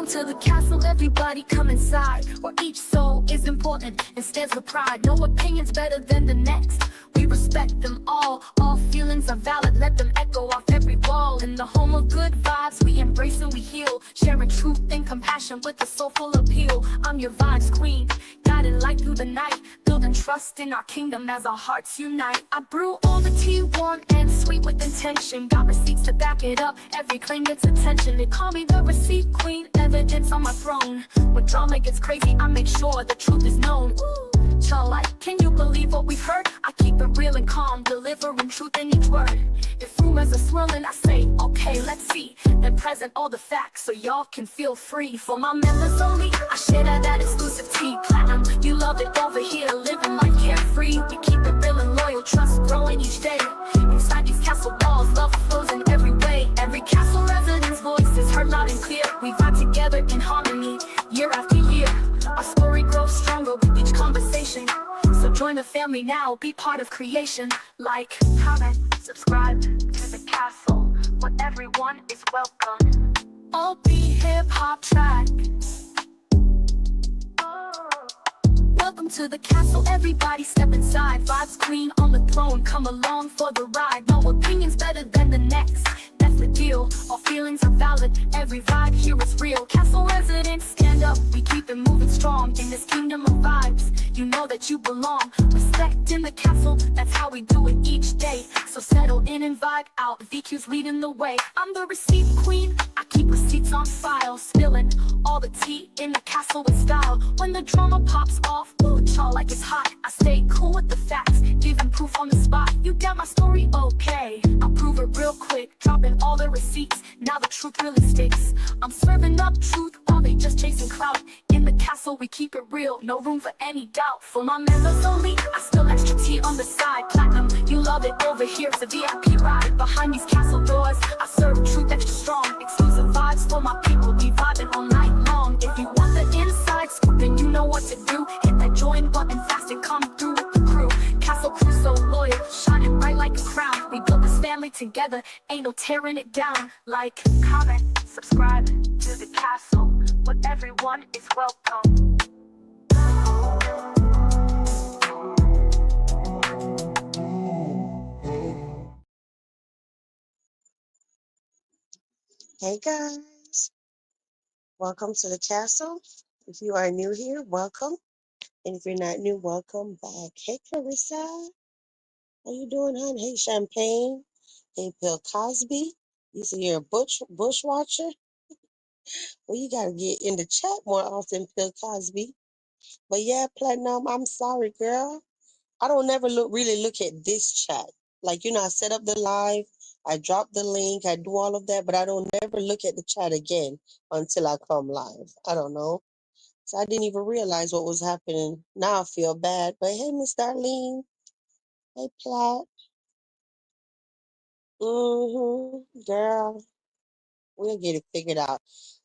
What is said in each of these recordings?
to the castle, everybody come inside, where each soul is important and stands for pride. No opinion's better than the next, we respect them all feelings are valid, let them echo off every wall. In the home of good vibes, we embrace and we heal, sharing truth and compassion with a soulful appeal. I'm your vibes queen, guiding light through the night, building trust in our kingdom as our hearts unite. I brew all the tea warm and sweet with intention, got receipts to back it up, every claim gets attention. They call me the receipt queen, evidence on my throne. When drama gets crazy, I make sure the truth is known. Chill, like, can you believe what we've heard? I keep it real and calm, delivering truth in each word. If rumors are swirling, I say, okay, let's see, then present all the facts so y'all can feel free. For my members only, I share that exclusive tea. Platinum, you love it over here, living life carefree. We keep it real and loyal, trust growing each day. Inside these castle walls, love flows in every way. Every castle resident's voice is heard loud and clear. We vibe together in harmony, year after year. Our story grows stronger with each conversation. So join the family now, be part of creation. Like, comment, subscribe to the castle, where everyone is welcome. All be hip-hop track. Welcome to the castle, everybody step inside. Vibes queen on the throne, come along for the ride. No opinion's better than the next, that's the deal. All feelings are valid, every vibe here is real. Castle residents, stand up, we keep it moving strong. In this kingdom of vibes, you know that you belong. Respect in the castle, that's how we do it each day. So settle in and vibe out, VQ's leading the way. I'm the receipt queen, I keep receipts on file, spilling all the tea in the castle with style. When the drama pops off, ooh, y'all like it's hot, I stay cool with the facts, giving proof on the spot. You got my story, okay, I'll prove it real quick, dropping all the receipts, now the truth really sticks. I'm serving up truth while they just chasing clout. In the castle we keep it real, no room for any doubt. For my members only, I spill extra tea on the side. Platinum, you love it over here, it's a VIP ride. Behind these castle doors, I serve truth extra strong. Exclusive vibes for my people, we vibing all night long. If you want the inside scoop, then you know what to do. Hit that join button fast and come through with the crew. Castle crew so loyal, shining bright like a crown. We built this family together, ain't no tearing it down. Like, comment, subscribe to the castle, where everyone is welcome. Hey guys, welcome to the castle. If you are new here, welcome. And if you're not new, welcome back. Hey Clarissa, how you doing, hon? Hey Champagne. Hey Bill Cosby. You say you're a bush watcher? Well, you gotta get in the chat more often, Bill Cosby. But yeah, Platinum, I'm sorry, girl. I don't never really look at this chat. Like, I set up the live, I drop the link, I do all of that, but I don't never look at the chat again until I come live. I don't know. So I didn't even realize what was happening. Now I feel bad. But hey, Miss Darlene. Hey, Plat. Girl, we'll get it figured out.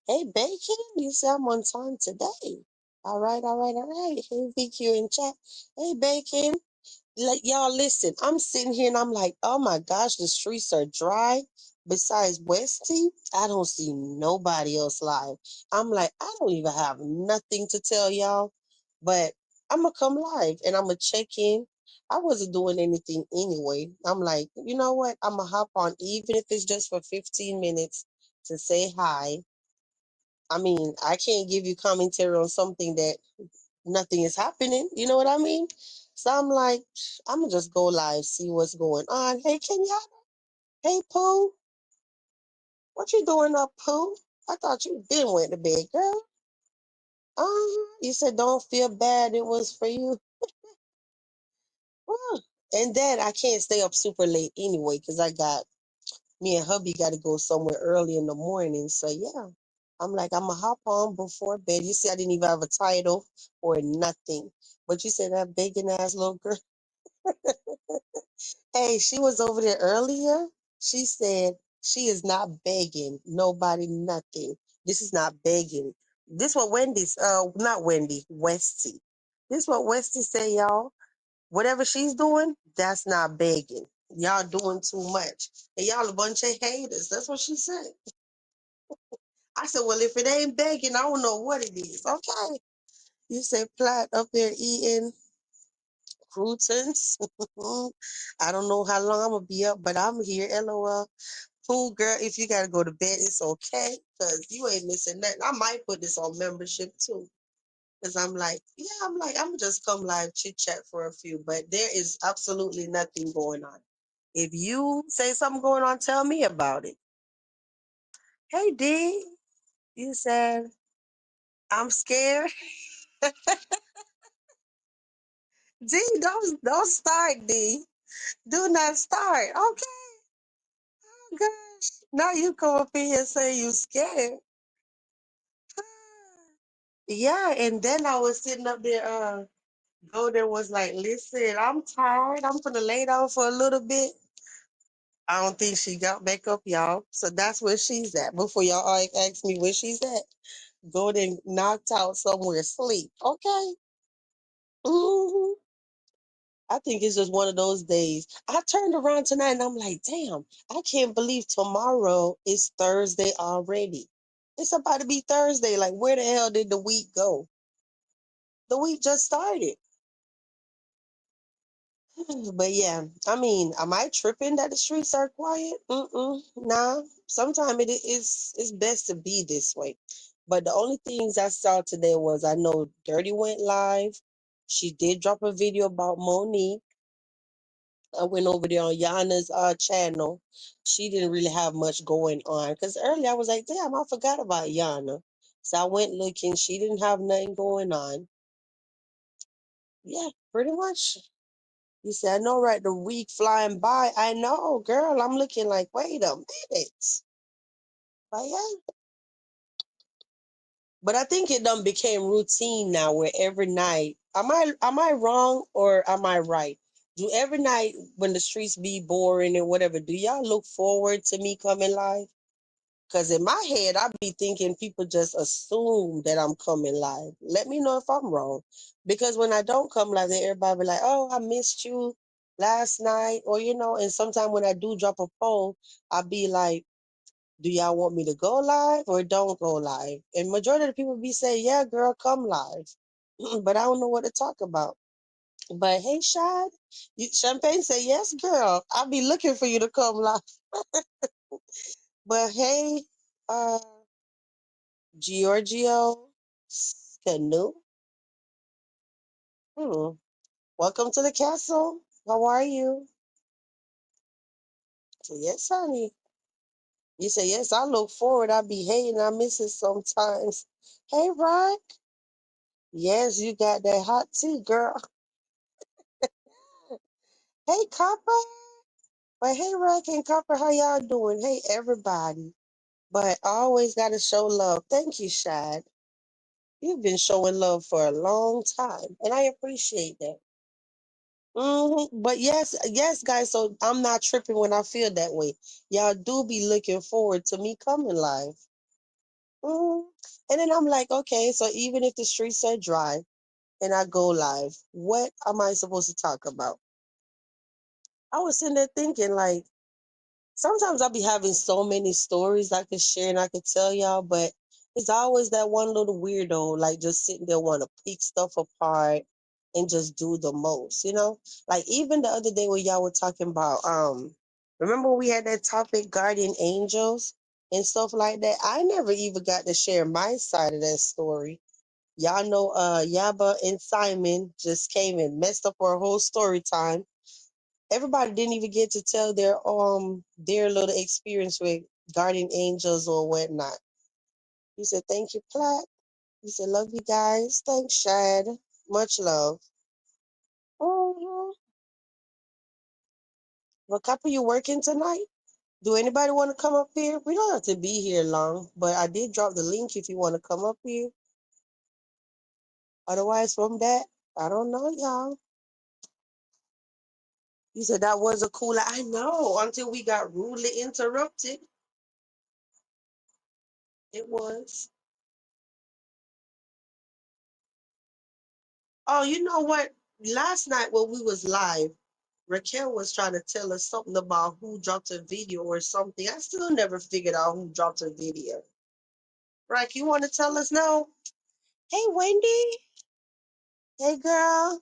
Hey, Bacon, you say I'm on time today. All right, all right, all right. Hey, VQ in chat. Hey, Bacon. Like, y'all listen, I'm sitting here and I'm like, oh my gosh, the streets are dry. Besides Westy, I don't see nobody else live. I'm like, I don't even have nothing to tell y'all, but I'm gonna come live and I'm gonna check in. I wasn't doing anything anyway. I'm like, you know what? I'm gonna hop on, even if it's just for 15 minutes to say hi. I mean, I can't give you commentary on something that nothing is happening. You know what I mean? So I'm like, I'm gonna just go live, see what's going on. Hey, Kenyatta. Hey, Pooh. What you doing up, Pooh? I thought you been went to bed, girl. You said don't feel bad. It was for you. Uh, and then I can't stay up super late anyway because me and hubby got to go somewhere early in the morning. So yeah, I'm like, I'm gonna hop on before bed. You see, I didn't even have a title or nothing. But you said that begging ass little girl. Hey, she was over there earlier. She said she is not begging nobody nothing. This is not begging. This what Wendy's not Wendy, Westy. This what Westy say, y'all. Whatever she's doing, that's not begging. Y'all doing too much. And y'all a bunch of haters. That's what she said. I said, well, if it ain't bacon, I don't know what it is. Okay. You said Platt up there eating croutons. I don't know how long I'm gonna be up, but I'm here. LOL. Fool girl, if you gotta go to bed, it's okay. Cause you ain't missing nothing. I might put this on membership too. Cause I'm like, yeah, I'm just come live chit chat for a few, but there is absolutely nothing going on. If you say something going on, tell me about it. Hey D, you said I'm scared. D, don't start, D. Do not start. Okay, gosh. Now you come up in here and say you scared. Yeah, and then I was sitting up there, Golden was like, listen, I'm tired. I'm gonna lay down for a little bit. I don't think she got back up, y'all. So that's where she's at. Before y'all all ask me where she's at, Golden knocked out somewhere asleep. Okay. Mhm. I think it's just one of those days. I turned around tonight and I'm like, damn, I can't believe tomorrow is Thursday already. It's about to be Thursday. Like, where the hell did the week go? The week just started. But yeah, I mean, am I tripping that the streets are quiet? Nah. Sometimes it's best to be this way. But the only things I saw today was I know Dirty went live. She did drop a video about Monique. I went over there on Yana's channel. She didn't really have much going on because earlier I was like, damn, I forgot about Yana. So I went looking. She didn't have nothing going on. Yeah, pretty much. You said, I know, right? The week flying by. I know, girl. I'm looking like, wait a minute. But yeah. But I think it done became routine now where every night, am I wrong or am I right? Do every night when the streets be boring and whatever, do y'all look forward to me coming live? Because in my head, I be thinking people just assume that I'm coming live. Let me know if I'm wrong. Because when I don't come live, then everybody be like, oh, I missed you last night. Or, and sometimes when I do drop a poll, I be like, do y'all want me to go live or don't go live? And majority of the people be saying, yeah, girl, come live. But I don't know what to talk about. But hey, Shad, Champagne say, yes, girl. I'll be looking for you to come live. But hey, uh, Giorgio Canoe. Hmm. Welcome to the castle. How are you? So, yes, honey. You say, yes, I look forward. I be hating. I miss it sometimes. Hey, Rock. Yes, you got that hot tea, girl. Hey, Copper. But hey, Rock and Copper, how y'all doing? Hey, everybody. But I always got to show love. Thank you, Shad. You've been showing love for a long time, and I appreciate that. But yes, yes, guys. So I'm not tripping when I feel that way. Y'all do be looking forward to me coming live. hmm And then I'm like, okay, so even if the streets are dry and I go live, what am I supposed to talk about? I was sitting there thinking, like, sometimes I'll be having so many stories I could share and I could tell y'all, but it's always that one little weirdo, like just sitting there want to pick stuff apart and just do the most. Like even the other day when y'all were talking about, remember we had that topic guardian angels and stuff like that. I never even got to share my side of that story. Y'all know, Yaba and Simon just came and messed up our whole story time. Everybody didn't even get to tell their little experience with guardian angels or whatnot. You said thank you, Platt. You said love you guys. Thanks, Shad. Much love. hmm What couple you working tonight? Do anybody want to come up here? We don't have to be here long, but I did drop the link if you want to come up here. Otherwise, from that, I don't know, y'all. You said that was a cool. I know until we got rudely interrupted. It was. Oh, you know what? Last night when we was live, Raquel was trying to tell us something about who dropped a video or something. I still never figured out who dropped a video. Right, you want to tell us now? Hey, Wendy. Hey, girl.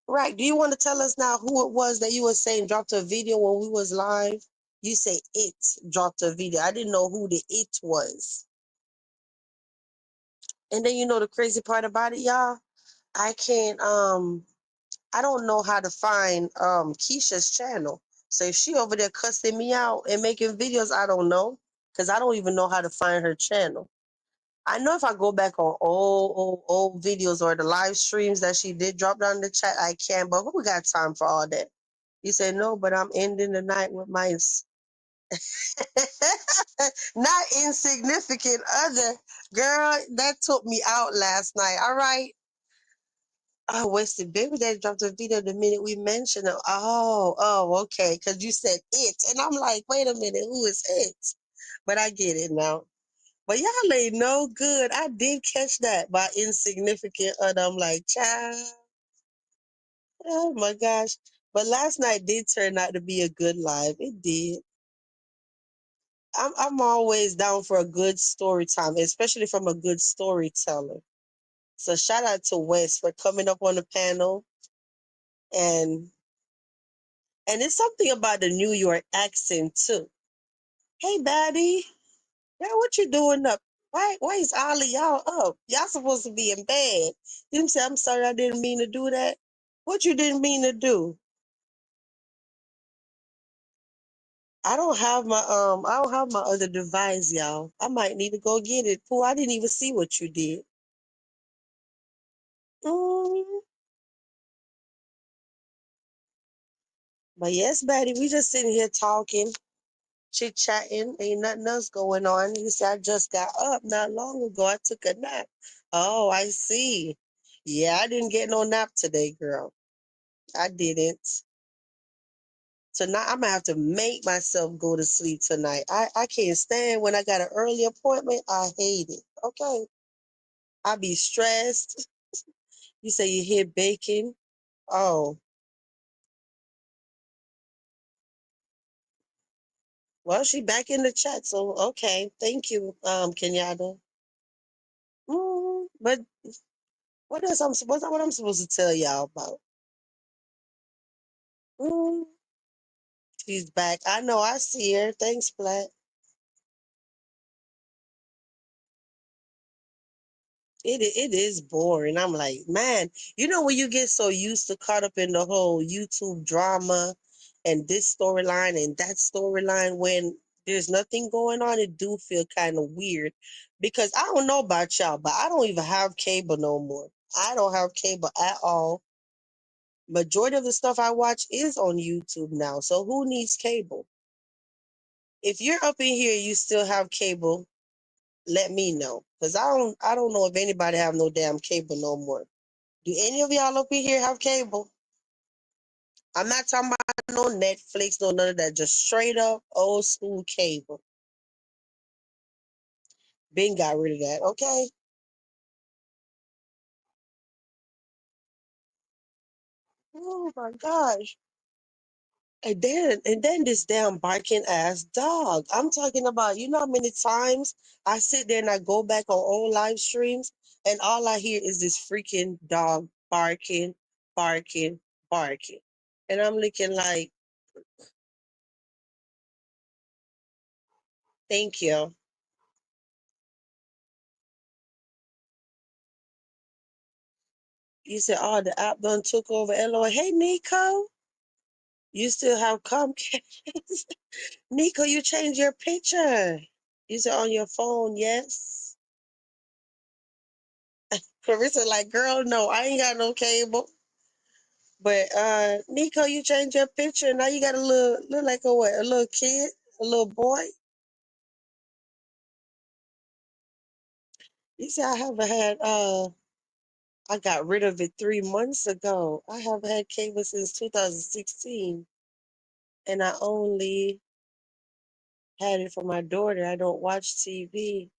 Right, do you want to tell us now who it was that you were saying dropped a video when we was live? You say it dropped a video. I didn't know who the it was. And then you know the crazy part about it, y'all? I can't I don't know how to find Keisha's channel. So if she over there cussing me out and making videos, I don't know. Because I don't even know how to find her channel. I know if I go back on old videos or the live streams that she did drop down in the chat, I can. But who got time for all that? You said no, but I'm ending the night with my not insignificant other. Girl, that took me out last night. All right. Oh, Wasted Baby Daddy dropped a video the minute we mentioned it. Oh, okay. Because you said it. And I'm like, wait a minute, who is it? But I get it now. But y'all ain't no good. I did catch that by insignificant other. I'm like, child. Oh my gosh. But last night did turn out to be a good live. It did. I'm always down for a good story time, especially from a good storyteller. So shout out to Wes for coming up on the panel and it's something about the New York accent too. Hey baddie, yeah, what you doing up? Why is all of y'all up? Y'all supposed to be in bed. You say I'm sorry I didn't mean to do that. What you didn't mean to do? I don't have my other device, y'all. I might need to go get it. Pooh, I didn't even see what you did. Mm. But yes, Betty, we just sitting here talking, chit chatting. Ain't nothing else going on. He said, I just got up not long ago. I took a nap. Oh, I see. Yeah, I didn't get no nap today, girl. I didn't. Tonight, I'm gonna have to make myself go to sleep tonight. I can't stand when I got an early appointment. I hate it. Okay. I be stressed. You say you hear bacon. Oh, well, she back in the chat, so okay. Thank you, Kenyatta. But what I'm supposed to tell y'all about? Mm, she's back. I know. I see her. Thanks, Black. It is boring. I'm like, man, you know when you get so used to caught up in the whole YouTube drama and this storyline and that storyline when there's nothing going on, it do feel kind of weird because I don't know about y'all, but I don't even have cable no more. I don't have cable at all. Majority of the stuff I watch is on YouTube now. So who needs cable? If you're up in here, you still have cable, let me know. Cause I don't know if anybody have no damn cable no more. Do any of y'all up in here have cable? I'm not talking about no Netflix, no none of that. Just straight up old school cable. Ben got rid of that, okay? Oh my gosh. And then this damn barking ass dog. I'm talking about, you know how many times I sit there and I go back on old live streams and all I hear is this freaking dog barking, barking, barking. And I'm looking like, thank you. You said, oh, the app done took over. LOL. Hey, Nico, you still have Comcast? Nico, you changed your picture. You said on your phone, yes. Clarissa like, girl, no, I ain't got no cable. But Nico, you changed your picture. Now you got a little look like a what? A little kid, a little boy. You said I haven't had I got rid of it 3 months ago. I haven't had cable since 2016. And I only had it for my daughter. I don't watch TV.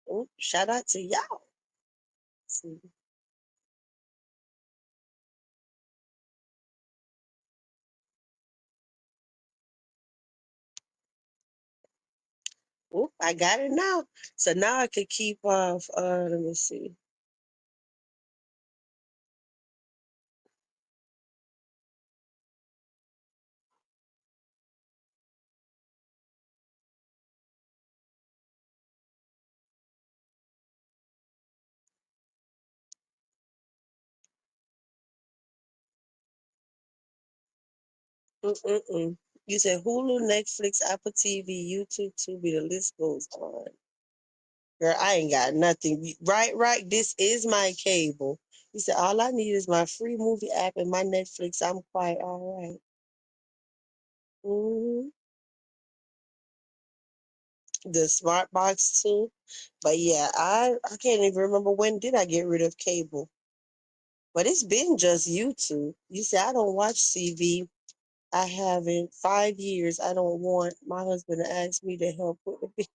Ooh, shout out to y'all. See, Oop, I got it now. So now I could keep off. Let me see. Mm-mm-mm. You said Hulu, Netflix, Apple TV, YouTube, Tubi. The list goes on. Girl, I ain't got nothing. Right, right. This is my cable. You said all I need is my free movie app and my Netflix. I'm quite all right. Mm-hmm. The smart box too. But yeah, I can't even remember when did I get rid of cable. But it's been just YouTube. You say I don't watch TV. I haven't 5 years. I don't want my husband to ask me to help with the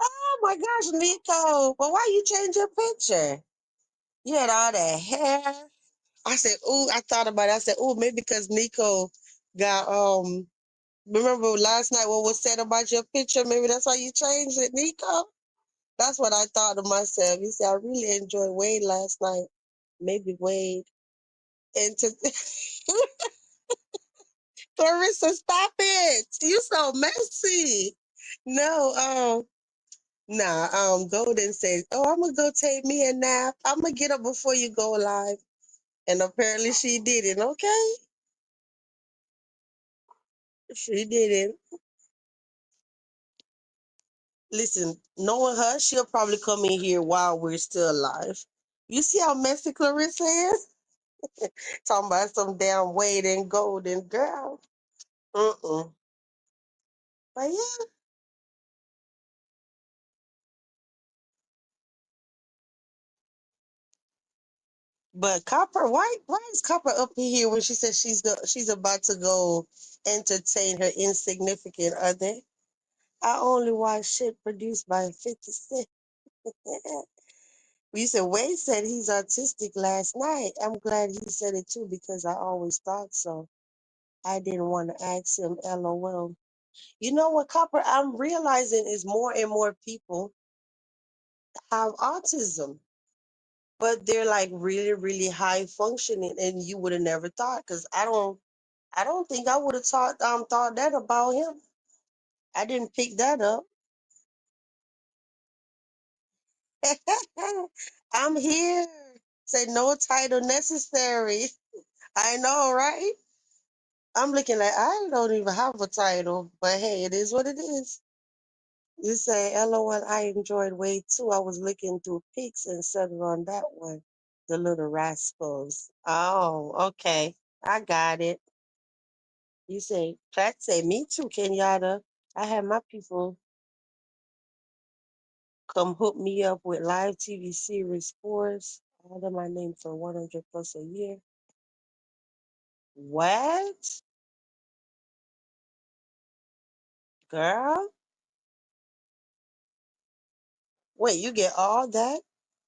Oh my gosh, Nico. But why you change your picture? You had all that hair. I said, ooh, I thought about it. I said, ooh, maybe because Nico got remember last night what was said about your picture? Maybe that's why you changed it, Nico. That's what I thought to myself. You said I really enjoyed Wade last night. Maybe Wade into Clarissa, stop it. You so messy. No, nah, Golden says, oh, I'm gonna go take me a nap. I'm gonna get up before you go live. And apparently she didn't, okay? She didn't. Listen, knowing her, she'll probably come in here while we're still alive. You see how messy Clarissa is? Talking about some damn Wade and Golden girl. Mm-mm. But yeah, but Copper, why is Copper up in here when she says she's about to go entertain her insignificant other? I only watch shit produced by 50 Cent. You said Wade said he's autistic last night. I'm glad he said it too because I always thought so. I didn't want to ask him, LOL. You know what, Copper? I'm realizing is more and more people have autism, but they're like really, really high functioning, and you would have never thought because I don't think I would have thought that about him. I didn't pick that up. I'm here. Say no title necessary. I know, right? I'm looking like I don't even have a title, but hey, it is what it is. You say, LOL, I enjoyed way too. I was looking through pics and settled on that one. The little rascals. Oh, okay. I got it. You say, Pat say, me too, Kenyatta. I had my people come hook me up with live TV series sports. All of my name for 100 plus a year. What? Girl? Wait, you get all that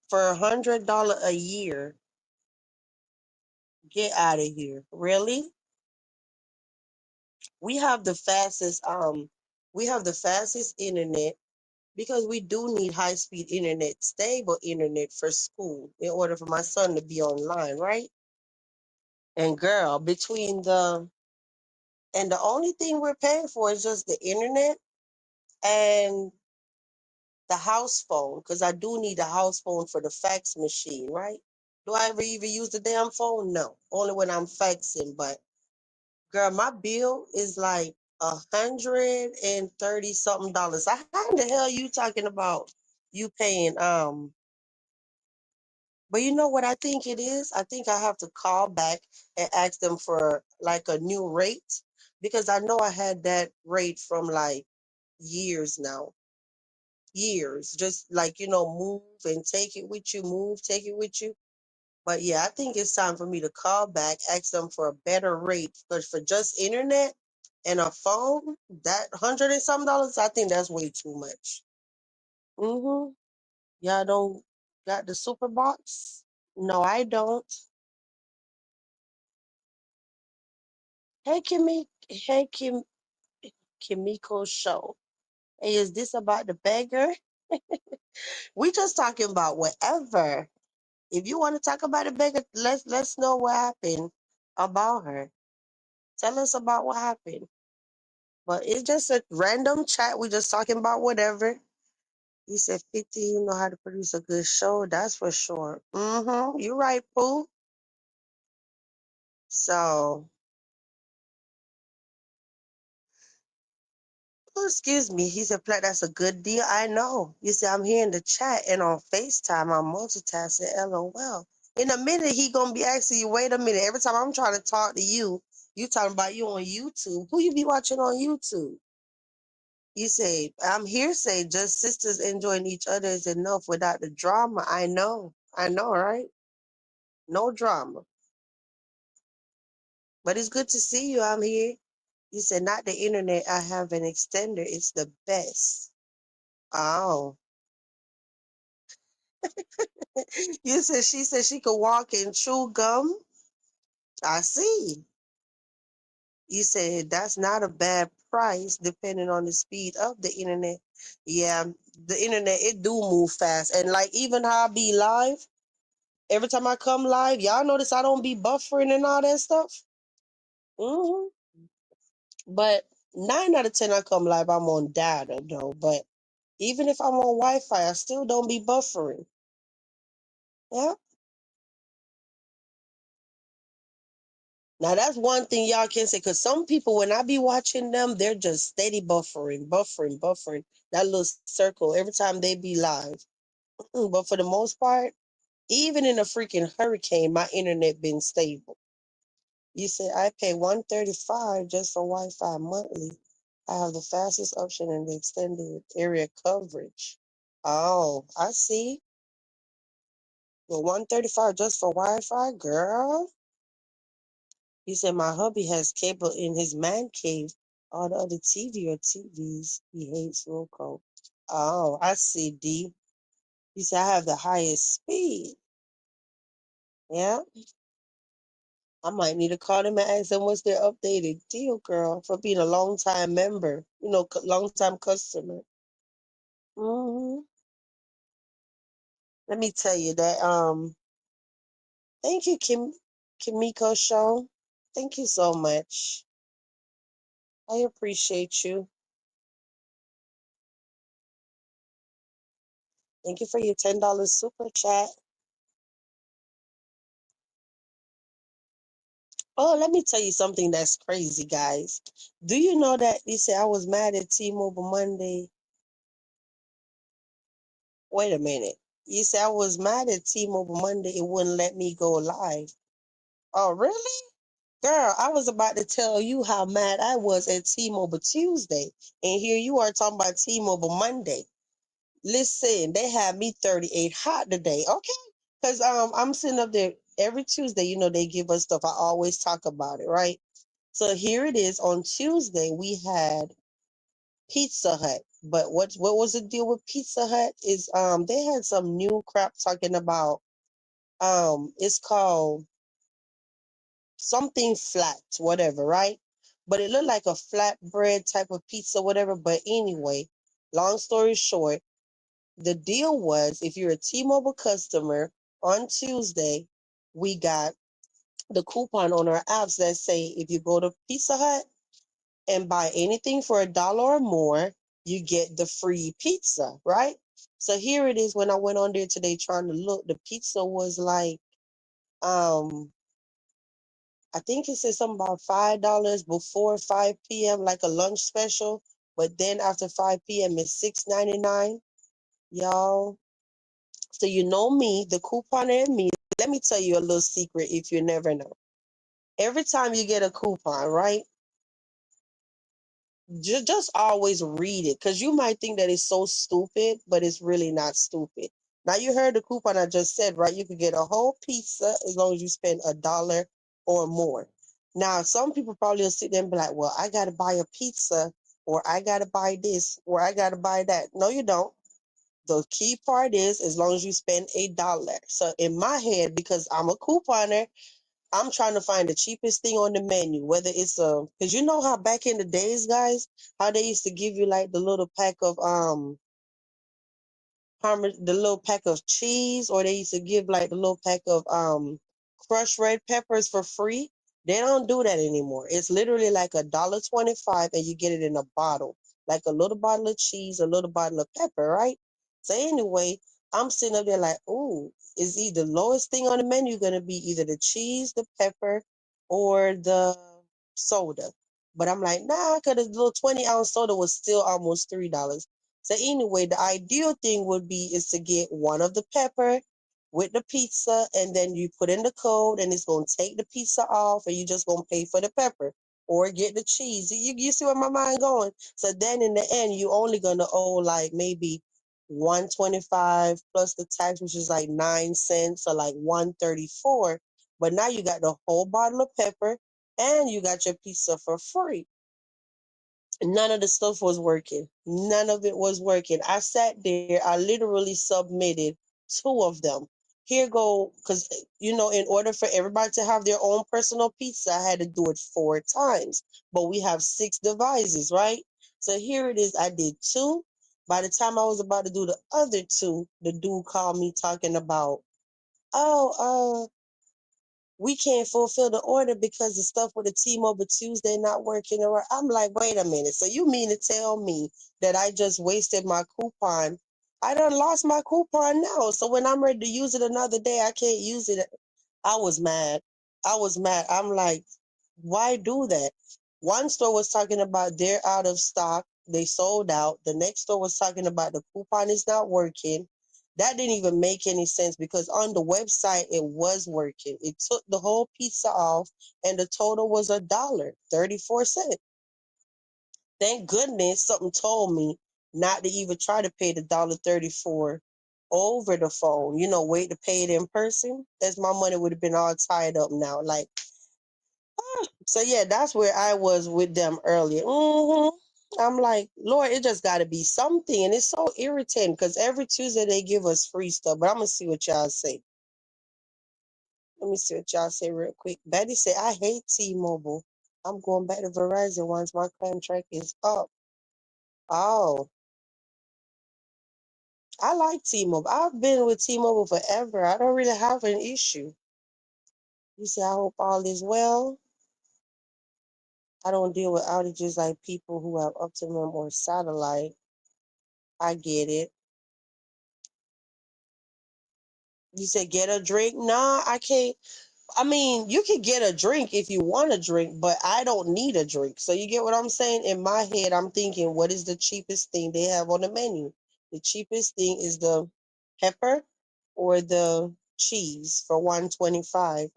for $100 a year? Get out of here. Really? We have the fastest internet because we do need high speed internet, stable internet for school in order for my son to be online, right? And girl, between the only thing we're paying for is just the internet and the house phone because I do need a house phone for the fax machine, right? Do I ever even use the damn phone? No, only when I'm faxing. But girl, my bill is like $130 something. How in the hell you talking about you paying but you know what I think it is? I think I have to call back and ask them for like a new rate because I know I had that rate from like years now. Years. Just like, move and take it with you, move, take it with you. But yeah, I think it's time for me to call back, ask them for a better rate. Because for just internet and a phone, that hundred and some dollars, I think that's way too much. Mm-hmm. Y'all don't got the super box? No, I don't. Hey Kimmy, hey Kim, Kimiko Show. Hey, is this about the beggar? We just talking about whatever. If you want to talk about the beggar, let's know what happened about her. Tell us about what happened. But it's just a random chat. We just talking about whatever. You said 50, you know how to produce a good show. That's for sure. Mm-hmm. You're right, Pooh. So, oh, excuse me. He said, Platt, that's a good deal. I know. You said, I'm here in the chat and on FaceTime. I'm multitasking. LOL. In a minute, he going to be asking you, wait a minute. Every time I'm trying to talk to you, you talking about you on YouTube. Who you be watching on YouTube? You say, I'm here, say, just sisters enjoying each other is enough without the drama. I know. I know, right? No drama. But it's good to see you. I'm here. You said, not the internet. I have an extender. It's the best. Oh. You said she said she could walk and chew gum. I see. You said that's not a bad price depending on the speed of the internet. Yeah, the internet, it do move fast. And like even how I be live, every time I come live, y'all notice I don't be buffering and all that stuff. hmm But 9 out of 10 I come live, I'm on data though. But even if I'm on Wi-Fi, I still don't be buffering. Yeah. Now that's one thing y'all can say, because some people, when I be watching them, they're just steady buffering. That little circle every time they be live. But for the most part, even in a freaking hurricane, my internet been stable. You said I pay 135 just for Wi-Fi monthly. I have the fastest option and the extended area coverage. Oh, I see. Well, 135 just for Wi-Fi, girl. He said my hubby has cable in his man cave. All the other TV or TVs he hates local. Oh, I see, D. He said I have the highest speed. Yeah, I might need to call them and ask them what's their updated deal, girl, for being a long time member. Long time customer. hmm Let me tell you that. Thank you, Kimiko Show. Thank you so much. I appreciate you. Thank you for your $10 super chat. Oh, let me tell you something that's crazy, guys. Do you know that you say I was mad at T-Mobile Monday? Wait a minute. You say I was mad at T-Mobile Monday. It wouldn't let me go live. Oh, really? Girl, I was about to tell you how mad I was at T-Mobile Tuesday. And here you are talking about T-Mobile Monday. Listen, they had me 38 hot today. Okay. Because I'm sitting up there every Tuesday, they give us stuff. I always talk about it, right? So here it is. On Tuesday, we had Pizza Hut. But what was the deal with Pizza Hut is they had some new crap talking about it's called something flat, whatever, right? But it looked like a flatbread type of pizza, whatever. But anyway, long story short, the deal was if you're a T-Mobile customer on Tuesday, we got the coupon on our apps that say if you go to Pizza Hut and buy anything for $1 or more, you get the free pizza, right? So here it is when I went on there today trying to look, the pizza was like, I think it said something about $5 before 5 p.m., like a lunch special. But then after 5 p.m., it's $6.99, y'all. So you know me, the couponer and me. Let me tell you a little secret if you never know. Every time you get a coupon, right? Just always read it because you might think that it's so stupid, but it's really not stupid. Now you heard the coupon I just said, right? You could get a whole pizza as long as you spend $1 or more. Now some people probably will sit there and be like, "Well, I gotta buy a pizza, or I gotta buy this, or I gotta buy that." No, you don't. The key part is as long as you spend $1. So in my head, because I'm a couponer, I'm trying to find the cheapest thing on the menu, whether it's because you know how back in the days, guys, how they used to give you like the little pack of the little pack of cheese, or they used to give like the little pack of crushed red peppers for free. They don't do that anymore. It's literally like $1.25, and you get it in a bottle, like a little bottle of cheese, a little bottle of pepper, right? So anyway, I'm sitting up there like, ooh, is either the lowest thing on the menu gonna be either the cheese, the pepper, or the soda? But I'm like, nah, because the little 20-ounce soda was still almost $3. So anyway, the ideal thing would be is to get one of the pepper with the pizza, and then you put in the code, and it's gonna take the pizza off, and you just gonna pay for the pepper or get the cheese. You see where my mind going? So then in the end, you only gonna owe like maybe 125 plus the tax, which is like 9 cents, or like 134. But now you got the whole bottle of pepper, and you got your pizza for free. None of the stuff was working. None of it was working. I sat there. I literally submitted two of them. Here go, because in order for everybody to have their own personal pizza, I had to do it 4 times. But we have 6 devices, right? So here it is. I did two. By the time I was about to do the other two, the dude called me talking about, oh, we can't fulfill the order because the stuff with the T-Mobile Tuesday not working. Or I'm like, wait a minute. So you mean to tell me that I just wasted my coupon? I done lost my coupon now. So when I'm ready to use it another day, I can't use it. I was mad. I was mad. I'm like, why do that? One store was talking about they're out of stock. They sold out. The next store was talking about the coupon is not working. That didn't even make any sense because on the website it was working. It took the whole pizza off, and the total was $1.34. Thank goodness something told me not to even try to pay the $1.34 over the phone. Wait to pay it in person. As my money would have been all tied up now. Like, so yeah, that's where I was with them earlier. I'm like, Lord, it just got to be something, and it's so irritating because every Tuesday they give us free stuff. But I'm gonna see what y'all say. Let me see what y'all say real quick. Betty said, I hate T-Mobile. I'm going back to Verizon once my contract is up. Oh, I like T-Mobile. I've been with T-Mobile forever. I don't really have an issue. You say, I hope all is well. I don't deal with outages like people who have Optimum or satellite. I get it. You said get a drink? Nah, I can't. I mean, you can get a drink if you want a drink, but I don't need a drink. So you get what I'm saying? In my head, I'm thinking, what is the cheapest thing they have on the menu? The cheapest thing is the pepper or the cheese for 125.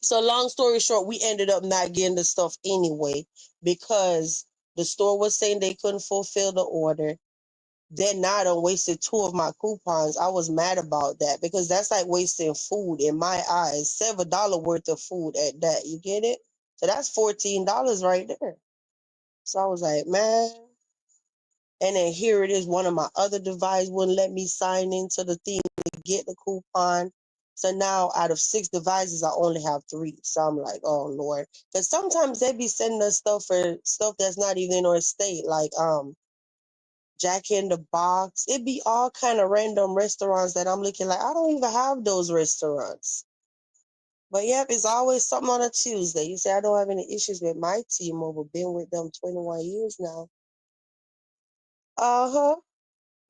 So long story short, we ended up not getting the stuff anyway because the store was saying they couldn't fulfill the order. Then now I done wasted two of my coupons. I was mad about that because that's like wasting food in my eyes. $7 worth of food at that. You get it? So that's $14 right there. So I was like, man. And then here it is. One of my other devices wouldn't let me sign into the thing to get the coupon. So now out of 6 devices, I only have 3. So I'm like, oh Lord. Because sometimes they be sending us stuff for stuff that's not even in our state. Like Jack in the Box. It be all kind of random restaurants that I'm looking like, I don't even have those restaurants. But yep, it's always something on a Tuesday. You say I don't have any issues with my T-Mobile. Been with them 21 years now. Uh-huh.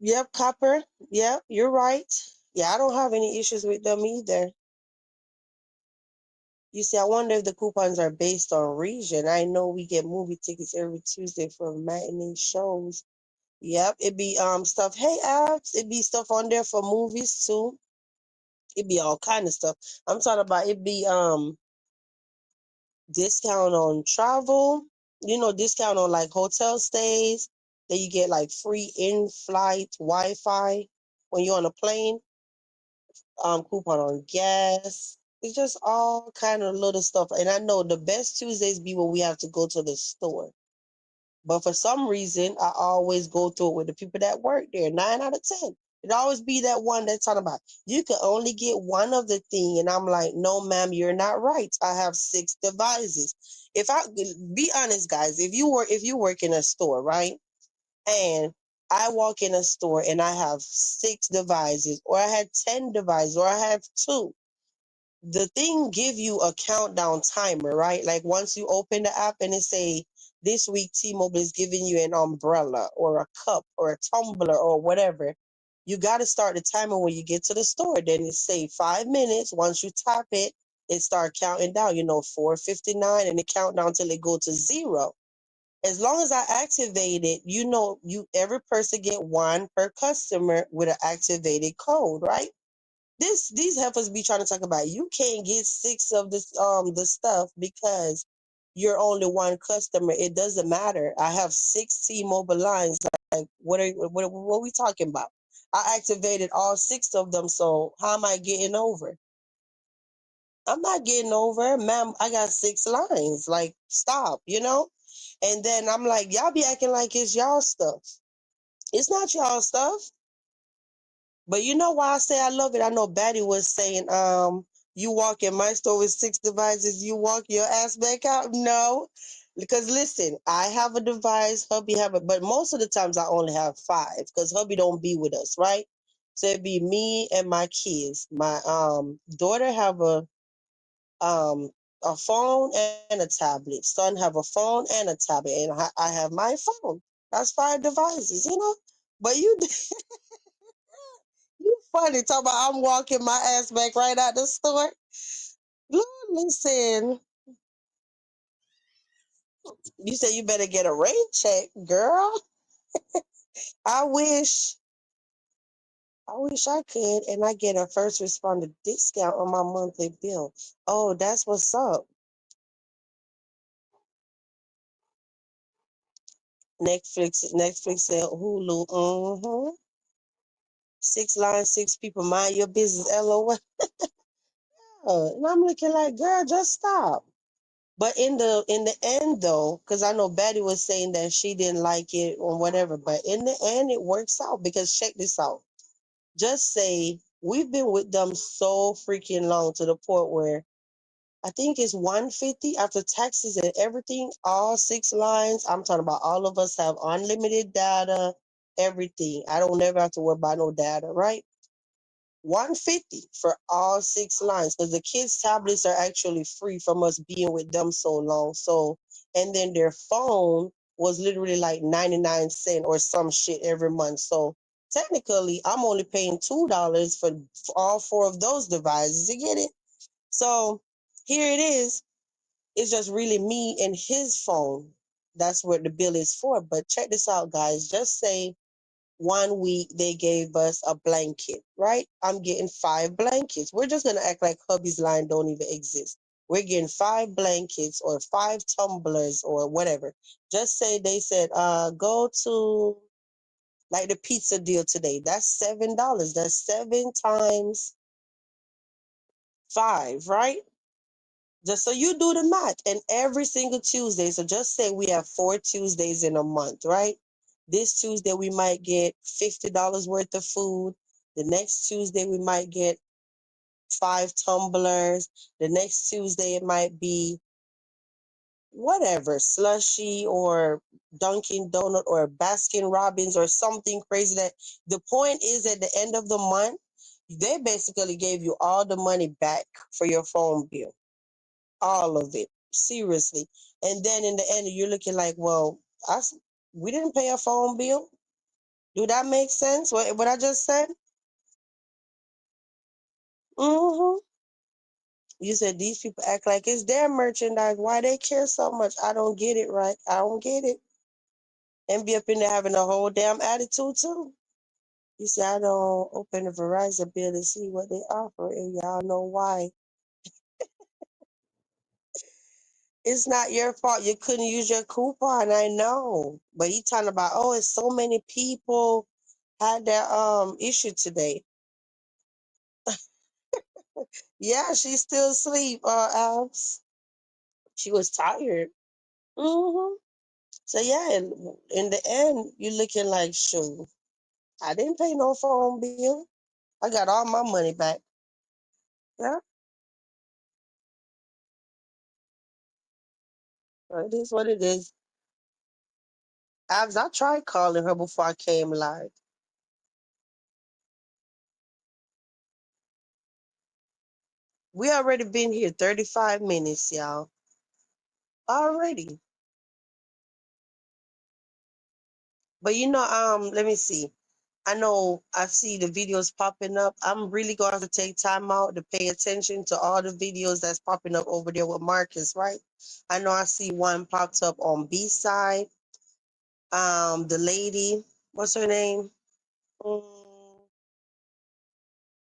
Yep, Copper. Yep, you're right. Yeah, I don't have any issues with them either. You see, I wonder if the coupons are based on region. I know we get movie tickets every Tuesday for matinee shows. Yep, it be stuff. Hey, apps, it be stuff on there for movies too. It be all kind of stuff. I'm talking about it be discount on travel, discount on like hotel stays. Then you get like free in-flight Wi-Fi when you're on a plane. Coupon on gas. It's just all kind of little stuff. And I know the best Tuesdays be when we have to go to the store. But for some reason, I always go through it with the people that work there. 9 out of 10. It always be that one that's talking about you can only get one of the thing, and I'm like, no, ma'am, you're not right. I have six devices. If I be honest, guys, if you work in a store, right, and I walk in a store and I have six devices, or I had 10 devices, or I have two, the thing give you a countdown timer, right? Like once you open the app and it say this week T-Mobile is giving you an umbrella or a cup or a tumbler or whatever. You got to start the timer when you get to the store. Then it say 5 minutes. Once you tap it, it start counting down. 4:59, and it count down till it go to zero. As long as I activate it, you every person get one per customer with an activated code, right? These heifers be trying to talk about you can't get six of this the stuff because you're only one customer. It doesn't matter. I have six T-Mobile lines. Like what are we talking about? I activated all six of them, so how am I getting over? I'm not getting over, ma'am. I got six lines. Like, stop. And then I'm like, y'all be acting like it's y'all stuff. It's not y'all stuff. But you know why I say I love it? I know Batty was saying, you walk in my store with six devices, you walk your ass back out. No. Because listen, I have a device, hubby have it, but most of the times I only have five because hubby don't be with us, right? So it'd be me and my kids. My daughter have a phone and a tablet. Son have a phone and a tablet, and I have my phone. That's five devices. But you funny, talking about I'm walking my ass back right out the store. Lord, listen, you said you better get a rain check, girl. I wish, I wish I could, and I get a first responder discount on my monthly bill. Oh, that's what's up. Netflix said Hulu. Six lines, six people. Mind your business. LOL. And I'm looking like, girl, just stop. But in the end though, because I know Betty was saying that she didn't like it or whatever, but in the end it works out because check this out. Just say we've been with them so freaking long to the point where I think it's 150 after taxes and everything, all six lines. I'm talking about all of us have unlimited data, everything. I don't never have to worry about no data, right? 150 for all six lines because the kids' tablets are actually free from us being with them so long. So, and then their phone was literally like 99 cents or some shit every month. So technically, I'm only paying $2 for all four of those devices. You get it? So here it is. It's just really me and his phone. That's what the bill is for. But check this out, guys. Just say 1 week they gave us a blanket, right? I'm getting five blankets. We're just gonna act like hubby's line don't even exist. We're getting five blankets or five tumblers or whatever. Just say they said, go to like the pizza deal today. That's $7. That's seven times five, right? Just so you do the math. And every single Tuesday, so just say we have 4 Tuesdays in a month, right? This Tuesday we might get $50 worth of food. The next Tuesday we might get five tumblers. The next Tuesday it might be whatever, slushy or Dunkin' Donut or Baskin Robbins or something crazy. That the point is at the end of the month, they basically gave you all the money back for your phone bill, all of it, seriously. And then in the end, you're looking like, well, we didn't pay a phone bill. Do that make sense? What I just said? Mm-hmm. You said these people act like it's their merchandise. Why they care so much? I don't get it, right? I don't get it. And be up in there having a whole damn attitude too. You say I don't open the Verizon bill to see what they offer, and y'all know why. It's not your fault you couldn't use your coupon. I know, but he talking about, oh, it's so many people had that issue today. Yeah, she's still asleep, Alps. She was tired. So yeah, in the end, you're looking like shoot. I didn't pay no phone bill. I got all my money back. Yeah, it is what it is. I tried calling her before I came live. We already been here 35 minutes, y'all. Already. But let me see. I know I see the videos popping up. I'm really going to have to take time out to pay attention to all the videos that's popping up over there with Marcus, right? I know I see one popped up on B side. The lady, what's her name? Mm,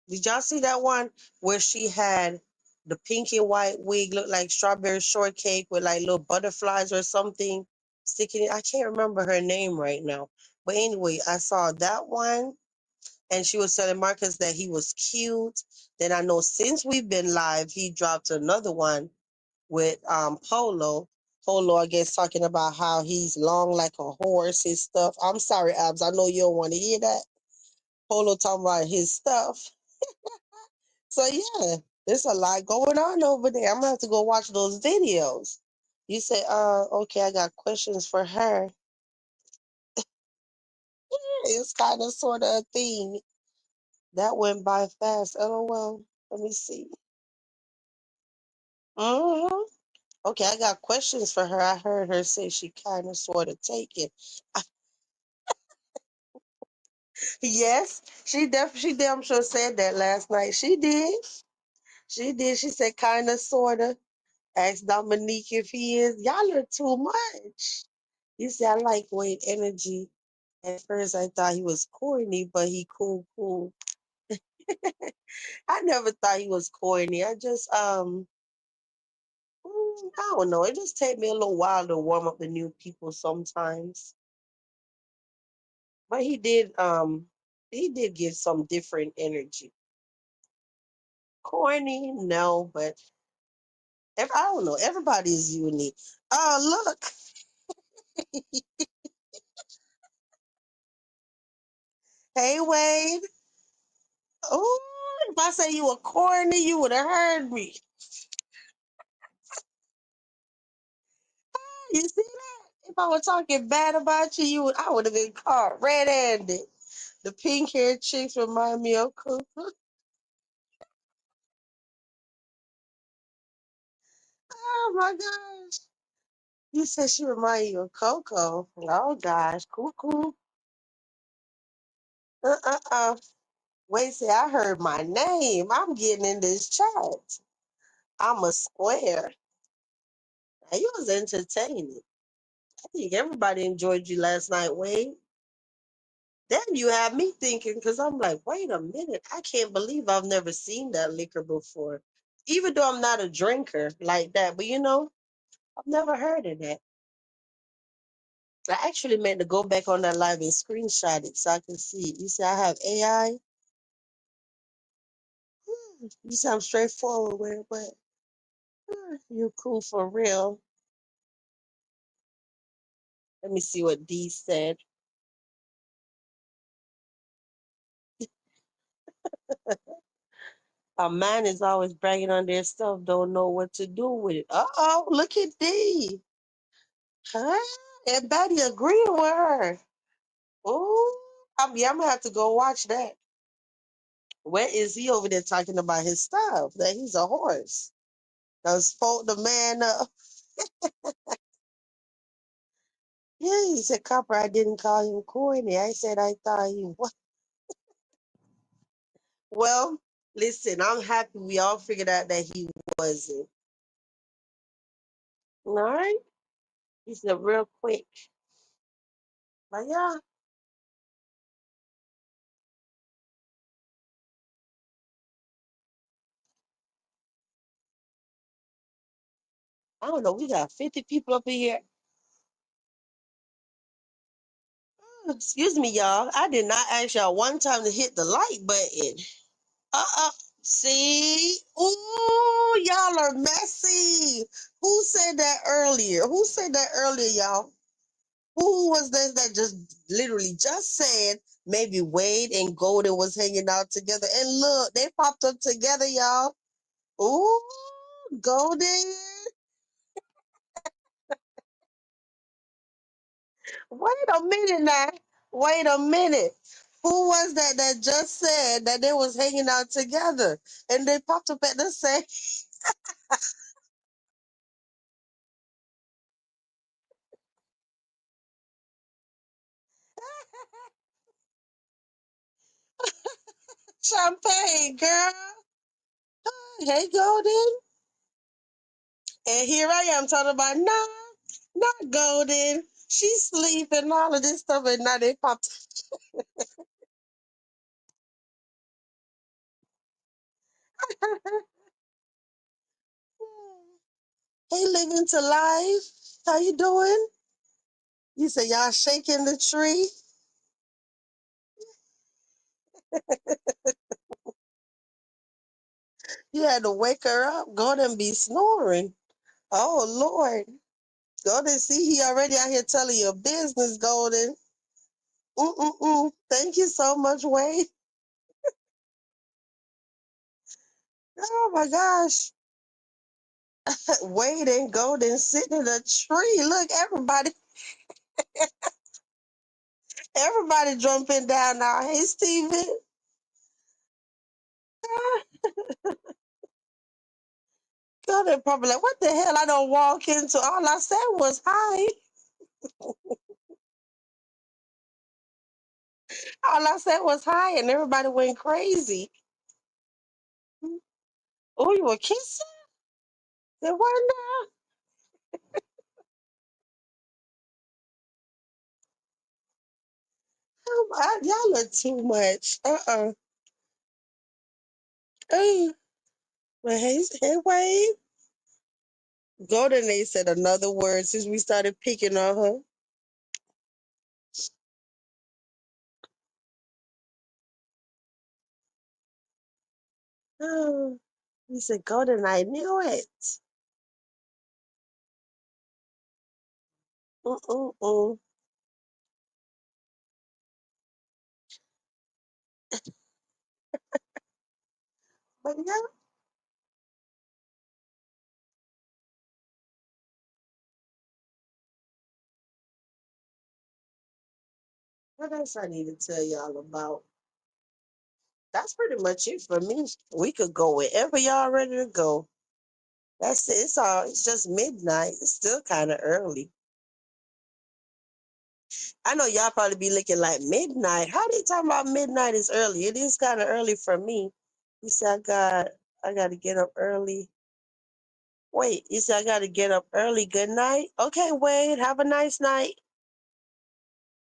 did y'all see that one where she had the pink and white wig, looked like strawberry shortcake with like little butterflies or something sticking in? I can't remember her name right now. But anyway, I saw that one and she was telling Marcus that he was cute. Then I know since we've been live, he dropped another one with Polo. Polo, I guess, talking about how he's long like a horse, his stuff. I'm sorry, Abs. I know you don't want to hear that. Polo talking about his stuff. So yeah, there's a lot going on over there. I'm gonna have to go watch those videos. You say, okay, I got questions for her. It's kind of sort of a thing. That went by fast. LOL. Let me see. hmm Okay, I got questions for her. I heard her say she kind of sort of take it. Yes, she damn sure said that last night. She did. She did. She said kind of sort of. Asked Dominique if he is. Y'all are too much. You see, I like Wade energy. At first, I thought he was corny, but he cool. I never thought he was corny. I just, I don't know. It just take me a little while to warm up the new people sometimes. But he did give some different energy. Corny, no, but I don't know. Everybody is unique. Oh, look. Hey, Wade. Oh, if I say you were corny, you would have heard me. You see that? If I were talking bad about you, I would have been caught red-handed. The pink-haired chicks remind me of Coco. Oh my gosh. You said she remind you of Coco. Oh gosh, cool. Uh. Wait, say I heard my name. I'm getting in this chat. I'm a square. Now, you was entertaining. I think everybody enjoyed you last night, Wade. Then you had me thinking, because I'm like, wait a minute. I can't believe I've never seen that liquor before. Even though I'm not a drinker like that. But I've never heard of that. I actually meant to go back on that live and screenshot it so I can see it. You see, I have AI. You sound straightforward, but you're cool for real. Let me see what D said. A man is always bragging on their stuff, don't know what to do with it. Uh-oh, look at D. Huh? And Betty agreeing with her. Oh, I'm gonna have to go watch that. Where is he over there talking about his stuff? That he's a horse. Does spoke the man up. Yeah, he said, Copper, I didn't call him corny. I said I thought he was. Well, listen, I'm happy we all figured out that he wasn't. All right? He said real quick. But yeah, I don't know. We got 50 people up in here. Excuse me, y'all. I did not ask y'all one time to hit the like button. Uh-uh. See? Ooh, y'all are messy. Who said that earlier? Who said that earlier, y'all? Who was this that just literally just said maybe Wade and Golden was hanging out together? And look, they popped up together, y'all. Ooh, Golden. Wait a minute now. Wait a minute. Who was that that just said that they was hanging out together? And they popped up at the same champagne, girl. Hey, Golden. And here I am talking about, nah, not Golden. She's sleeping, all of this stuff. And now they popped. Hey, living to life. How you doing? You say y'all shaking the tree. You had to wake her up. Golden be snoring. Oh, Lord. Golden, see, he already out here telling your business, Golden. Mm-mm-mm. Thank you so much, Wade. Oh, my gosh. Wade and Golden sitting in a tree. Look, everybody jumping down now. Hey, Steven. Golden probably like, what the hell I don't walk into? All I said was hi. All I said was hi, and everybody went crazy. Oh, you were kissing? Said, what now? Y'all are too much. Uh. But hey, Wade. Golden they said another word since we started picking on her. Oh, he said, Golden, I knew it. Mm-mm-mm. But yeah, what else I need to tell y'all about? That's pretty much it for me. We could go wherever y'all ready to go. That's it. It's just midnight. It's still kind of early. I know y'all probably be looking like midnight. How they talking about midnight is early? It is kind of early for me. You see, I got to get up early. Wait, you said I got to get up early. Good night. Okay, Wade, have a nice night.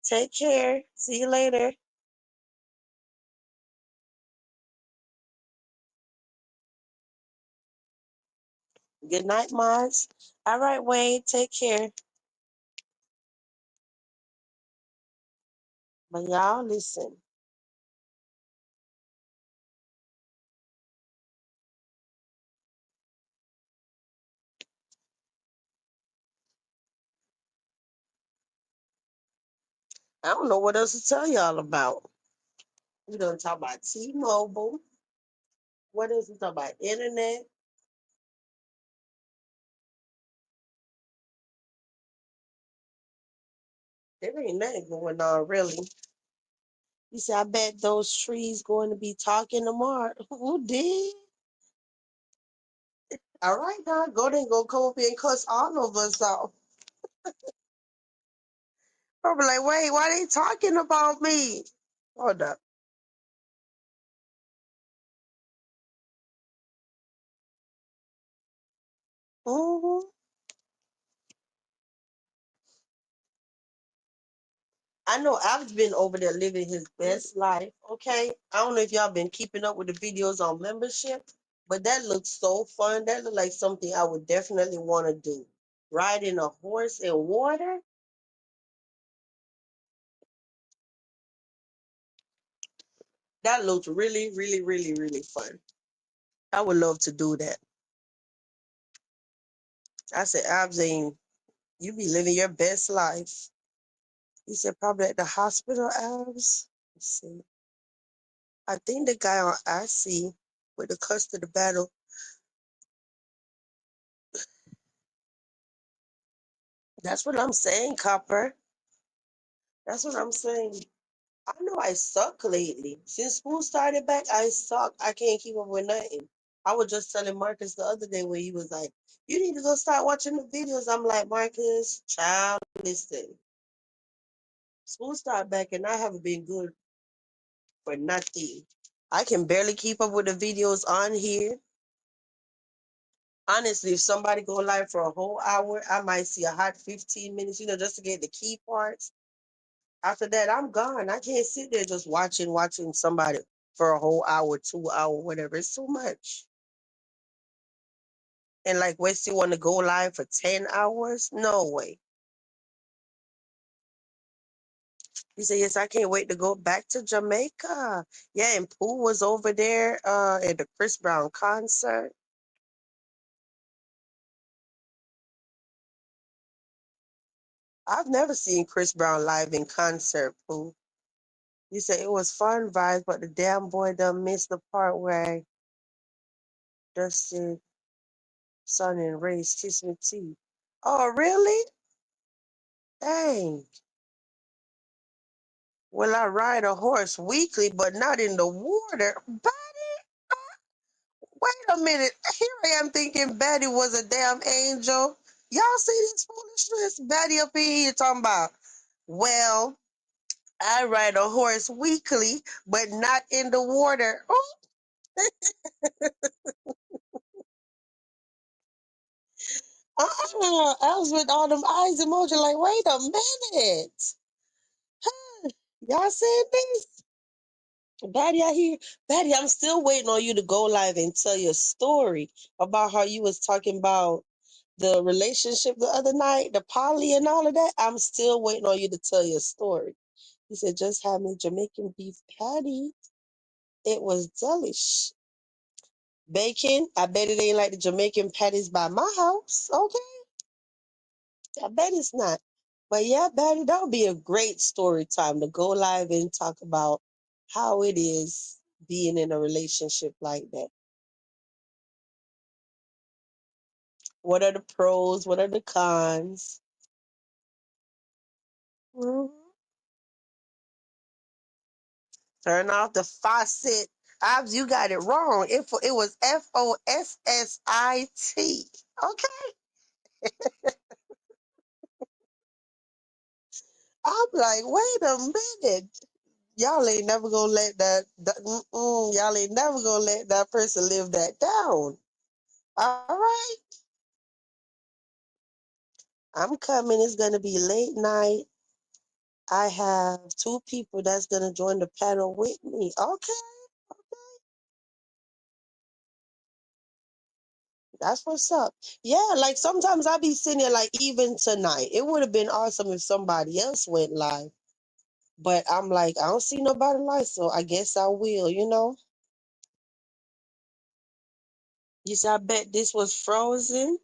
Take care. See you later. Good night, Mods. All right, Wade, take care. But y'all, listen. I don't know what else to tell y'all about. We done talk about T-Mobile. What else we talk about? Internet. There ain't nothing going on, really. You see, I bet those trees going to be talking tomorrow. Who did? All right, now go then go come up here and cuss all of us out. I'm like, wait, why they talking about me? Hold up. Hmm. I know I've been over there living his best life. Okay. I don't know if y'all been keeping up with the videos on membership, but that looks so fun. That looked like something I would definitely want to do. Riding a horse in water. That looks really, really, really, really fun. I would love to do that. I said, Abzane, you be living your best life. He said probably at the hospital, Abs. Let's see. I think the guy on IC with the custody battle. That's what I'm saying, Copper. That's what I'm saying. I know I suck lately. Since school started back, I suck. I can't keep up with nothing. I was just telling Marcus the other day where he was like, "You need to go start watching the videos." I'm like, Marcus, child, listen. School started back and I haven't been good for nothing. I can barely keep up with the videos on here. Honestly, if somebody go live for a whole hour, I might see a hot 15 minutes, just to get the key parts. After that, I'm gone. I can't sit there just watching somebody for a whole hour, 2 hour, whatever. It's too much. And like, Westy want to go live for 10 hours? No way. He said, yes, I can't wait to go back to Jamaica. Yeah, and Pooh was over there at the Chris Brown concert. I've never seen Chris Brown live in concert, Pooh. You said it was fun vibes, but the damn boy done missed the part where Dustin, Son, and Ray's Kiss Me Teeth. Oh, really? Dang. Well, I ride a horse weekly, but not in the water. Wait a minute. Here I am thinking Betty was a damn angel. Y'all see this foolishness? Betty up in here talking about, well, I ride a horse weekly, but not in the water. Oh, I was with all them eyes emoji like, wait a minute. Y'all said this? Betty, I hear. Betty, I'm still waiting on you to go live and tell your story about how you was talking about the relationship the other night, the poly and all of that. I'm still waiting on you to tell your story. He said, just had me Jamaican beef patty. It was delish. Bacon. I bet it ain't like the Jamaican patties by my house. Okay. I bet it's not. But yeah, Betty, that would be a great story time to go live and talk about how it is being in a relationship like that. What are the pros? What are the cons? Mhm. Turn off the faucet. Obs, you got it wrong. It was FOSSIT. Okay. I'm like, wait a minute. Y'all ain't never gonna let y'all ain't never gonna let that person live that down. All right. I'm coming. It's gonna be late night. I have two people that's gonna join the panel with me. Okay. That's what's up. Yeah, like sometimes I be sitting there like even tonight. It would have been awesome if somebody else went live. But I'm like, I don't see nobody live, so I guess I will. You said I bet this was frozen.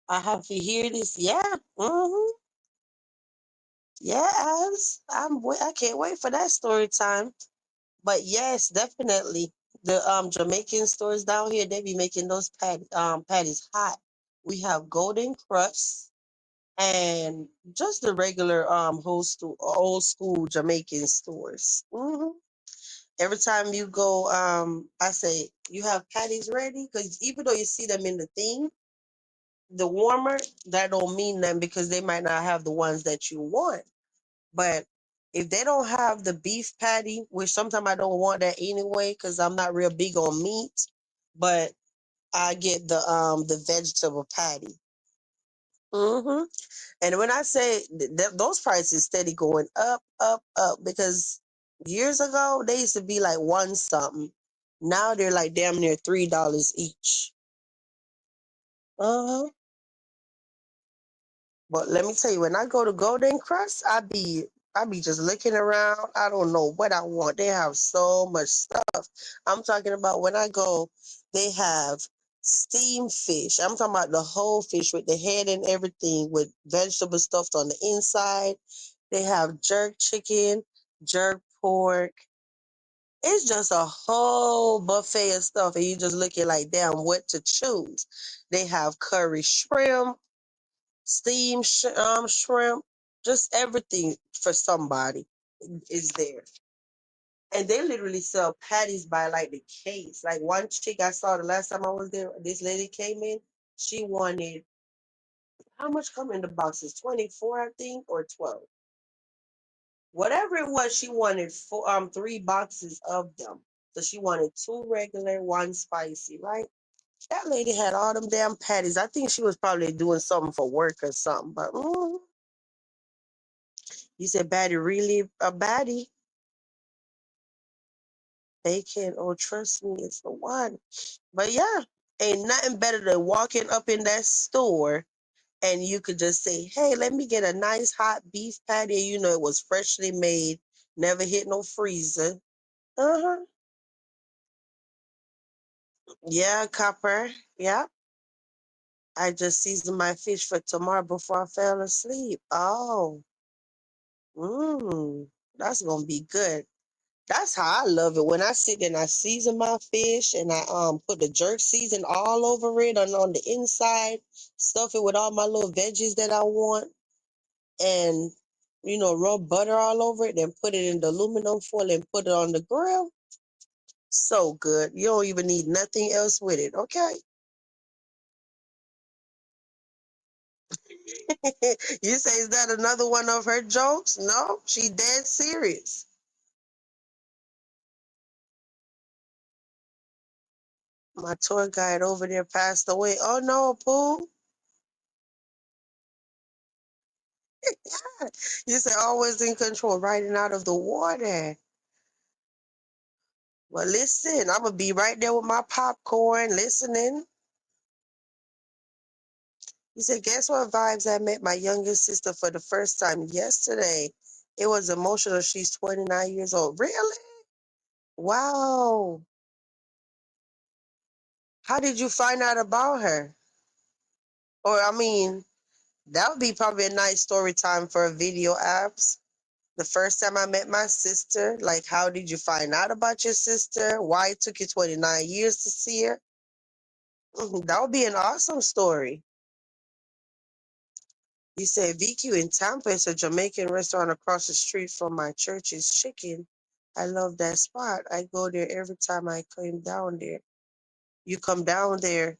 I have to hear this. Yeah. Mm-hmm. Yeah, Abs. I can't wait for that story time. But yes, definitely. The Jamaican stores down here, they be making those patties hot. We have Golden Crust and just the regular old school Jamaican stores. Every time you go, I say you have patties ready because even though you see them in the thing, the warmer that don't mean them because they might not have the ones that you want. But if they don't have the beef patty, which sometimes I don't want that anyway because I'm not real big on meat, but I get the vegetable patty. hmm And when I say those prices steady going up, up, up, because years ago they used to be like one something. Now they're like damn near $3 each. Uh huh. But let me tell you, when I go to Golden Crust, I be just looking around. I don't know what I want. They have so much stuff. I'm talking about when I go, they have steamed fish. I'm talking about the whole fish with the head and everything, with vegetable stuffed on the inside. They have jerk chicken, jerk pork. It's just a whole buffet of stuff, and you just looking like, damn, what to choose. They have curry shrimp, steamed shrimp, just everything for somebody is there. And they literally sell patties by like the case. Like one chick I saw the last time I was there, this lady came in. She wanted, how much come in the boxes? 24, I think, or 12. Whatever it was, she wanted three boxes of them. So she wanted two regular, one spicy, right? That lady had all them damn patties. I think she was probably doing something for work or something. But you said baddie, really a baddie? Bacon, oh, trust me, it's the one. But yeah, ain't nothing better than walking up in that store and you could just say, hey, let me get a nice hot beef patty. You know, it was freshly made, never hit no freezer. Uh-huh. Yeah, copper. Yeah. I just seasoned my fish for tomorrow before I fell asleep. Oh, that's gonna be good. That's how I love it. When I sit and I season my fish and I put the jerk season all over it and on the inside, stuff it with all my little veggies that I want, and rub butter all over it, and put it in the aluminum foil and put it on the grill. So good. You don't even need nothing else with it. Okay. You say, is that another one of her jokes? No, she dead serious. My tour guide over there passed away. Oh no, Pooh. You say always in control, riding out of the water. Well, listen, I'm gonna be right there with my popcorn, listening. You said, guess what vibes? I met my youngest sister for the first time yesterday. It was emotional. She's 29 years old. Really? Wow. How did you find out about her? Or, I mean, that would be probably a nice story time for a video apps. The first time I met my sister, like, how did you find out about your sister? Why it took you 29 years to see her? That would be an awesome story. You say VQ in Tampa is a Jamaican restaurant across the street from my church's chicken. I love that spot. I go there every time I come down there. You come down there,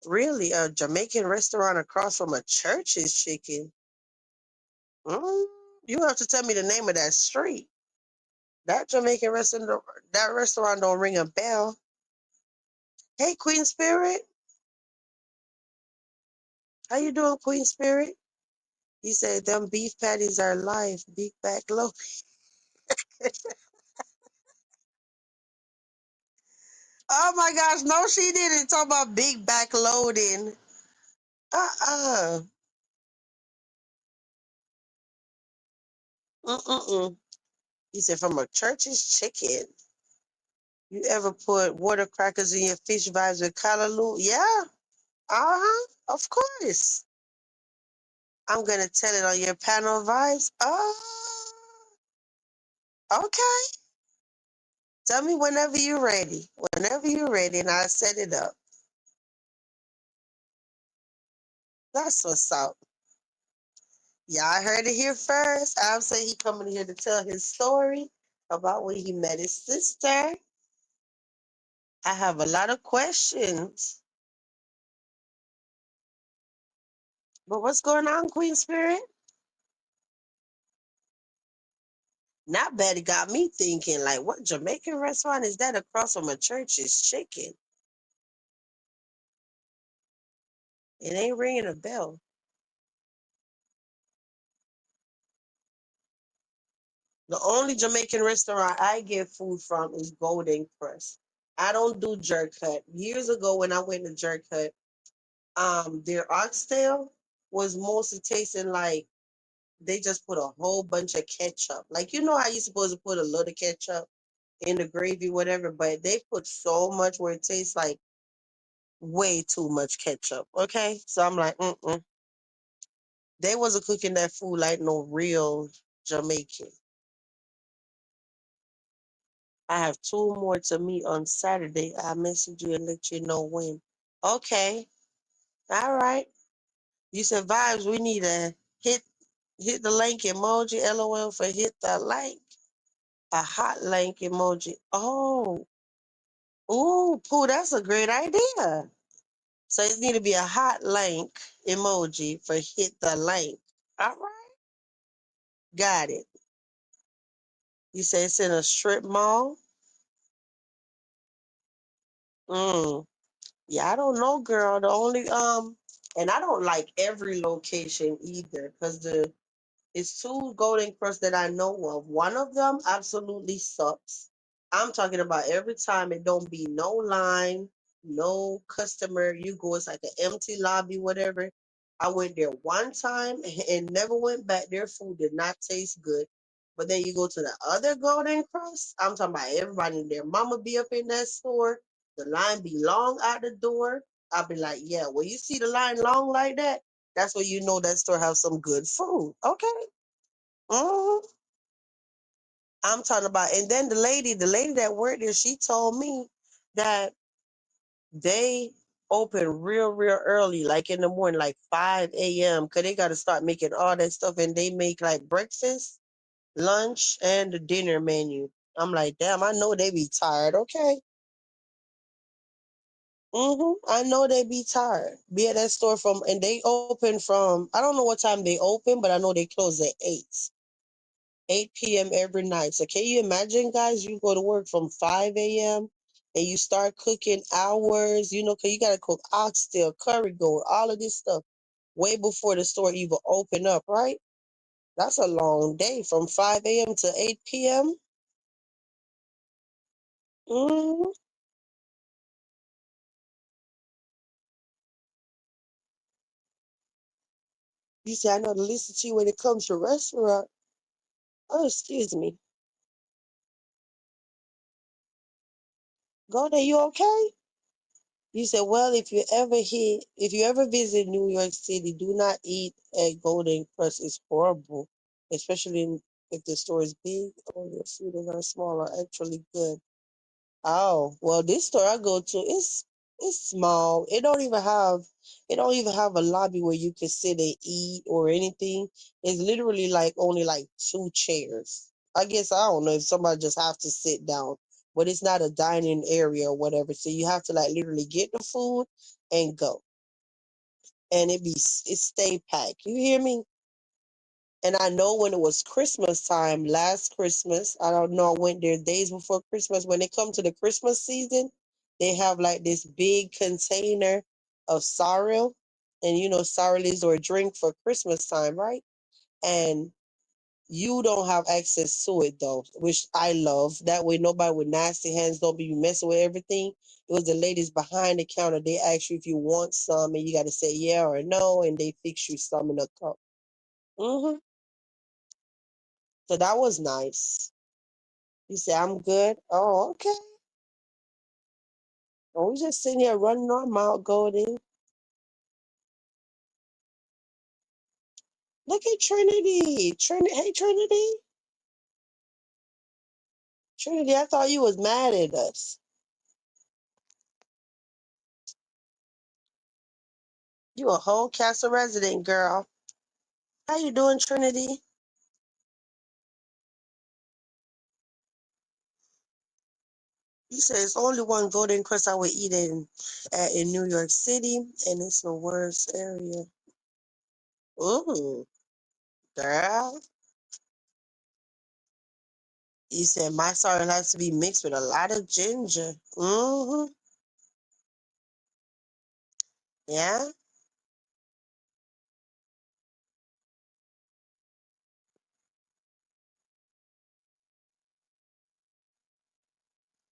really? A Jamaican restaurant across from a church's chicken? Mm, you have to tell me the name of that street. That Jamaican restaurant, that restaurant don't ring a bell. Hey, Queen Spirit, how you doing, Queen Spirit? He said, them beef patties are live, big back low. Oh my gosh, no, she didn't talk about big back loading. Uh-uh. Mm-mm-mm. He said, from a church's chicken. You ever put water crackers in your fish vibes with callaloo? Yeah. Uh-huh. Of course. I'm gonna tell it on your panel vibes. Oh, okay. Tell me whenever you're ready. Whenever you're ready, and I'll set it up. That's what's up. Yeah, I heard it here first. I'll say he coming here to tell his story about when he met his sister. I have a lot of questions. But what's going on, Queen Spirit? Not bad. It got me thinking, like, what Jamaican restaurant is that across from a church's chicken? It ain't ringing a bell. The only Jamaican restaurant I get food from is Golden Crust. I don't do jerk hut. Years ago when I went to jerk hut, their oxtail was mostly tasting like they just put a whole bunch of ketchup. Like, you know how you supposed to put a little ketchup in the gravy, whatever, but they put so much where it tastes like way too much ketchup. Okay, so I'm like, mm-mm. They wasn't cooking that food like no real. Jamaican. I have two more to meet on Saturday. I'll message you and let you know when. Okay. All right. You said vibes, we need to hit the link emoji. LOL for hit the like. A hot link emoji. Oh. Ooh, Pooh, that's a great idea. So it need to be a hot link emoji for hit the link. All right. Got it. You say it's in a strip mall? Mm. Yeah, I don't know, girl. The only and I don't like every location either, because it's two Golden Crust that I know of. One of them absolutely sucks. I'm talking about every time it don't be no line, no customer. You go, it's like an empty lobby, whatever. I went there one time and never went back. Their food did not taste good. But then you go to the other Golden Crust. I'm talking about everybody and their mama be up in that store. The line be long out the door. I'll be like, yeah, when you see the line long like that, that's when you know that store has some good food. Okay. hmm I'm talking about, and then the lady that worked there, she told me that they open real early, like in the morning, like 5 a.m. Cause they got to start making all that stuff, and they make like breakfast, lunch, and the dinner menu. I'm like, damn, I know they be tired. Okay. I know they be tired. Be at that store and they open from, I don't know what time they open, but I know they close at 8 p.m. every night. So can you imagine, guys, you go to work from 5 a.m. and you start cooking hours, because you got to cook oxtail, curry goat, all of this stuff way before the store even open up, right? That's a long day from 5 a.m. to 8 p.m. Mm-hmm. You say, I know to listen to you when it comes to restaurant. Oh, excuse me. Go there, you okay? You said, well, if you ever visit New York City, do not eat at Golden Crust. It's horrible, especially if the store is big or your food is not small or actually good. Oh, well, this store I go to, it's small. It don't even have a lobby where you can sit and eat or anything. It's literally like only like two chairs. I guess I don't know if somebody just have to sit down, but it's not a dining area or whatever. So you have to like literally get the food and go, and it stay packed. You hear me? And I know when it was Christmas time, last Christmas, I don't know, I went there days before Christmas. When they come to the Christmas season, they have like this big container of sorrel. And sorrel is or drink for Christmas time, right? And you don't have access to it though, which I love. That way nobody with nasty hands don't be messing with everything. It was the ladies behind the counter. They ask you if you want some and you gotta say yeah or no, and they fix you some in a cup. hmm So that was nice. You say, I'm good. Oh, okay. Well, we just sitting here running our mouth, Golden. Look at Trinity. Hey, Trinity. Trinity, I thought you was mad at us. You a whole castle resident, girl. How you doing, Trinity? You said it's only one Golden Crust I would eat in New York City, and it's the worst area. Ooh, girl. You said my sorrel has to be mixed with a lot of ginger. Yeah.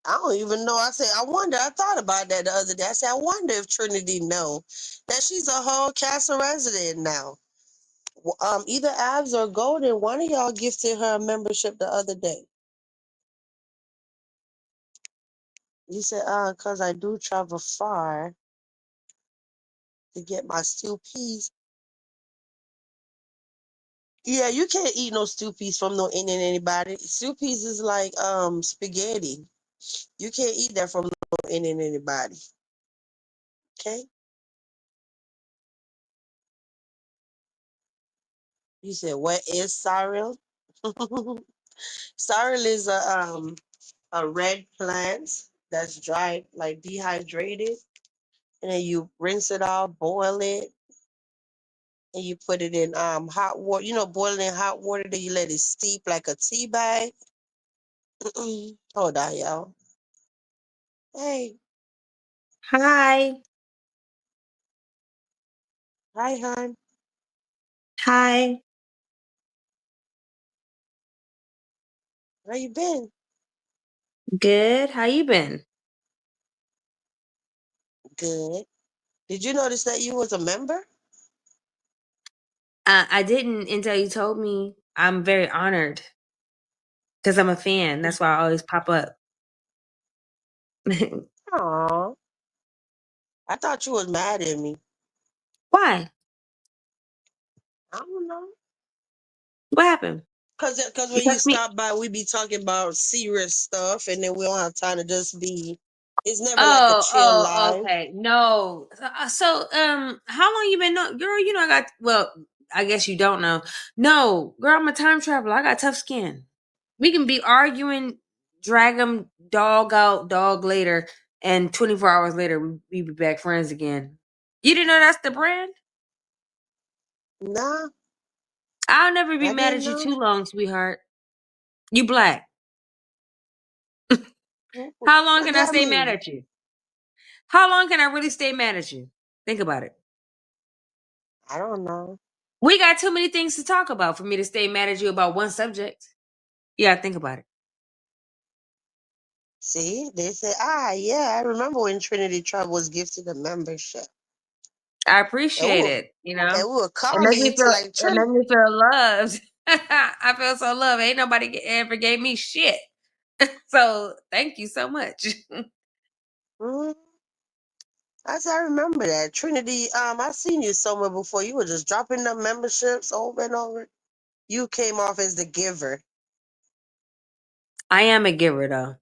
I don't even know. I wonder. I thought about that the other day. I said, I wonder if Trinity know that she's a whole castle resident now. Either Abs or Golden, one of y'all gifted her a membership the other day. You said, cause I do travel far to get my stew peas. Yeah, you can't eat no stew piece from no Indian anybody. Stew piece is like spaghetti. You can't eat that from no Indian anybody. Okay? You said what is sorrel? Sorrel is a red plant that's dried, like dehydrated, and then you rinse it off, boil it, and you put it in hot water. You know, boil it in hot water, then you let it steep like a tea bag. Hold on, y'all. Hey, Hi. hi, hon. Hi. How you been? Good. How you been? Good. Did you notice that you was a member? I didn't until you told me. I'm very honored because I'm a fan. That's why I always pop up. Aw, I thought you was mad at me. Why? I don't know. What happened? Cause You when you text me? stop by, we be talking about serious stuff, and then we don't have time to just be. It's never like a Oh, chill oh, live. okay. No. How long you been know, girl? You know, I got. Well, I guess you don't know. No, girl, I'm a time traveler. I got tough skin. We can be arguing, drag them dog out, dog later, and 24 hours later, we be back friends again. You didn't know that's the brand? Nah, I'll never be I mad didn't at you too know. long, sweetheart. You black. How long What can I that stay mad mean? at you? How long can I really stay mad at you? Think about it. I don't know. We got too many things to talk about for me to stay mad at you about one subject. Yeah, think about it. See, they said, yeah, I remember when Trinity Travel was gifted a membership. I And we appreciate were, it. You know, and we were it calling makes me you to feel. like It Trin. makes me feel loved. I feel so loved. Ain't nobody ever gave me shit. So thank you so much. Mhm. I said, I remember that. Trinity, I seen you somewhere before. You were just dropping the memberships over and over. You came off as the giver. I am a giver, though.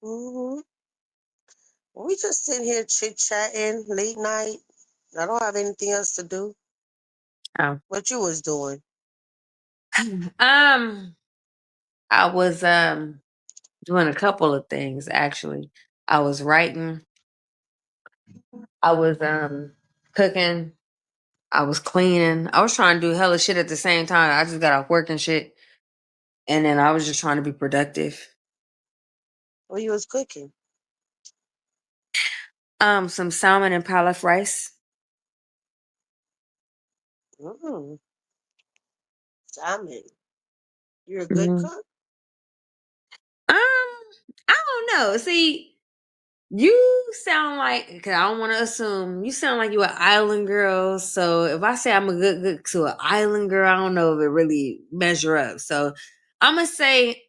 Hmm. We just sitting here chit chatting late night. I don't have anything else to do. Oh. What you was doing? Um, I was doing a couple of things actually. I was writing. I was cooking. I was cleaning. I was trying to do hella shit at the same time. I just got off work and shit, and then I was just trying to be productive. What you was cooking? Some salmon and pilaf rice. Mm, salmon. You're a good Mhm. cook? I don't know. See, you sound like, because I don't want to assume, you sound like you an island girl. So if I say I'm a good cook to an island girl, I don't know if it really measure up. So I'm gonna say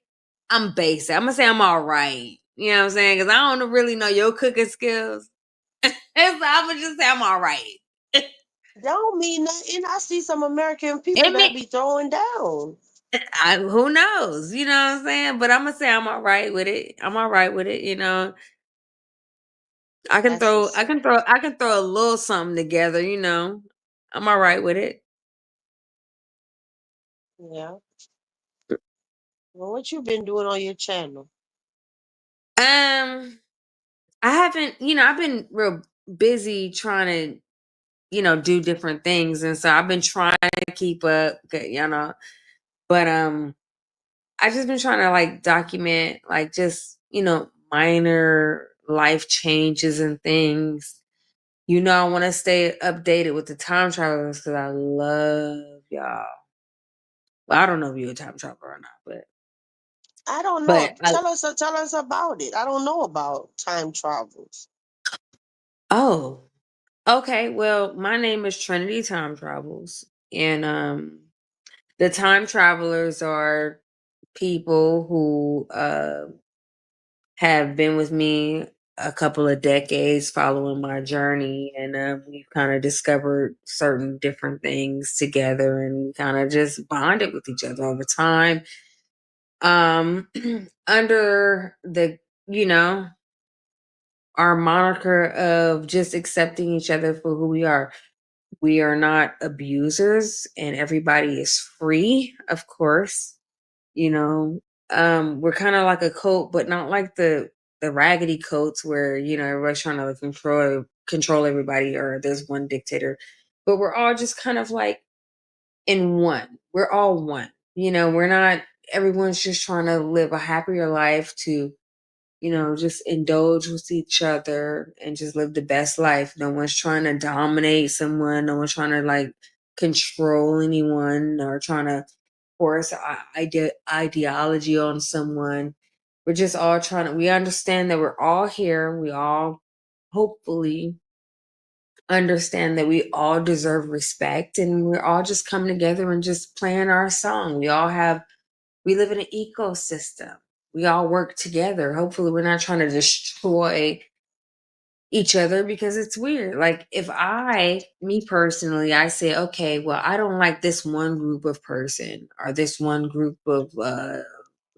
I'm basic. I'm gonna say I'm all right. You know what I'm saying? Because I don't really know your cooking skills. And so I'm gonna just say I'm all right. it That don't mean nothing. I see some American people that may, be throwing down. who knows? You know what I'm saying? But I'm gonna say I'm all right with it. I'm all right with it. You know, That's what's up. I can throw a little something together. You know, I'm all right with it. Yeah. Well, what you been doing on your channel? Um, I haven't. You know, I've been real busy trying to, do different things, and so I've been trying to keep up. You know, but I just been trying to like document like just, minor life changes and things. You know, I want to stay updated with the time travelers because I love y'all. Well, I don't know if you're a time traveler or not, I don't know. but Tell us about it. I don't know about time travels. oh, okay. Well, my name is Trinity Time Travels, and the time travelers are people who have been with me a couple of decades following my journey, and we've kind of discovered certain different things together, and kind of just bonded with each other over time. Um, under the, you know, our moniker of just accepting each other for who we are. We are not abusers, and everybody is free, of course. You know, we're kind of like a cult, but not like the raggedy cults where, everybody's trying to control everybody, or there's one dictator. But we're all just kind of like in one. We're all one. We're not, everyone's just trying to live a happier life, to just indulge with each other and just live the best life. No one's trying to dominate someone. No one's trying to like control anyone, or trying to force ideology on someone. We're just all we understand that we're all here. We all hopefully understand that we all deserve respect, and we're all just coming together and just playing our song. We live in an ecosystem. We all work together. Hopefully, we're not trying to destroy each other, because it's weird. Like, if me personally, I say, okay, well, I don't like this one group of person, or this one group of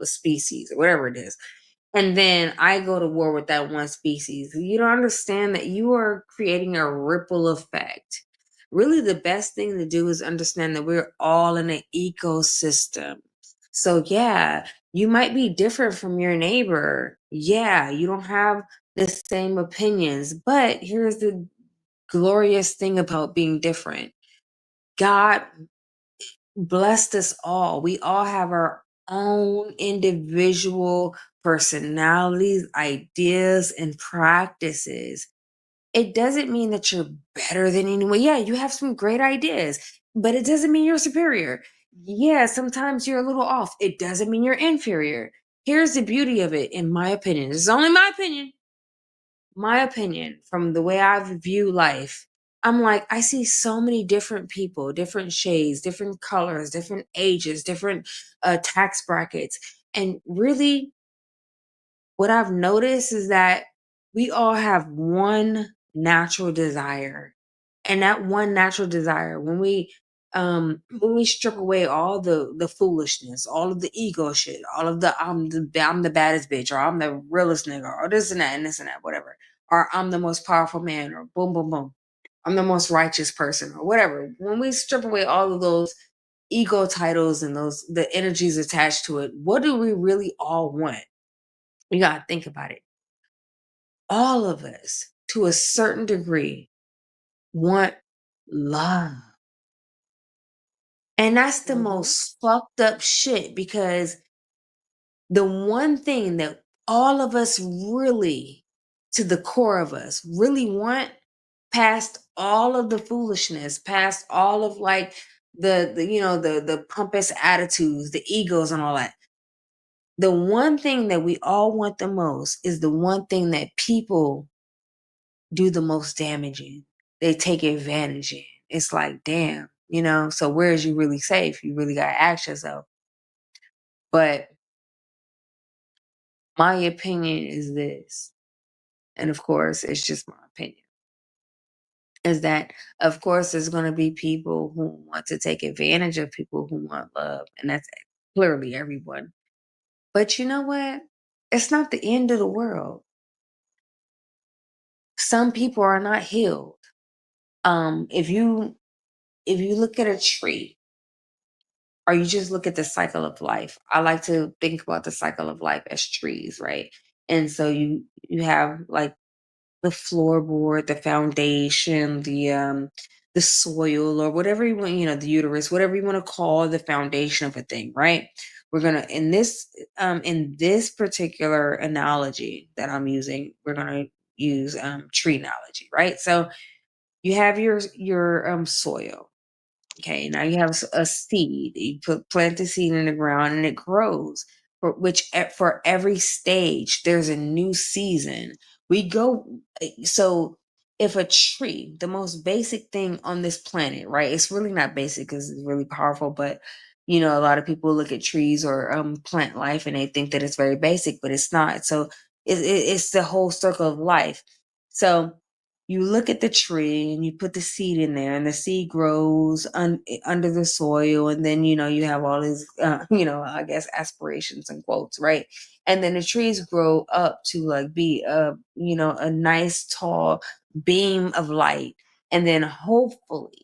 species, or whatever it is, and then I go to war with that one species, you don't understand that you are creating a ripple effect. Really, the best thing to do is understand that we're all in an ecosystem. So, yeah, you might be different from your neighbor. Yeah, you don't have the same opinions, but here's the glorious thing about being different. God blessed us all. We all have our own individual personalities, ideas, and practices. It doesn't mean that you're better than anyone. Yeah, you have some great ideas, but it doesn't mean you're superior. Yeah, sometimes you're a little off. It doesn't mean you're inferior. Here's the beauty of it, in my opinion. This is only my opinion. My opinion, from the way I view life, I'm like, I see so many different people, different shades, different colors, different ages, different tax brackets. And really, what I've noticed is that we all have one natural desire. And that one natural desire, when we strip away all the foolishness, all of the ego shit, all of the I'm the baddest bitch, or I'm the realest nigga, or this and this and that, whatever, or I'm the most powerful man, or boom boom boom, I'm the most righteous person, or whatever. When we strip away all of those ego titles and those the energies attached to it, what do we really all want? You gotta think about it. All of us, to a certain degree, want love. And that's the Mm-hmm. most fucked up shit, because the one thing that all of us really, to the core of us, really want, past all of the foolishness, past all of like the pompous attitudes, the egos and all that. The one thing that we all want the most is the one thing that people do the most damage in. They take advantage in. It's like, damn, so where is you really safe? You really gotta ask yourself. But my opinion is this, and of course, it's just my opinion, is that of course there's gonna be people who want to take advantage of people who want love, and that's clearly everyone. But you know what? It's not the end of the world. Some people are not healed. If you look at a tree, or you just look at the cycle of life. I like to think about the cycle of life as trees, right? And so you have like the floorboard, the foundation, the soil, or whatever you want, the uterus, whatever you want to call the foundation of a thing, right? We're gonna in this particular analogy that I'm using, we're gonna use tree analogy, right? So you have your soil. Okay, now you have a seed. You plant the seed in the ground and it grows. For every stage, there's a new season. We go so if a tree, the most basic thing on this planet, right? It's really not basic because it's really powerful, but a lot of people look at trees or plant life and they think that it's very basic, but it's not. So It's the whole circle of life. So you look at the tree and you put the seed in there, and the seed grows under the soil, and then you have all these I guess aspirations and quotes, right? And then the trees grow up to like be a nice tall beam of light, and then hopefully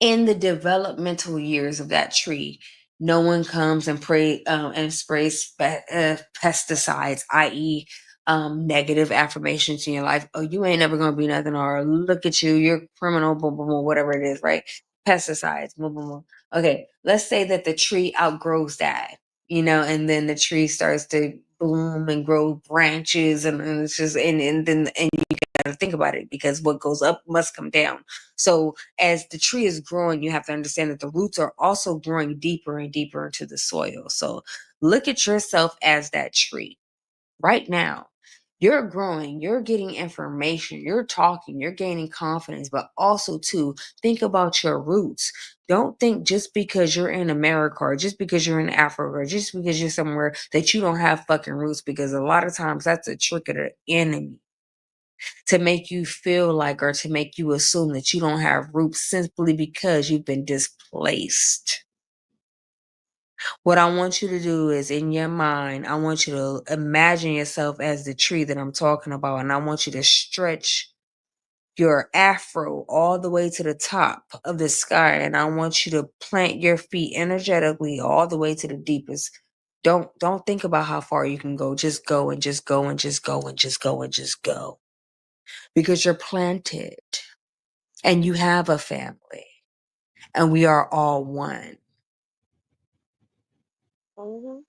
in the developmental years of that tree, no one comes and sprays pesticides, i.e., negative affirmations in your life. Oh, you ain't never gonna be nothing, or look at you, you're criminal, boom, boom, boom, whatever it is, right? Pesticides, boom, boom, boom. Okay, let's say that the tree outgrows that, and then the tree starts to bloom and grow branches, and it's just and you gotta think about it, because what goes up must come down. So as the tree is growing, you have to understand that the roots are also growing deeper and deeper into the soil. So look at yourself as that tree right now. You're growing, you're getting information, you're talking, you're gaining confidence, but also too, think about your roots. Don't think just because you're in America, or just because you're in Africa, or just because you're somewhere, that you don't have fucking roots, because a lot of times that's a trick of the enemy to make you feel like, or to make you assume that you don't have roots simply because you've been displaced. What I want you to do is, in your mind, I want you to imagine yourself as the tree that I'm talking about, and I want you to stretch your afro all the way to the top of the sky, and I want you to plant your feet energetically all the way to the deepest. Don't think about how far you can go. Just go, and just go, and just go, and just go, and just go. Because you're planted, and you have a family, and we are all one. Mm-hmm.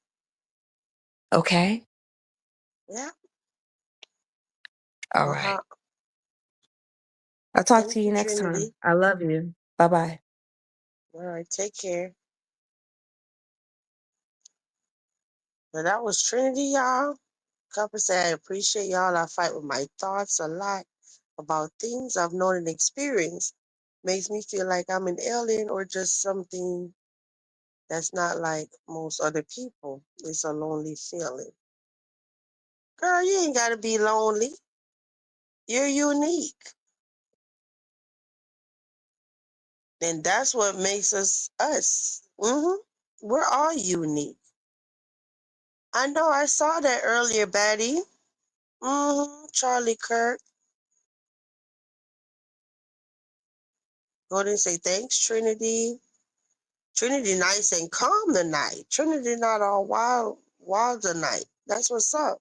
Okay? Yeah. All right. Uh-huh. I'll talk Thank to you, you next time. Trinity. I love you. Bye bye. All right, take care. But that was Trinity, y'all. Copper said, I appreciate y'all. I fight with my thoughts a lot about things I've known and experienced. Makes me feel like I'm an alien or just something that's not like most other people. It's a lonely feeling. Girl, you ain't got to be lonely. You're unique. And that's what makes us us. We're all unique. I know I saw that earlier, Betty. Charlie Kirk. Go ahead and say thanks, Trinity. Trinity nice and calm tonight. Trinity not all wild tonight. That's what's up.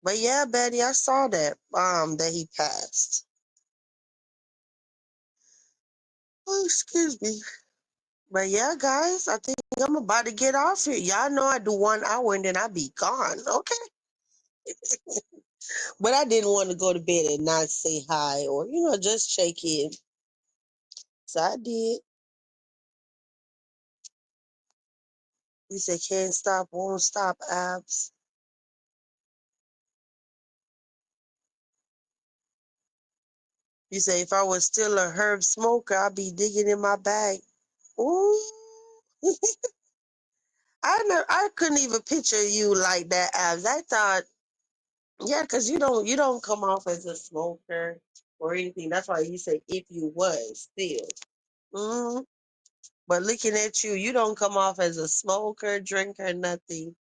But yeah, Betty, I saw that he passed. Oh, excuse me. But yeah, guys, I think I'm about to get off here. Y'all know I do 1 hour and then I be gone. Okay. But I didn't want to go to bed and not say hi or, just check in. So I did. You said can't stop, won't stop, abs. You say if I was still a herb smoker, I'd be digging in my bag. Ooh. I couldn't even picture you like that, abs. I thought, yeah, because you don't come off as a smoker or anything. That's why you say if you was still. hmm But looking at you, you don't come off as a smoker, drinker, nothing.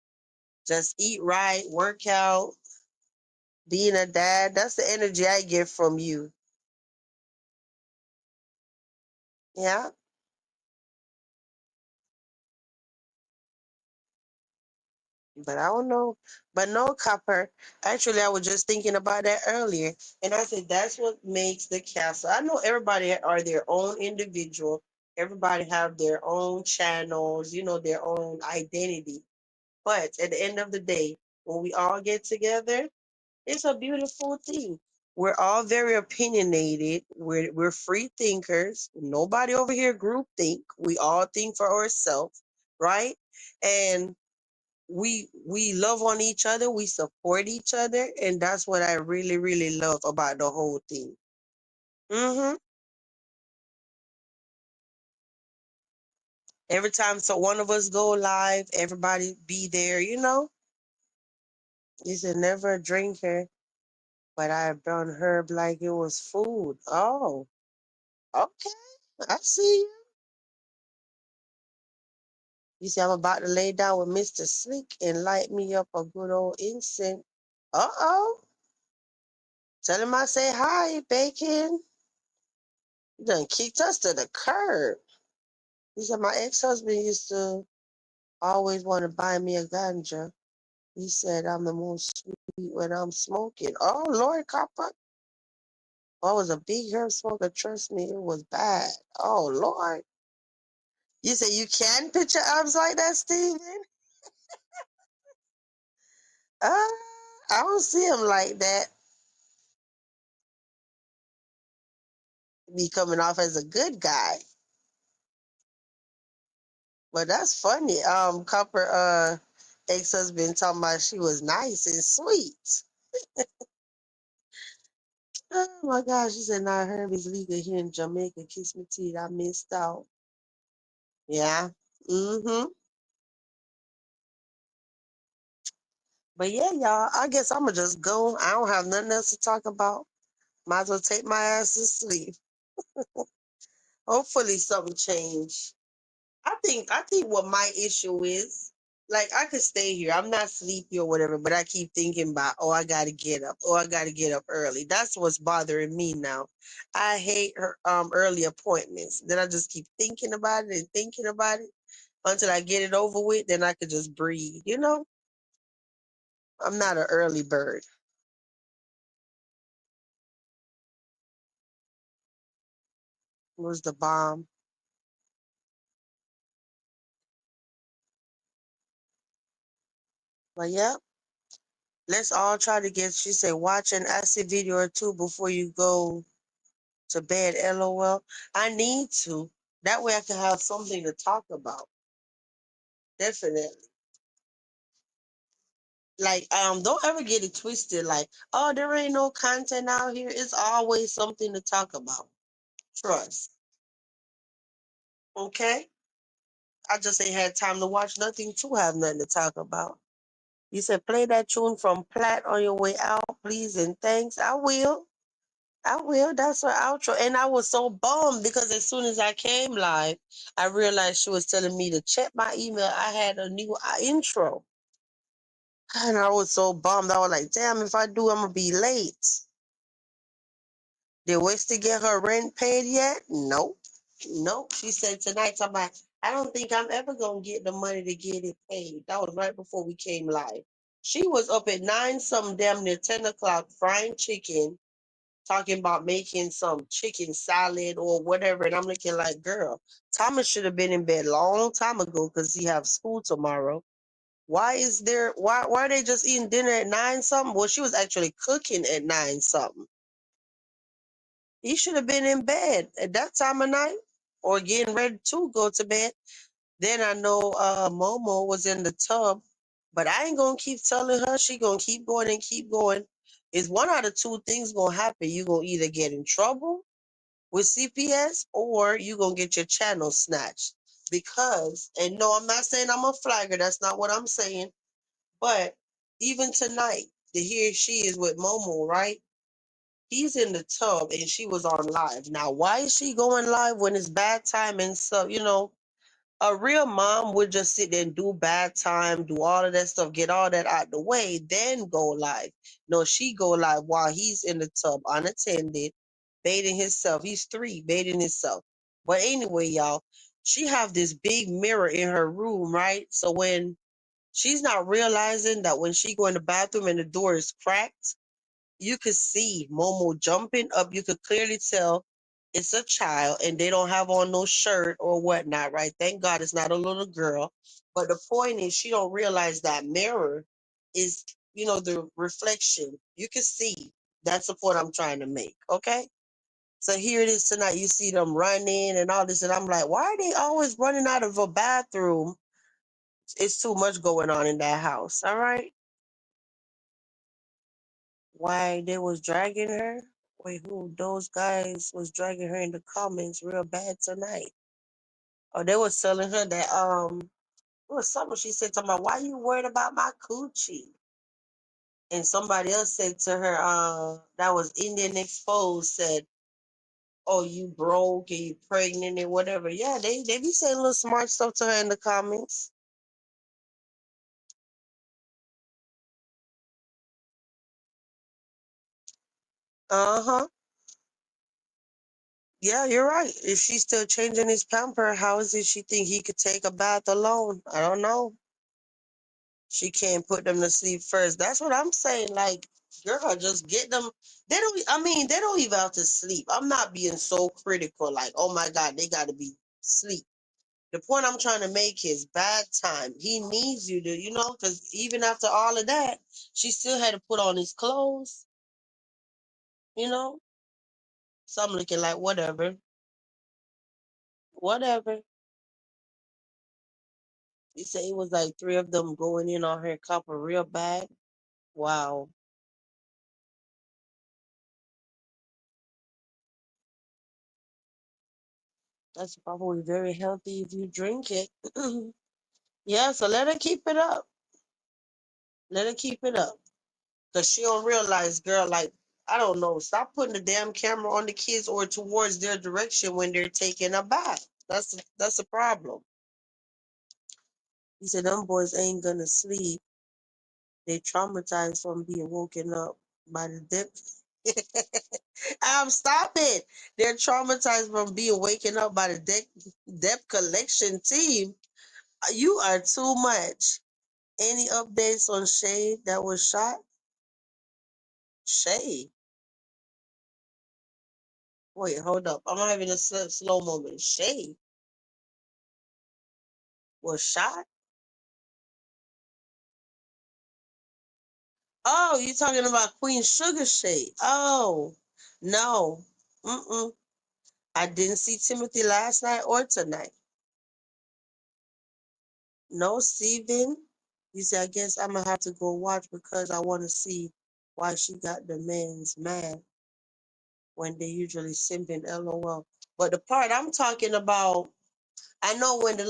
Just eat right, work out, being a dad. That's the energy I get from you. Yeah. But I don't know. But no, Copper. Actually, I was just thinking about that earlier. And I said that's what makes the castle. I know everybody are their own individual. Everybody have their own channels, their own identity. But at the end of the day, when we all get together, it's a beautiful thing. We're all very opinionated. We're free thinkers. Nobody over here group think. We all think for ourselves, right? And we love on each other, we support each other, and that's what I really, really love about the whole thing. hmm Every time so one of us go live, everybody be there. He said never a drinker, but I burn herb like it was food. Oh, okay. I see you. You see, I'm about to lay down with Mr. Slick and light me up a good old incense. Uh-oh. Tell him I say hi, Bacon. You done kicked us to the curb. He said my ex-husband used to always want to buy me a ganja. He said I'm the most sweet when I'm smoking. Oh, Lord, Copper. I was a big herb smoker. Trust me, it was bad. Oh, Lord. You say you can put your arms like that, Steven? I don't see him like that. Be coming off as a good guy. But that's funny. Copper ex-husband talking about she was nice and sweet. Oh my gosh, she said now herb is legal here in Jamaica. Kiss me teeth. I missed out. Yeah. Mm-hmm. But yeah, y'all, I guess I'ma just go. I don't have nothing else to talk about. Might as well take my ass to sleep. Hopefully something change. I think what my issue is, like I could stay here. I'm not sleepy or whatever, but I keep thinking about, oh, I gotta get up. Oh, I gotta get up early. That's what's bothering me now. I hate her early appointments. Then I just keep thinking about it and thinking about it until I get it over with, then I could just breathe, you know? I'm not an early bird. It was the bomb. But yeah, let's all try to get, she said, watch an acid video or two before you go to bed, LOL. I need to. That way I can have something to talk about. Definitely. Like, don't ever get it twisted. Like, oh, there ain't no content out here. It's always something to talk about. Trust. Okay? I just ain't had time to watch nothing to have nothing to talk about. You said play that tune from Platt on your way out, please and thanks. I will. I will. That's her outro. And I was so bummed because as soon as I came live, I realized she was telling me to check my email. I had a new intro. And I was so bummed. I was like, damn, if I do, I'm going to be late. Did Westy get her rent paid yet? Nope. Nope. She said tonight, I'm like, I don't think I'm ever going to get the money to get it paid. That was right before we came live. She was up at 9 something, damn near 10 o'clock, frying chicken, talking about making some chicken salad or whatever. And I'm looking like, girl, Thomas should have been in bed a long time ago because he have school tomorrow. Why are they just eating dinner at 9 something? Well, she was actually cooking at 9 something. He should have been in bed at that time of night or getting ready to go to bed. Then I know Momo was in the tub, but I ain't gonna keep telling her. She gonna keep going and keep going. Is one out of two things gonna happen. You gonna either get in trouble with CPS or you gonna get your channel snatched. Because, and no, I'm not saying I'm a flagger. That's not what I'm saying. But even tonight, the here she is with Momo, right? He's in the tub and she was on live. Now, why is she going live when it's bad time and stuff? You know, a real mom would just sit there and do bad time, do all of that stuff, get all that out the way, then go live. No, she go live while he's in the tub unattended, bathing himself. He's 3, bathing himself. But anyway, y'all, she have this big mirror in her room, right? So when she's not realizing that when she go in the bathroom and the door is cracked, you could see Momo jumping up. You could clearly tell it's a child and they don't have on no shirt or whatnot, right? Thank God it's not a little girl. But the point is she don't realize that mirror is, the reflection. You can see. That's the point I'm trying to make. Okay? So here it is tonight. You see them running and all this, and I'm like, why are they always running out of a bathroom? It's too much going on in that house. All right. Why they was dragging her? Wait, who? Those guys was dragging her in the comments real bad tonight. Oh, they was telling her that it was something she said to me. Why you worried about my coochie? And somebody else said to her, that was Indian Exposed, said, "Oh, you broke and you pregnant and whatever." Yeah, they be saying little smart stuff to her in the comments. Uh huh. Yeah, you're right. If she's still changing his pamper, how is it she think he could take a bath alone? I don't know. She can't put them to sleep first. That's what I'm saying. Like, girl, just get them. They don't. I mean, they don't even have to sleep. I'm not being so critical. Like, oh my God, they got to be sleep. The point I'm trying to make is bad time. He needs you to, because even after all of that, she still had to put on his clothes. You know. So I'm looking like whatever, whatever. He said it was like three of them going in on her couple real bad. Wow. That's probably very healthy if you drink it. Yeah, so let her keep it up. Let her keep it up. Because she don't realize, girl, like, I don't know, stop putting the damn camera on the kids or towards their direction when they're taking a bath. That's a problem. He said, them boys ain't gonna sleep. They traumatized from being woken up by the dip. Stop it. They're traumatized from being waken up by the debt collection team. You are too much. Any updates on Shay that was shot? Shay. Wait, hold up. I'm having a slow moment. Shay was shot? Oh, you talking about Queen Sugar Shay. Oh, no. Mm-mm. I didn't see Timothy last night or tonight. No, Steven. You see, I guess I'm going to have to go watch because I want to see why she got the men's mad when they usually simping LOL. But the part I'm talking about, I know when the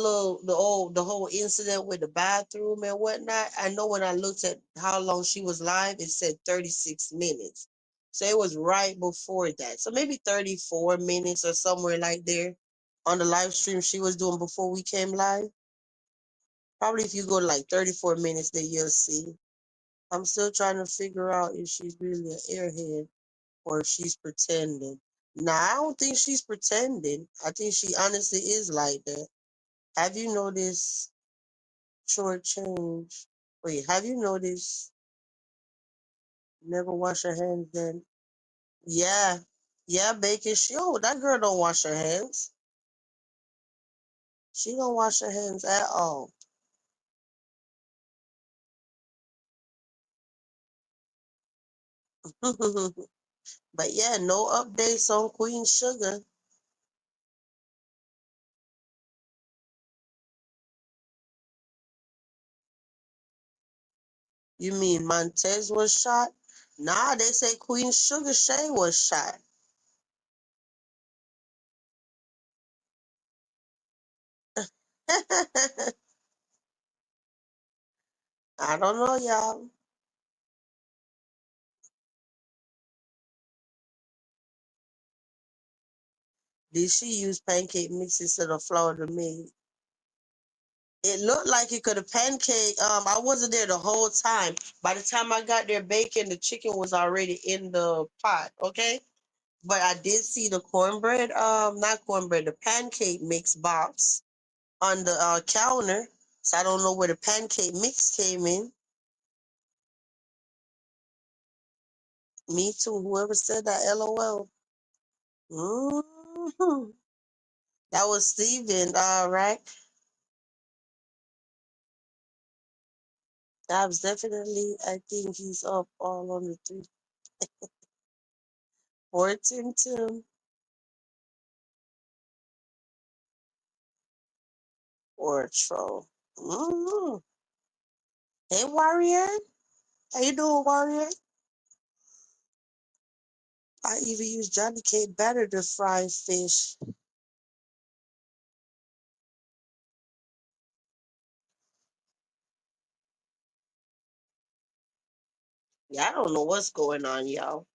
whole incident with the bathroom and whatnot, I know when I looked at how long she was live, it said 36 minutes. So it was right before that. So maybe 34 minutes or somewhere like there on the live stream she was doing before we came live. Probably if you go to like 34 minutes, then you'll see. I'm still trying to figure out if she's really an airhead or if she's pretending. Nah, I don't think she's pretending. I think she honestly is like that. Have you noticed short change? Wait, have you noticed never wash her hands then? Yeah. Yeah, Bacon. That girl don't wash her hands. She don't wash her hands at all. But yeah, no updates on Queen Sugar. You mean Montez was shot? Nah, they say Queen Sugar Shay was shot. I don't know, y'all. Did she use pancake mix instead of Florida made? It looked like it could have pancake. I wasn't there the whole time. By the time I got there bacon, the chicken was already in the pot. Okay, but I did see the cornbread. Not cornbread, the pancake mix box on the counter. So I don't know where the pancake mix came in. Me too. Whoever said that, LOL. Hmm. That was Steven, right? That was definitely. I think he's up all on the three. Fortune Tim or a troll. Hmm. Hey, Warrior. How you doing, Warrior? I even use Johnny Cake batter to fry fish. Yeah, I don't know what's going on, y'all.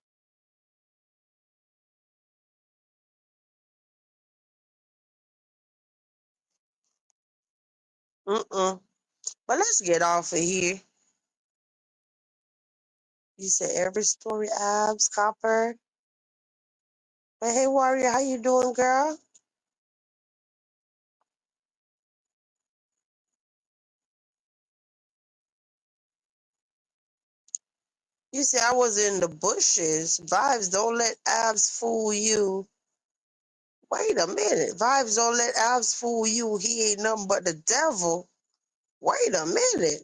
Mm-mm. But let's get off of here. You said every story abs, copper. But hey, Warrior, how you doing, girl? You said I was in the bushes. Vibes, don't let abs fool you. Wait a minute. Vibes, don't let abs fool you. He ain't nothing but the devil. Wait a minute.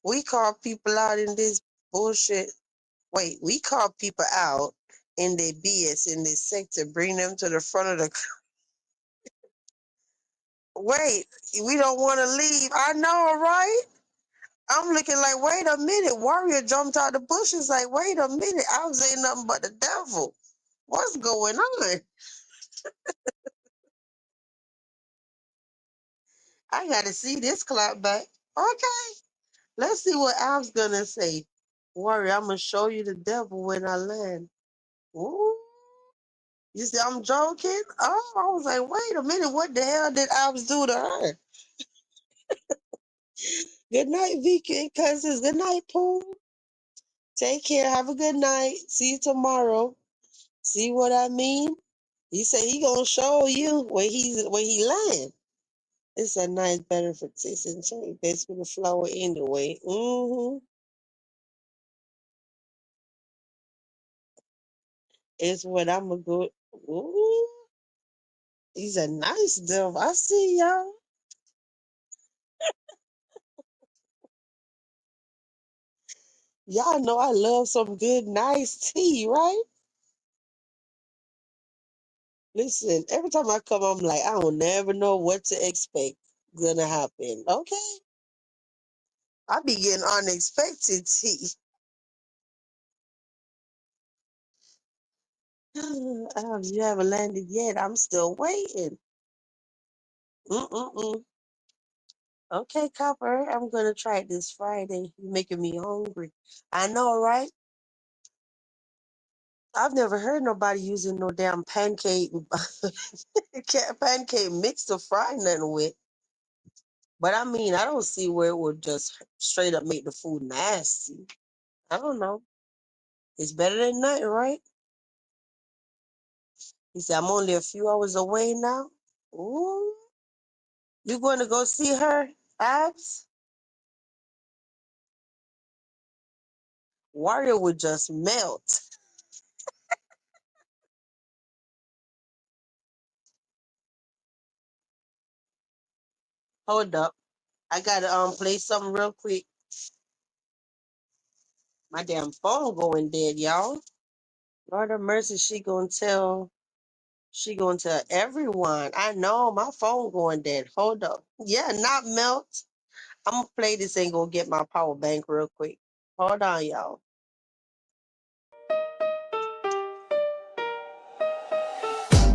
We call people out in this bullshit. Wait, we call people out in their BS in this sector, bring them to the front of the. Wait, we don't want to leave. I know, right? I'm looking like, wait a minute. Warrior jumped out the bushes like, wait a minute. I was ain't nothing but the devil. What's going on? I got to see this clap back. Okay, let's see what Al's gonna say. Warrior, I'm gonna show you the devil when I land. Ooh. You see, I'm joking. Oh, I was like, wait a minute. What the hell did Al's do to her? Good night, Vicky and cousins. Good night, Pooh. Take care. Have a good night. See you tomorrow. See what I mean? He said he gonna show you where he land. It's a nice benefit and change. Basically the flower anyway. It's what I'm gonna go. Ooh, he's a nice devil. I see y'all. Y'all know I love some good nice tea, right? Listen, every time I come, I'm like, I don't never know what to expect gonna happen. Okay. I be getting unexpected tea. You haven't landed yet. I'm still waiting. Mm-mm-mm. Okay, Copper, I'm gonna try it this Friday. You're making me hungry. I know, right? I've never heard nobody using no damn pancake pancake mix to fry nothing with. But I mean, I don't see where it would just straight up make the food nasty. I don't know. It's better than nothing, right? He said, I'm only a few hours away now. Ooh. You going to go see her, Abs? Warrior would just melt. Hold up. I gotta play something real quick. My damn phone going dead, y'all. Lord of mercy, she gonna tell everyone. I know my phone going dead. Hold up. Yeah, not melt. I'm gonna play this and go get my power bank real quick. Hold on, y'all.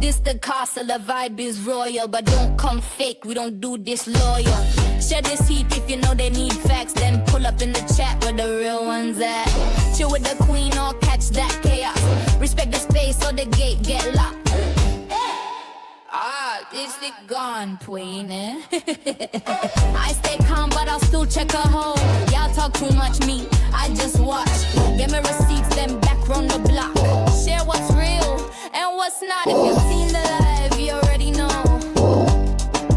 This the castle, the vibe is royal, but don't come fake, we don't do this loyal. Share this heat if you know they need facts, then pull up in the chat where the real ones at. Chill with the queen or catch that chaos. Respect the space so the gate get locked. Ah, it's the gone, tween, eh? I stay calm, but I'll still check a hole. Y'all talk too much, me, I just watch. Get me receipts, then back round the block. Share what's real and what's not. If you've seen the live, you already know.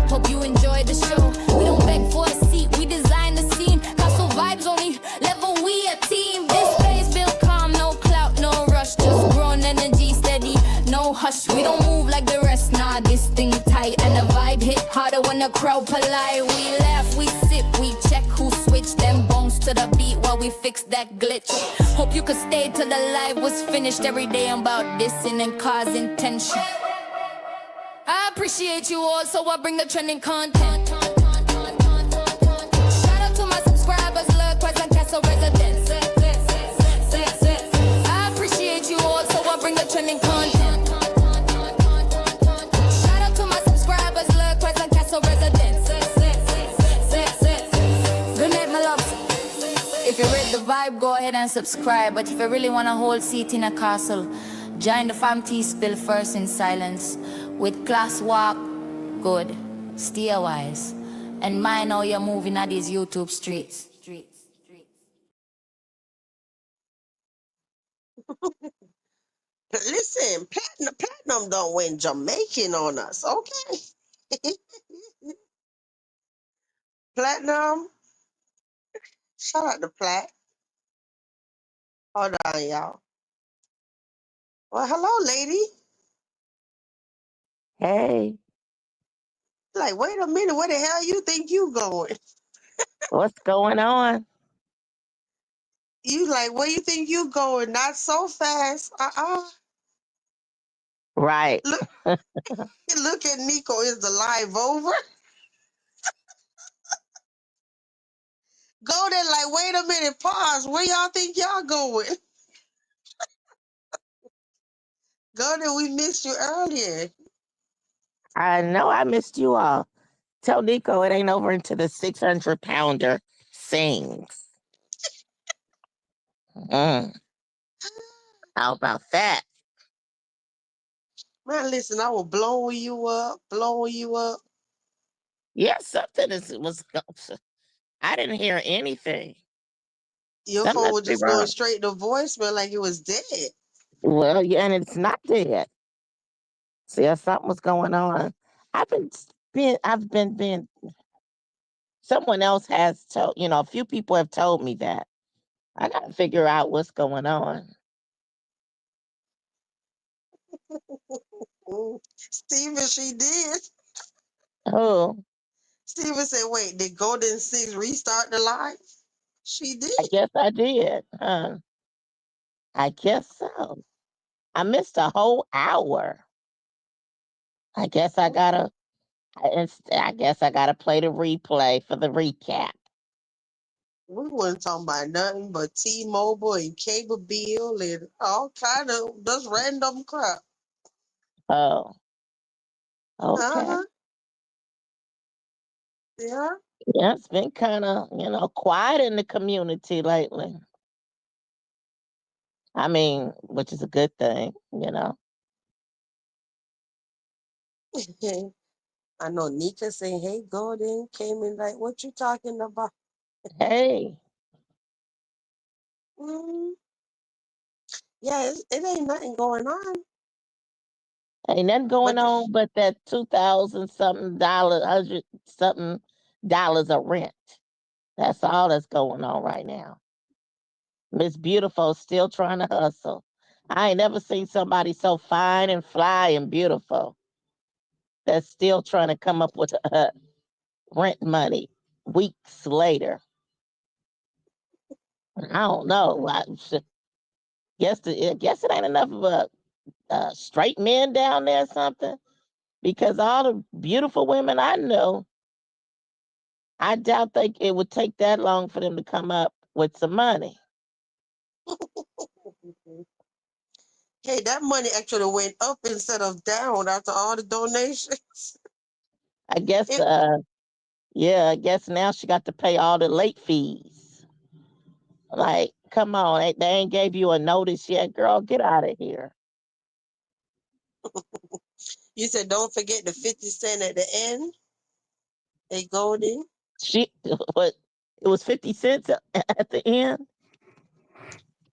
Hope you enjoy the show. We don't beg for a seat, we design the scene. Castle vibes only level, we a team. This place built calm, no clout, no rush. Just grown energy steady, no hush. We don't move like the rest, nah, this thing tight. And the vibe hit harder when the crowd polite. We laugh, we sip, we check who switched them bones to the beat while we fix that glitch. Hope you could stay till the live was finished. Every day I'm about dissing and causing tension. I appreciate you all, so I bring the trending content. Shout out to my subscribers, look, present castle residents. I appreciate you all, so I bring the trending content. Shout out to my subscribers, look, present castle residents. Good night, my loves. If you read the vibe. vibe, go ahead and subscribe. But if you really want a whole seat in a castle, join the fam tea spill first in silence. With class walk, good. Stay wise. And mind how you're moving at these YouTube streets. Listen, platinum don't win Jamaican on us, okay? Platinum, shout out to Plat. Hold on, y'all. Well, hello, lady. Hey, Like, wait a minute, where the hell you think you going? what's going on? You like, where you think you going? Not so fast. Right. Look, look at Nico. Is the live over? Go there, like, wait a minute, pause. Where y'all think y'all going? Go there, we missed you earlier. I know I missed you all. Tell Nico it ain't over until the 600-pounder sings. Mm, how about that? Man, listen, I was blowing you up, blowing you up. Yeah, something was. I didn't hear anything. Your Something phone must was be just going wrong. straight to voicemail like it was dead. Well, yeah, and it's not dead. See, something was going on. I've been being. Someone else has told. A few people have told me that. I got to figure out what's going on. Steven, she did. Oh, Steven said, wait, did Golden Six restart the live? She I did. guess I did. I guess so. I missed a whole hour. I guess I gotta. I guess I gotta play the replay for the recap. We weren't talking about nothing but T-Mobile and cable bill and all kind of just random crap. Oh, okay. Uh-huh. Yeah. Yeah, it's been kind of quiet in the community lately. I mean, which is a good thing. I know Nika saying, hey, Golden came in like, what you talking about? Hey, Mm, yeah, it ain't nothing going on. ain't nothing But going on but that 2,000 something dollars, 100 something dollars of rent. That's all that's going on right now. Miss Beautiful still trying to hustle. I ain't never seen somebody so fine and fly and beautiful that's still trying to come up with rent money weeks later. I don't know. I guess it ain't enough of a straight men down there or something. Because all the beautiful women I know, I doubt it would take that long for them to come up with some money. hey, that money actually went up instead of down after all the donations. I guess, It, yeah, I guess now she got to pay all the late fees. Like, come on, they ain't gave you a notice yet, girl. Get out of here. you said don't forget the 50 cent at the end. Hey, Golden. She what? It was 50 cents at the end.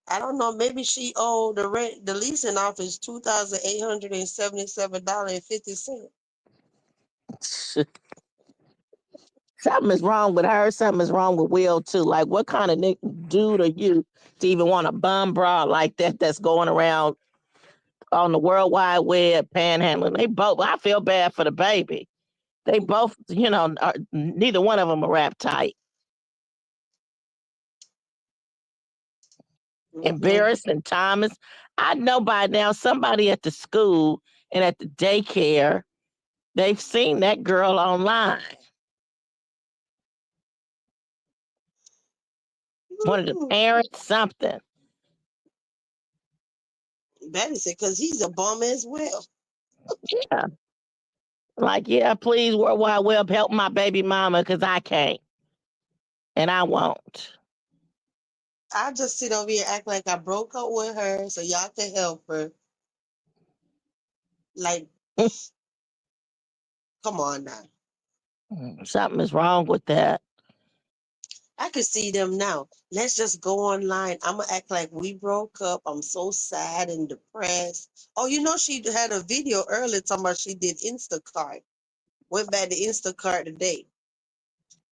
I don't know. Maybe she owed the rent, the leasing office $2,877.50. Something is wrong with her. Something is wrong with Will too. Like, what kind of dude are you to even want a bum bra like that? That's going around on the World Wide Web panhandling. They both. I feel bad for the baby. They both, neither one of them are wrapped tight. Mm-mm. Embarrassed and Thomas. I know by now somebody at the school and at the daycare, they've seen that girl online. One of the parents, something. Betty said, because he's a bum as well. Yeah. Like, yeah, please, World Wide Web, help my baby mama because I can't. And I won't. I just sit over here and act like I broke up with her so y'all can help her. Like, come on now. Something is wrong with that. I can see them now. Let's just go online. I'm gonna act like we broke up. I'm so sad and depressed. Oh, you know she had a video earlier talking about she did Instacart. Went back to Instacart today.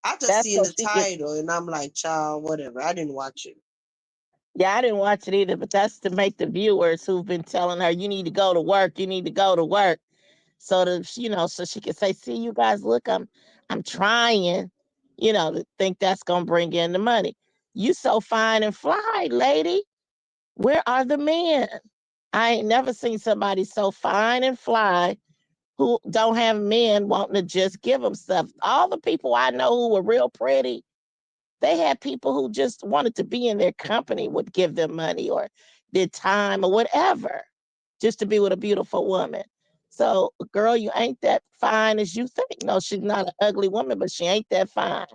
I just That's seen so the she can. title and I'm like, child, whatever. I didn't watch it. Yeah, I didn't watch it either, but that's to make the viewers who've been telling her, you need to go to work, you need to go to work. So that, so she can say, see, you guys, look, I'm trying, to think that's gonna bring in the money. You so fine and fly, lady. Where are the men? I ain't never seen somebody so fine and fly who don't have men wanting to just give them stuff. All the people I know who were real pretty, they had people who just wanted to be in their company would give them money or their time or whatever, just to be with a beautiful woman. So, girl, you ain't that fine as you think. No, she's not an ugly woman, but she ain't that fine.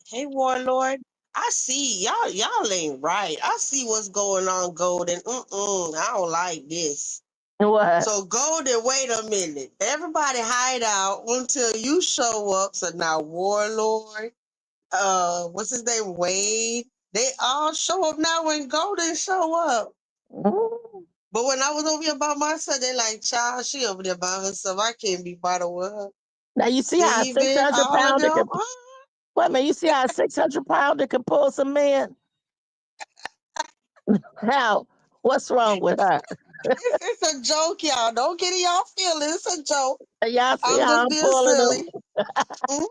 Hey, Warlord. I see y'all ain't right. I see what's going on, Golden. I don't like this. What? So Golden, wait a minute. Everybody hide out until you show up. So now Warlord, what's his name? Wade. They all show up now when Golden show up. Mm. But when I was over here by myself, they like, child, she over there by herself. I can't be bothered with her. Now you see how a six Steven, hundred all of pounder them. can. Wait a minute, you see how a 600 pounder can pull some men? How? What's wrong with her? It's a joke, y'all. Don't get in y'all feelings. It's a joke. Y'all see I'm how just I'm being pulling them? silly. Mm.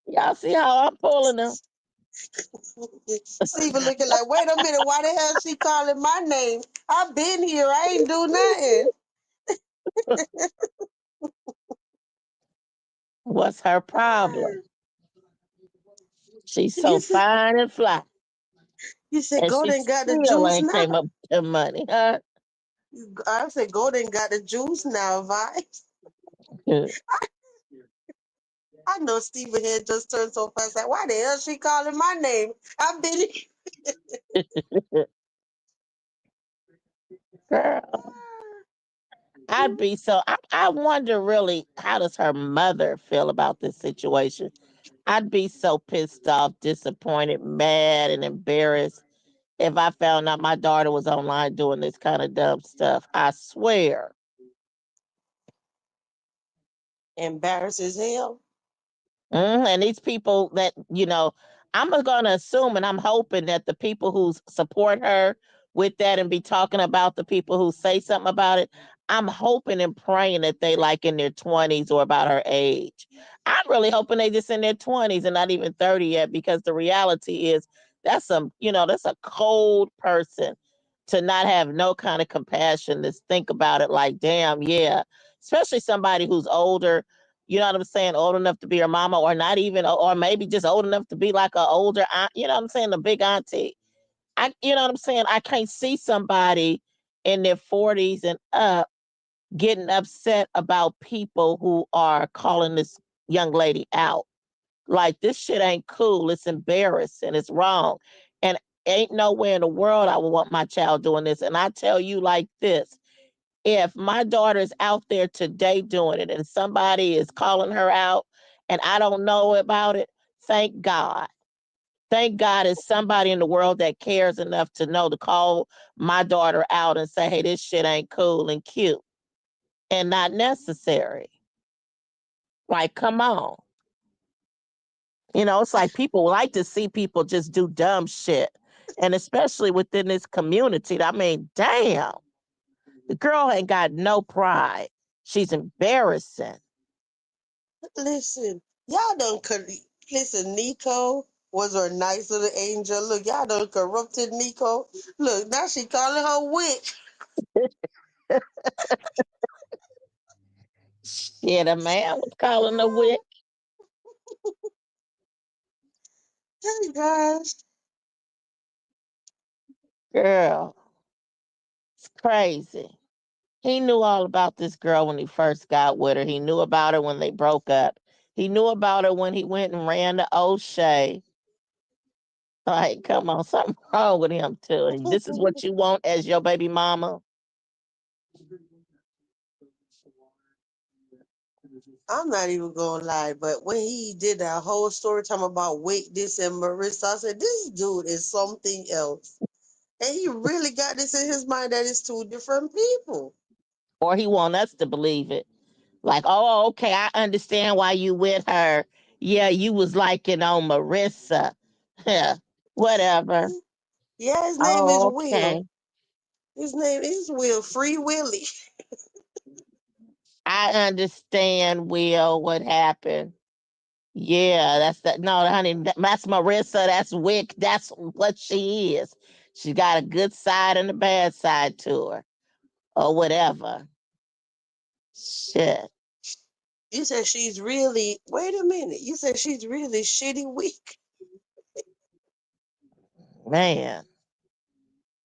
Y'all see how I'm pulling them? Steven looking like, wait a minute, why the hell she calling my name? I've been here. I ain't do nothing. What's her problem? She's so You said, fine and fly, you said and she Golden got the still juice ain't now. came up with the money, huh? I said Golden got the juice now, vibes. I know Steven head just turned so fast. Like, why the hell she calling my name? I've been Girl, I'd be so. I wonder really how does her mother feel about this situation? I'd be so pissed off, disappointed, mad, and embarrassed if I found out my daughter was online doing this kind of dumb stuff. I swear. embarrassed as hell. And these people that, I'm going to assume and I'm hoping that the people who support her with that and be talking about the people who say something about it, I'm hoping and praying that they like in their 20s or about her age. I'm really hoping they just in their 20s and not even 30 yet, because the reality is that's a cold person to not have no kind of compassion, to think about it like, damn, yeah, especially somebody who's older, you know what I'm saying, old enough to be her mama, or not even, or maybe just old enough to be like an older aunt, you know what I'm saying, the big auntie. You know what I'm saying? I can't see somebody in their 40s and up getting upset about people who are calling this young lady out. Like, this shit ain't cool. It's embarrassing. It's wrong. And ain't nowhere in the world I would want my child doing this. And I tell you like this, if my daughter's out there today doing it and somebody is calling her out and I don't know about it, thank God. Thank God it's somebody in the world that cares enough to know to call my daughter out and say, hey, this shit ain't cool and cute and not necessary. Like, come on. It's like people like to see people just do dumb shit. And especially within this community. I mean, damn, the girl ain't got no pride. She's embarrassing. Listen, y'all done listen, Nico was her nice little angel. Look, y'all done corrupted Nico. Look, now she calling her witch. Yeah, the man was calling her witch. Hey guys. Girl, it's crazy. He knew all about this girl when he first got with her. He knew about her when they broke up. He knew about her when he went and ran to O'Shea. Like, come on, something wrong with him too. And this is what you want as your baby mama. I'm not even gonna lie, but when he did that whole story talking about wait this and Marissa, I said this dude is something else, and he really got this in his mind that it's two different people. Or he want us to believe it. Like, oh, okay, I understand why you with her. Yeah, you was liking on Marissa. Yeah, whatever. Yeah, his name is Oh, Will. okay. His name is Will Free Willie. I understand, Will, what happened. Yeah, that's that. No, honey, that's Marissa. That's Wick. That's what she is. She got a good side and a bad side to her, or whatever. Shit, You said she's really. Wait a minute. You said she's really shitty weak. man.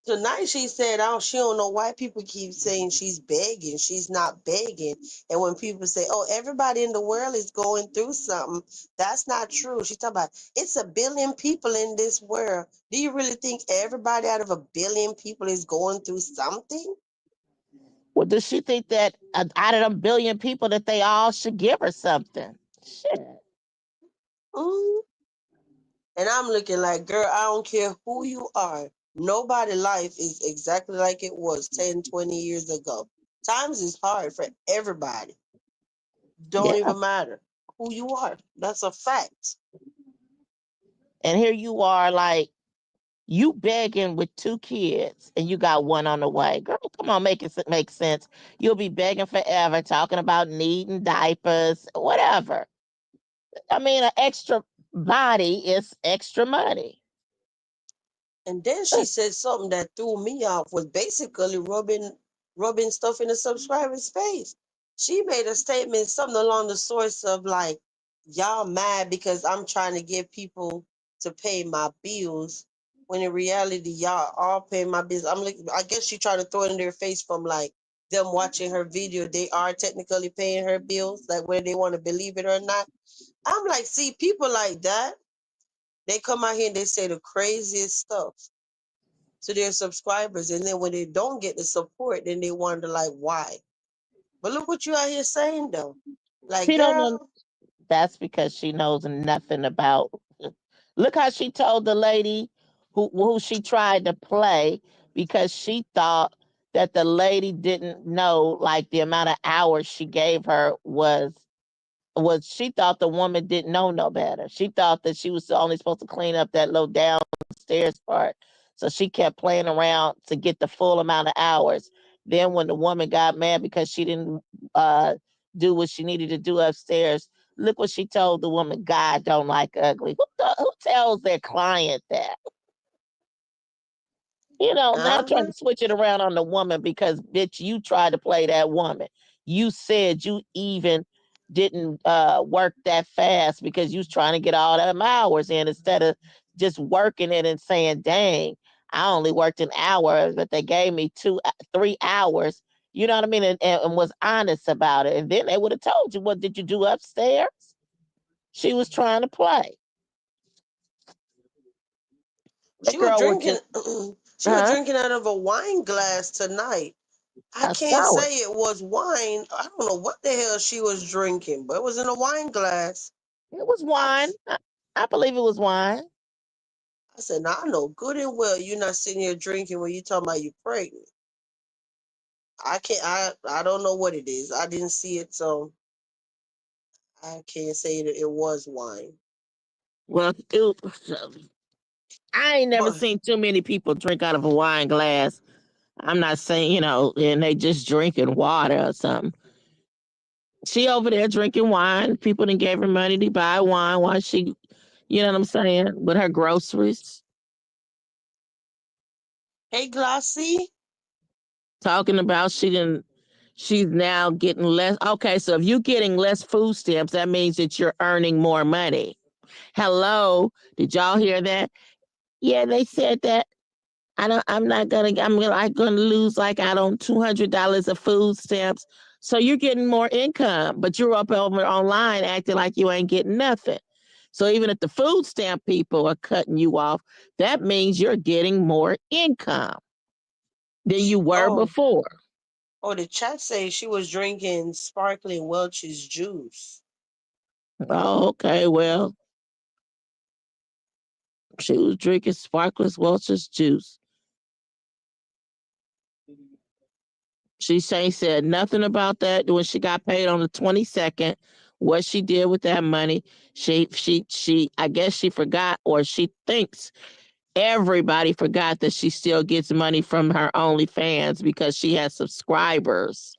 Tonight she said, "Oh, she don't know why people keep saying she's begging. She's not begging." And when people say, "Oh, everybody in the world is going through something," that's not true. She's talking about it's 1 billion people in this world. Do you really think everybody out of 1 billion people is going through something? Well, does she think that out of them billion people that they all should give her something? Shit. Mm. And I'm looking like, girl, I don't care who you are. Nobody life is exactly like it was 10, 20 years ago. Times is hard for everybody. Don't Yeah. even matter who you are. That's a fact. And here you are, like, you begging with 2 kids and you got one on the way. Girl, come on, make it make sense. You'll be begging forever, talking about needing diapers, whatever. I mean, an extra body is extra money. And then she said something that threw me off was basically rubbing stuff in the subscriber's face. She made a statement, something along the source of like, y'all mad because I'm trying to get people to pay my bills. When in reality, y'all all pay my bills. I'm like, I guess she tried to throw it in their face from like them watching her video. They are technically paying her bills, like whether they want to believe it or not. I'm like, see, people like that, they come out here and they say the craziest stuff to their subscribers, and then when they don't get the support, then they wonder like why. But look what you out here saying though. Like, She don't know. girl, That's because she knows nothing about. Look how she told the lady who she tried to play because she thought that the lady didn't know like the amount of hours she gave her was she thought the woman didn't know no better. She thought that she was only supposed to clean up that little downstairs part. So she kept playing around to get the full amount of hours. Then when the woman got mad because she didn't uh, do what she needed to do upstairs, look what she told the woman, God don't like ugly. Who tells their client that? Now trying uh-huh. to switch it around on the woman because bitch, you tried to play that woman. You said you even didn't work that fast because you was trying to get all them hours in instead of just working it and saying, dang, I only worked an hour, but they gave me 3 hours. You know what I mean? And was honest about it. And then they would have told you, what did you do upstairs? She was trying to play. That She was girl drinking working, she was huh? drinking out of a wine glass tonight. I I can't saw it. say it was wine. I don't know what the hell she was drinking, but it was in a wine glass. It was I, wine. I believe it was wine. I said, now I know good and well you're not sitting here drinking when you talking about you pregnant. I can't. I don't know what it is. I didn't see it, so I can't say that it was wine. Well, I ain't never But seen too many people drink out of a wine glass. I'm not saying, and they just drinking water or something. She over there drinking wine. People didn't gave her money to buy wine while she, you know what I'm saying, with her groceries. hey, Glossy, Talking about she's now getting less. Okay, so if you're getting less food stamps, that means that you're earning more money. Hello, did y'all hear that? Yeah, they said that I'm gonna lose like I don't $200 of food stamps. So you're getting more income, but you're up over online acting like you ain't getting nothing. So even if the food stamp people are cutting you off, that means you're getting more income than you were Oh, before. oh, the chat says she was drinking sparkling Welch's juice. Oh, okay. Well, she was drinking Sparkless Welch's juice. She said nothing about that when she got paid on the 22nd. What she did with that money, she I guess she forgot, or she thinks everybody forgot that she still gets money from her OnlyFans because she has subscribers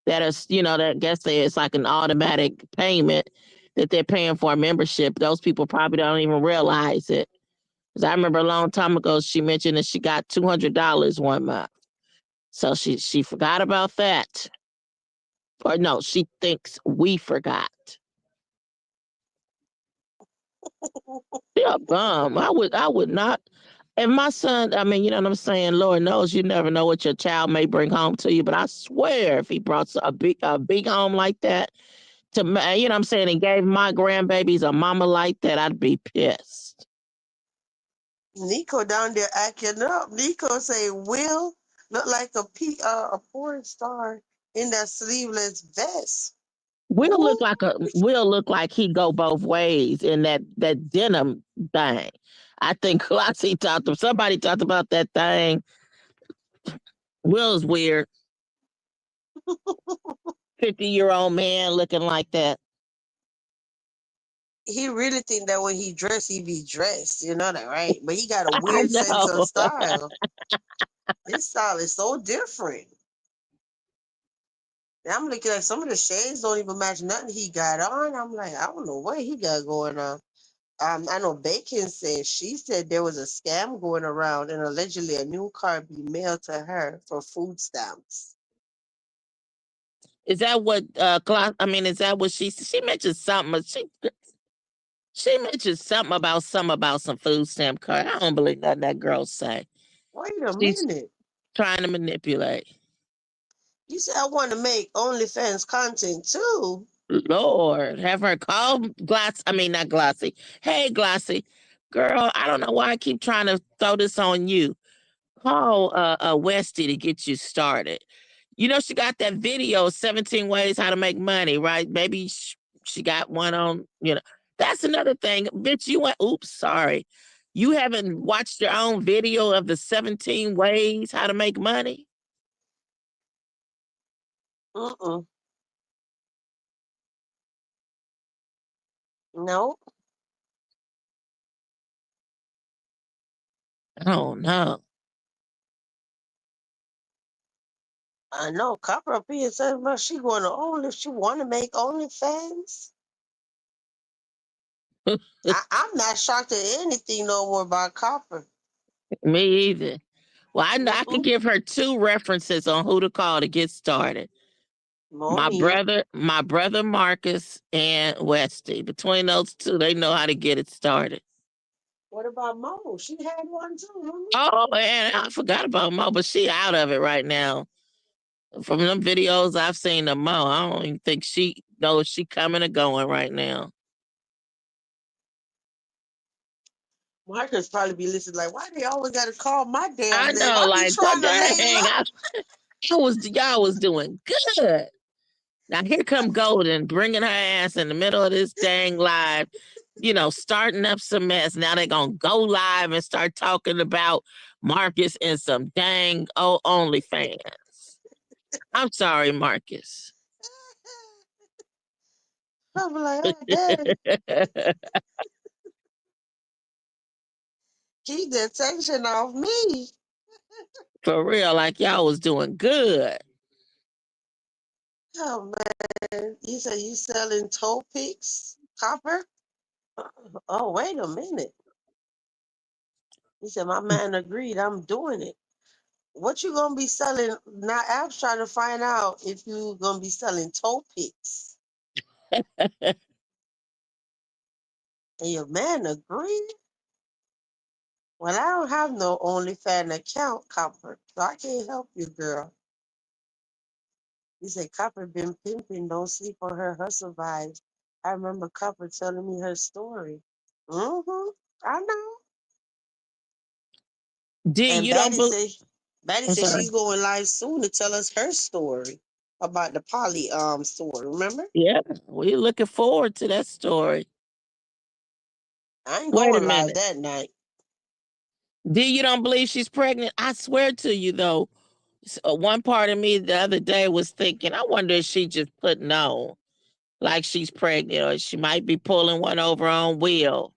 that is, that I guess it's like an automatic payment that they're paying for a membership. Those people probably don't even realize it. Because I remember a long time ago, she mentioned that she got $200 one month. So she forgot about that. Or no, she thinks we forgot. Yeah, I would not. If my son, I mean, you know what I'm saying. Lord knows, you never know what your child may bring home to you. But I swear, if he brought a big home like that to me, you know what I'm saying, and gave my grandbabies a mama like that, I'd be pissed. Nico down there acting up. Nico say, Will look like a porn star in that sleeveless vest. Ooh, Will look like he go both ways in that denim thing. I think somebody talked about that thing. Will's weird. 50-year-old man looking like that. he really think that when he dress, he be dressed. You know that, right? But he got a I weird sense of know. style. His style is so different. And I'm looking at some of the shades don't even match nothing he got on. I'm like, I don't know what he got going on. I know Bacon said she said there was a scam going around and allegedly a new card be mailed to her for food stamps. Is that what I mean, is that what she mentioned something, she mentioned something about some food stamp card. I don't believe nothing that girl say. Wait a She's minute. trying to manipulate. You said I want to make OnlyFans content too. Lord, have her call not Glossy. Hey, Glossy. Girl, I don't know why I keep trying to throw this on you. Call Westy to get you started. You know, she got that video, 17 Ways How to Make Money, right? Maybe she got one on, That's another thing. Bitch, oops, sorry. You haven't watched your own video of the 17 Ways How to Make Money? Mm-mm. No, Oh, no. I know. Copper up here said about she going to Only if she want to make OnlyFans. I'm not shocked at anything no more about Copper. Me either. Well, I know I can Mm-mm. give her two references on who to call to get started. No My need. brother, my brother Marcus and Westy. Between those two, they know how to get it started. What about Mo? She had one too, remember? Oh, man, I forgot about Mo, but she out of it right now. From them videos I've seen of Mo, I don't even think she knows she coming or going right now. Marcus probably be listening like, why they always got to call my damn I name? know, I be like, trying to lay dang, low. y'all was doing good. Now here come Golden bringing her ass in the middle of this dang live, starting up some mess. Now they're gonna go live and start talking about Marcus and some dang OnlyFans. I'm sorry, Marcus. I'm like, oh, dang. Keep the attention off me. For real, like y'all was doing good. Oh, man. You say you selling toe picks? Copper? Oh, wait a minute. He said, my man agreed. I'm doing it. What you gonna be selling? Now, App's trying to find out if you gonna be selling toe picks. And your man agreed? Well, I don't have no OnlyFans account, Copper, so I can't help you, girl. He said, Copper been pimping, don't sleep on her hustle vibes. I remember Copper telling me her story. Mm-hmm. I know. D, And you don't believe? Batty I'm said sorry. she's going live soon to tell us her story about the poly story. Remember? Yeah, we're looking forward to that story. I ain't Wait a going live minute. that night. D, you don't believe she's pregnant? I swear to you, though, one part of me the other day was thinking, I wonder if she just putting on like she's pregnant, or she might be pulling one over on Will.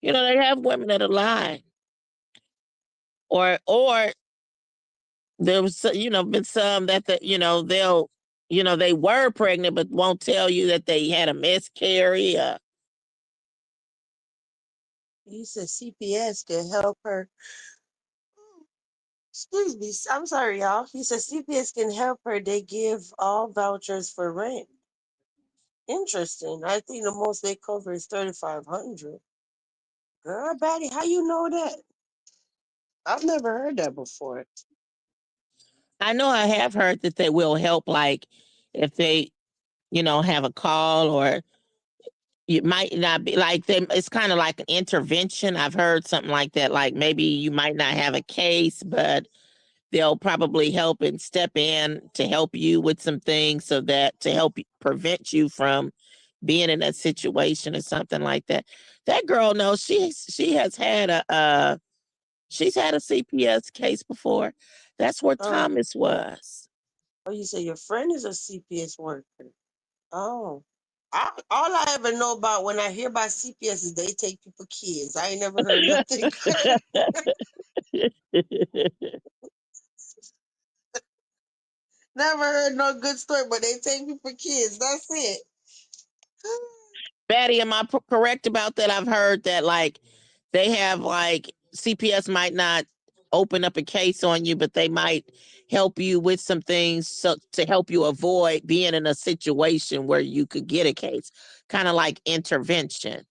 You know, they have women that lie, or there was been some that they'll they were pregnant but won't tell you that they had a miscarry. He said CPS can help her. Excuse me. I'm sorry, y'all. He said CPS can help her. They give all vouchers for rent. Interesting. I think the most they cover is 3,500. Girl, Batty, how you know that? I've never heard that before. I know I have heard that they will help, like if they have a call, or it might not be like them. It's kind of like an intervention. I've heard something like that. Like maybe you might not have a case, but they'll probably help and step in to help you with some things, so that to help prevent you from being in that situation or something like that. That girl knows she has had she's had a CPS case before. That's where Oh, Thomas was. oh, you say your friend is a CPS worker. Oh. All I ever know about when I hear about CPS is they take people kids. I ain't never heard nothing good. Never heard no good story, but they take people kids. That's it. Betty, am I correct about that? I've heard that like they have like CPS might not open up a case on you, but they might help you with some things so to help you avoid being in a situation where you could get a case, kind of like intervention.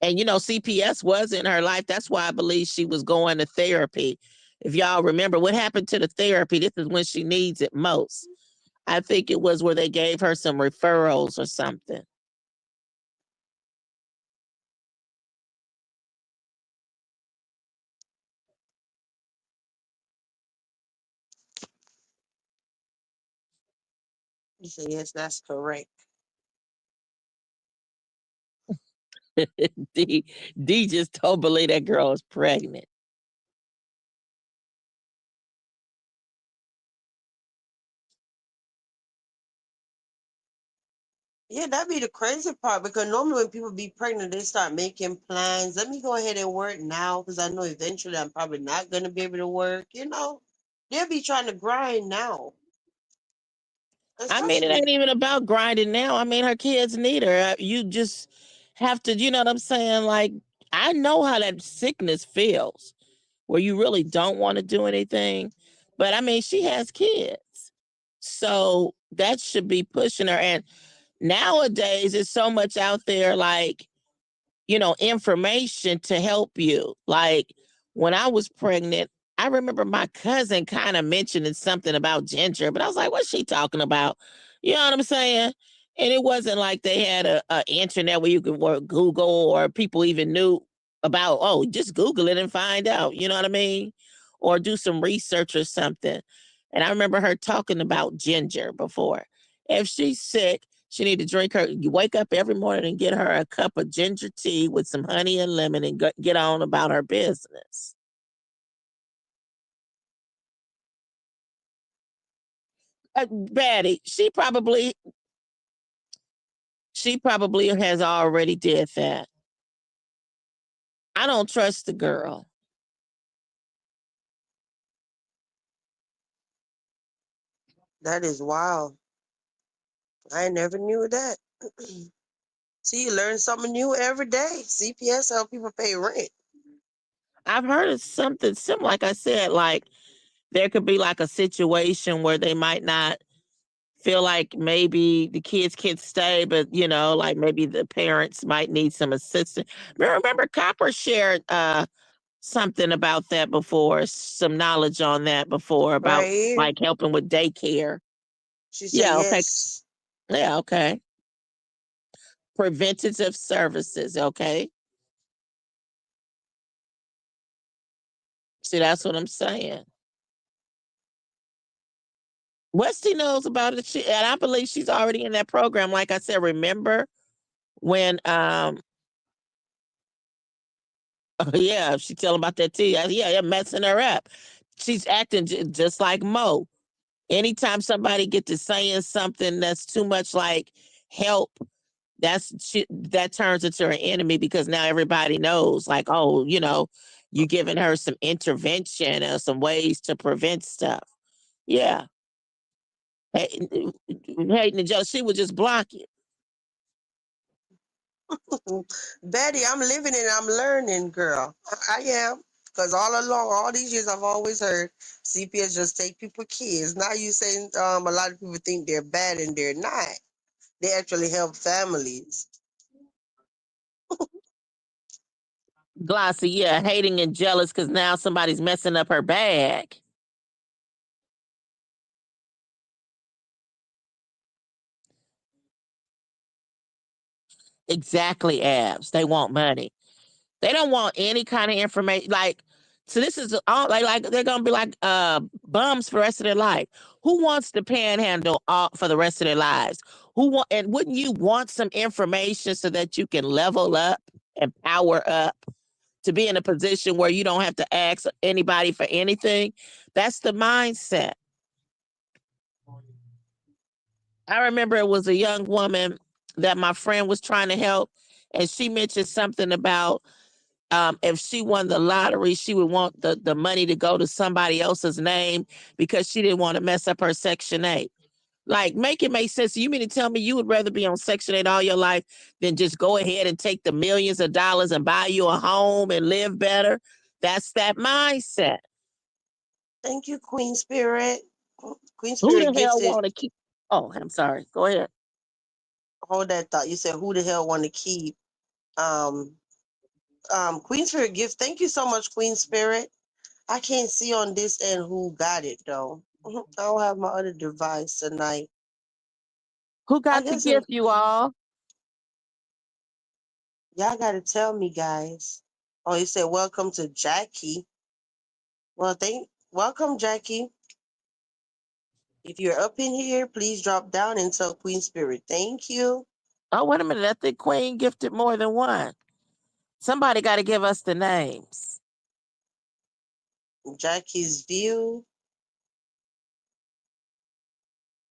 And CPS was in her life. That's why I believe she was going to therapy. If y'all remember what happened to the therapy, this is when she needs it most. I think it was where they gave her some referrals or something. You say, yes, that's correct. D just told believe that girl is pregnant. Yeah, that'd be the crazy part because normally when people be pregnant, they start making plans. Let me go ahead and work now because I know eventually I'm probably not going to be able to work. They'll be trying to grind now, I mean, it especially. ain't even about grinding now. I mean, her kids need her. You just have to, you know what I'm saying? Like, I know how that sickness feels, where you really don't want to do anything. But I mean, she has kids. So that should be pushing her. And nowadays, there's so much out there, like, information to help you. Like when I was pregnant, I remember my cousin kind of mentioning something about ginger, but I was like, what's she talking about? You know what I'm saying? And it wasn't like they had a internet where you could work Google, or people even knew about, oh, just Google it and find out. You know what I mean? Or do some research or something. And I remember her talking about ginger before. If she's sick, she need to drink her. You wake up every morning and get her a cup of ginger tea with some honey and lemon, and get on about her business. Betty, she probably has already did that. I don't trust the girl. That is wild. I never knew that. See, you learn something new every day. CPS help people pay rent. I've heard of something similar. Like I said, like there could be like a situation where they might not feel like maybe the kids can stay, but like maybe the parents might need some assistance. Remember Copper shared something about that before, some knowledge on that before, about Right here. like helping with daycare. She said Yeah, okay. yes. Yeah, okay. Preventative services, okay. See, that's what I'm saying. Westy knows about it, and I believe she's already in that program. Like I said, remember when yeah, she tell about that tea. Yeah, they're messing her up. She's acting just like Mo. Anytime somebody get to saying something that's too much like help, that turns into her enemy because now everybody knows, like, oh, you giving her some intervention or some ways to prevent stuff. Yeah. Hating and jealous, she would just block you. Betty, I'm living and I'm learning, girl. I am. Because all along, all these years, I've always heard CPS just take people kids. Now you saying a lot of people think they're bad and they're not. They actually help families. Glossy, yeah, hating and jealous because now somebody's messing up her bag. Exactly, abs. They want money. They don't want any kind of information. Like, so this is all like they're gonna be like bums for the rest of their life. Who wants to panhandle all for the rest of their lives? Who want and wouldn't you want some information so that you can level up and power up to be in a position where you don't have to ask anybody for anything? That's the mindset. I remember it was a young woman that my friend was trying to help, and she mentioned something about if she won the lottery, she would want the money to go to somebody else's name because she didn't want to mess up her Section 8. Like, make it make sense. You mean to tell me you would rather be on Section 8 all your life than just go ahead and take the millions of dollars and buy you a home and live better? That's that mindset. Thank you, Queen Spirit. Queen Who Spirit the hell gifted. want to keep? Oh, I'm sorry. Go ahead. Hold that thought. You said who the hell want to keep um Queen Spirit gifts. Thank you so much, Queen Spirit. I can't see on this end who got it though. I don't have my other device tonight. Who I got the guess it, gift, you all? y'all gotta tell me, guys. Oh, you said welcome to Jackie. Well, welcome, Jackie. If you're up in here, please drop down and tell Queen Spirit thank you. Oh, wait a minute. I think Queen gifted more than one. Somebody got to give us the names. Jackie's view.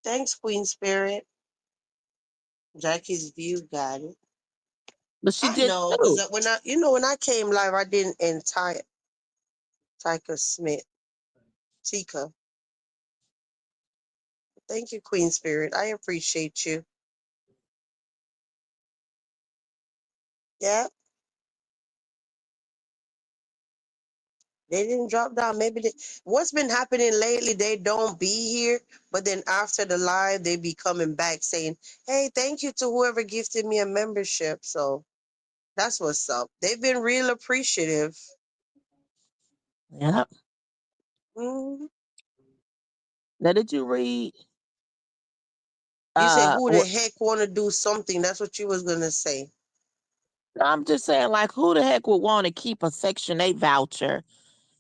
Thanks, Queen Spirit. Jackie's view got it. But she I did know, because too. when I came live, I didn't entire Tika Smith. Tika. Thank you, Queen Spirit. I appreciate you. Yeah, they didn't drop down. What's been happening lately, they don't be here, but then after the live, they be coming back saying, hey, thank you to whoever gifted me a membership. So that's what's up. They've been real appreciative. Yep. Mhm. Now, did you read? You say who the What? heck want to do something? That's what you was gonna say. I'm just saying, like, who the heck would want to keep a Section 8 voucher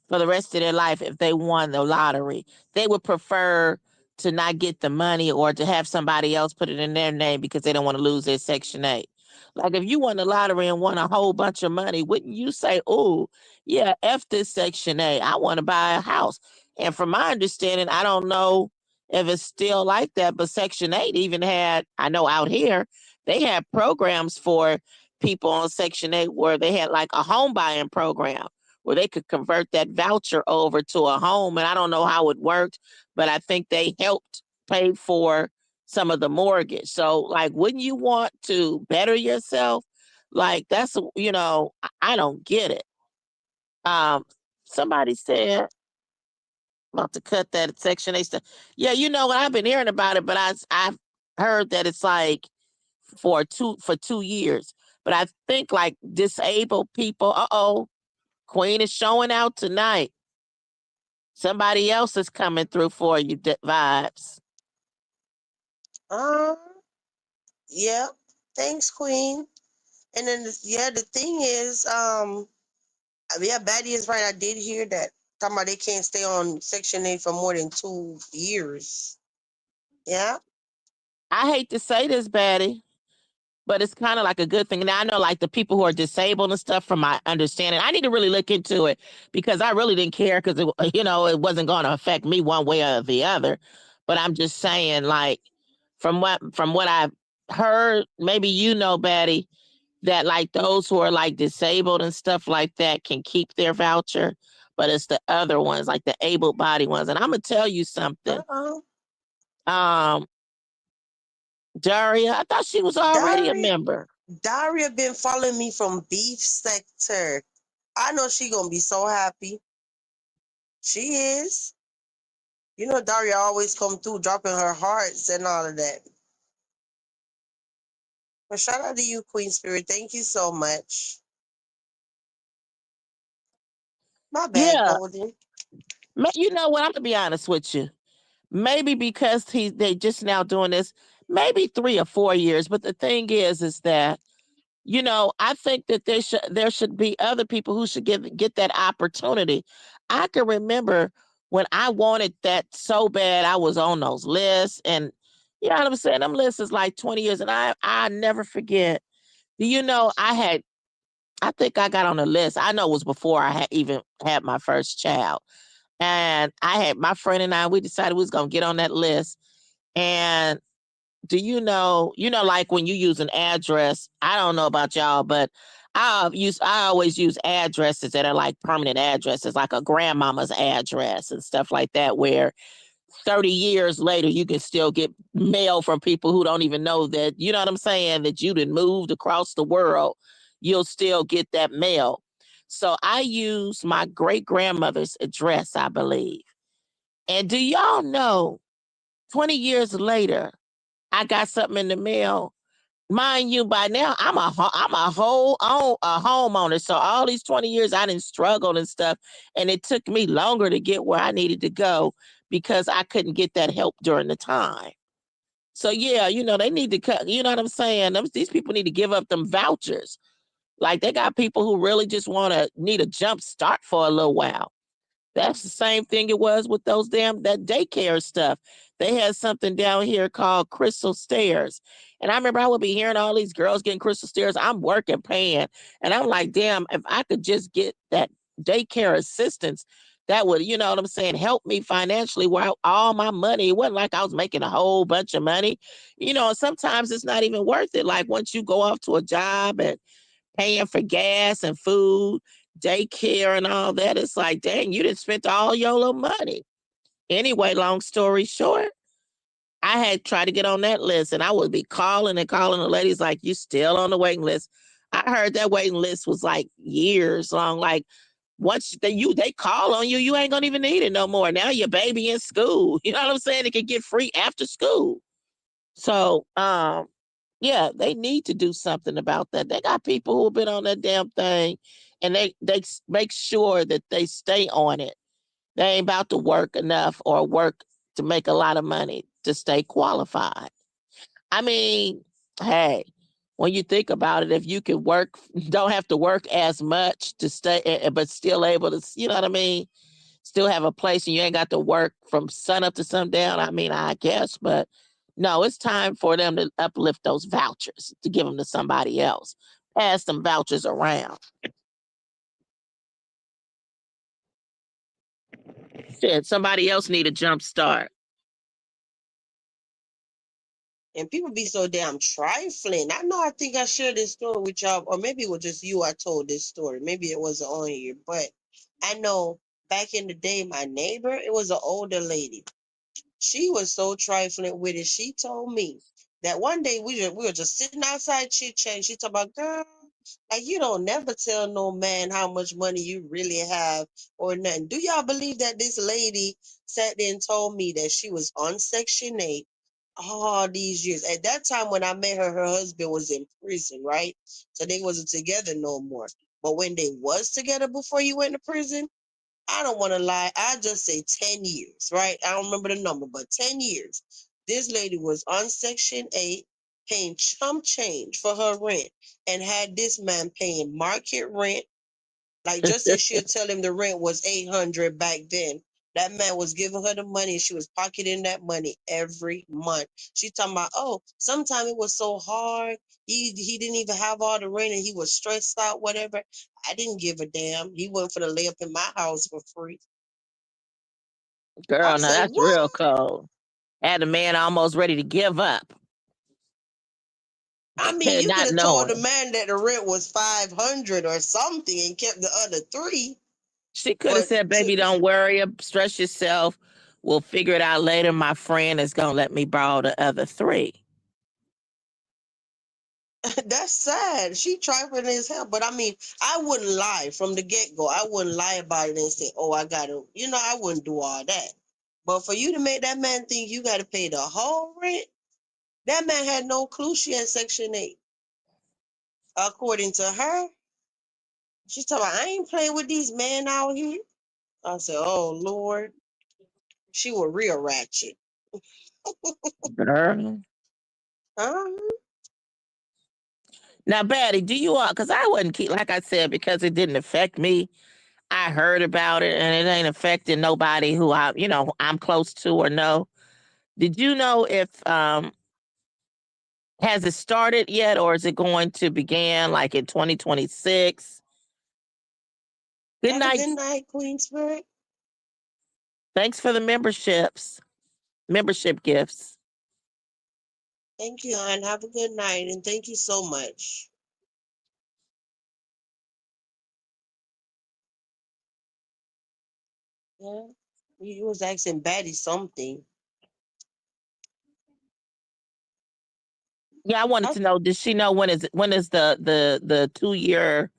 for the rest of their life if they won the lottery? They would prefer to not get the money or to have somebody else put it in their name because they don't want to lose their Section 8. Like, if you won the lottery and won a whole bunch of money, wouldn't you say, oh, yeah, F this Section 8. I want to buy a house. And from my understanding, I don't know if it's still like that, but Section 8 even had, I know out here, they had programs for people on Section 8 where they had like a home buying program where they could convert that voucher over to a home. And I don't know how it worked, but I think they helped pay for some of the mortgage. So, like, wouldn't you want to better yourself? Like, that's, I don't get it. Um, Somebody said, about to cut that Section 8 stuff. Yeah, what I've been hearing about it, but I've heard that it's like for 2 years. But I think like disabled people, Queen is showing out tonight. Somebody else is coming through for you, vibes. Um, yeah. Thanks, Queen. And then the thing is, yeah, Batty is right. I did hear that Talking about they can't stay on Section 8 for more than 2 years. Yeah. I hate to say this, Betty, but it's kind of like a good thing. Now I know like the people who are disabled and stuff from my understanding, I need to really look into it because I really didn't care because it wasn't going to affect me one way or the other. But I'm just saying like from what I've heard, maybe Betty, that like those who are like disabled and stuff like that can keep their voucher, but it's the other ones, like the able-bodied ones. And I'm gonna tell you something. Uh-uh. Um, Daria, I thought she was already a Daria, member. Daria been following me from beef sector. I know she gonna be so happy. She is. You know, Daria always come through dropping her hearts and all of that. But shout out to you, Queen Spirit. Thank you so much. My bad, Yeah, Golden. you know what? I'm gonna be honest with you. Maybe because they just now doing this, maybe 3 or 4 years. But the thing is that I think that there should be other people who should get that opportunity. I can remember when I wanted that so bad, I was on those lists, and you know what I'm saying. Them lists is like 20 years, and I never forget. I think I got on the list. I know it was before I had even had my first child, and I had my friend and I. We decided we was gonna get on that list, and do like when you use an address, I don't know about y'all, but I always use addresses that are like permanent addresses, like a grandmama's address and stuff like that, where 30 years later you can still get mail from people who don't even know that, you know what I'm saying, that you done moved across the world. You'll still get that mail. So I use my great grandmother's address, I believe. And do y'all know, 20 years later, I got something in the mail. Mind you, by now I'm a homeowner. So all these 20 years I didn't struggle and stuff, and it took me longer to get where I needed to go because I couldn't get that help during the time. So yeah, they need to cut. You know what I'm saying? These people need to give up them vouchers. Like they got people who really just want to need a jump start for a little while. That's the same thing it was with that daycare stuff. They had something down here called Crystal Stairs. And I remember I would be hearing all these girls getting Crystal Stairs. I'm working, paying. And I'm like, damn, if I could just get that daycare assistance, that would, you know what I'm saying, help me financially where all my money, it wasn't like I was making a whole bunch of money. Sometimes it's not even worth it. Like once you go off to a job and paying for gas and food, daycare and all that. It's like, dang, you didn't spend all your little money. Anyway, long story short, I had tried to get on that list and I would be calling and calling the ladies like, you still on the waiting list. I heard that waiting list was like years long. Like once they call on you, you ain't gonna even need it no more. Now your baby in school. You know what I'm saying? It can get free after school. So yeah, they need to do something about that. They got people who've been on that damn thing, and they make sure that they stay on it. They ain't about to work enough or work to make a lot of money to stay qualified. I mean, hey, when you think about it, if you can work, don't have to work as much to stay, but still able to, you know what I mean? Still have a place and you ain't got to work from sun up to sundown. I mean, I guess, but no, it's time for them to uplift those vouchers to give them to somebody else. Pass some vouchers around. Shit, somebody else need a jump start. And people be so damn trifling. I know I think I shared this story with y'all, or maybe it was just you I told this story. Maybe it wasn't on here, but I know back in the day, my neighbor, it was an older lady. She was so trifling with it. She told me that one day we were just sitting outside chit chatting. She talked about, girl, like you don't never tell no man how much money you really have or nothing. Do y'all believe that this lady sat there and told me that she was on Section 8 all these years? At that time when I met her, her husband was in prison, right? So they wasn't together no more. But when they was together before he went to prison, I don't want to lie. I just say 10 years, right? I don't remember the number, but 10 years. This lady was on Section 8 paying chump change for her rent and had this man paying market rent Like just as she'll tell him the rent was 800 back then. That man was giving her the money. She was pocketing that money every month. She talking about, oh, sometimes it was so hard. He didn't even have all the rent and he was stressed out, whatever. I didn't give a damn. He went for the lay up in my house for free. I Girl, now said, that's what? real cold. Had the man almost ready to give up, I mean, you could not have told the knowing. man that the rent was 500 or something and kept the other three. She could have But said, baby, don't worry, stress yourself. We'll figure it out later. My friend is going to let me borrow the other three. that's sad. She trifling as hell. But I mean, I wouldn't lie from the get go. I wouldn't lie about it and say, oh, I got to, I wouldn't do all that. But for you to make that man think you got to pay the whole rent, that man had no clue she had Section 8. According to her, she's talking about, I ain't playing with these men out here. I said, oh, Lord. She was real ratchet. Girl. Uh-huh. Now, Betty, do you want, because I wouldn't keep, like I said, because it didn't affect me. I heard about it and it ain't affecting nobody who I'm close to or know. Did you know if has it started yet or is it going to begin like in 2026? Good Have a night. good night, Queen Spirit. Thanks for the membership gifts. Thank you, hon. Have a good night, and thank you so much. Yeah, you was asking Batty something. Yeah, I wanted I, to know, does she know when is the 2 year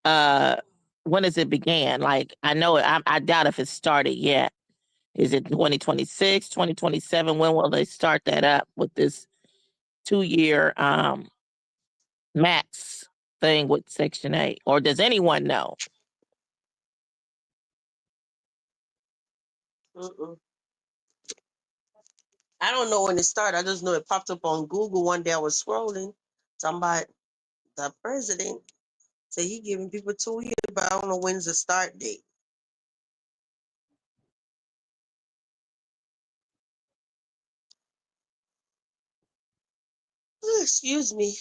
uh when does it began? Like I know I doubt if it started yet. Is it 2026, 2027? When will they start that up with this 2 year max thing with Section 8? Or does anyone know? mm-mm. I don't know when it started. I just know it popped up on Google one day. I was scrolling. Somebody, the president, said he giving people 2 years, but I don't know when's the start date. Excuse me.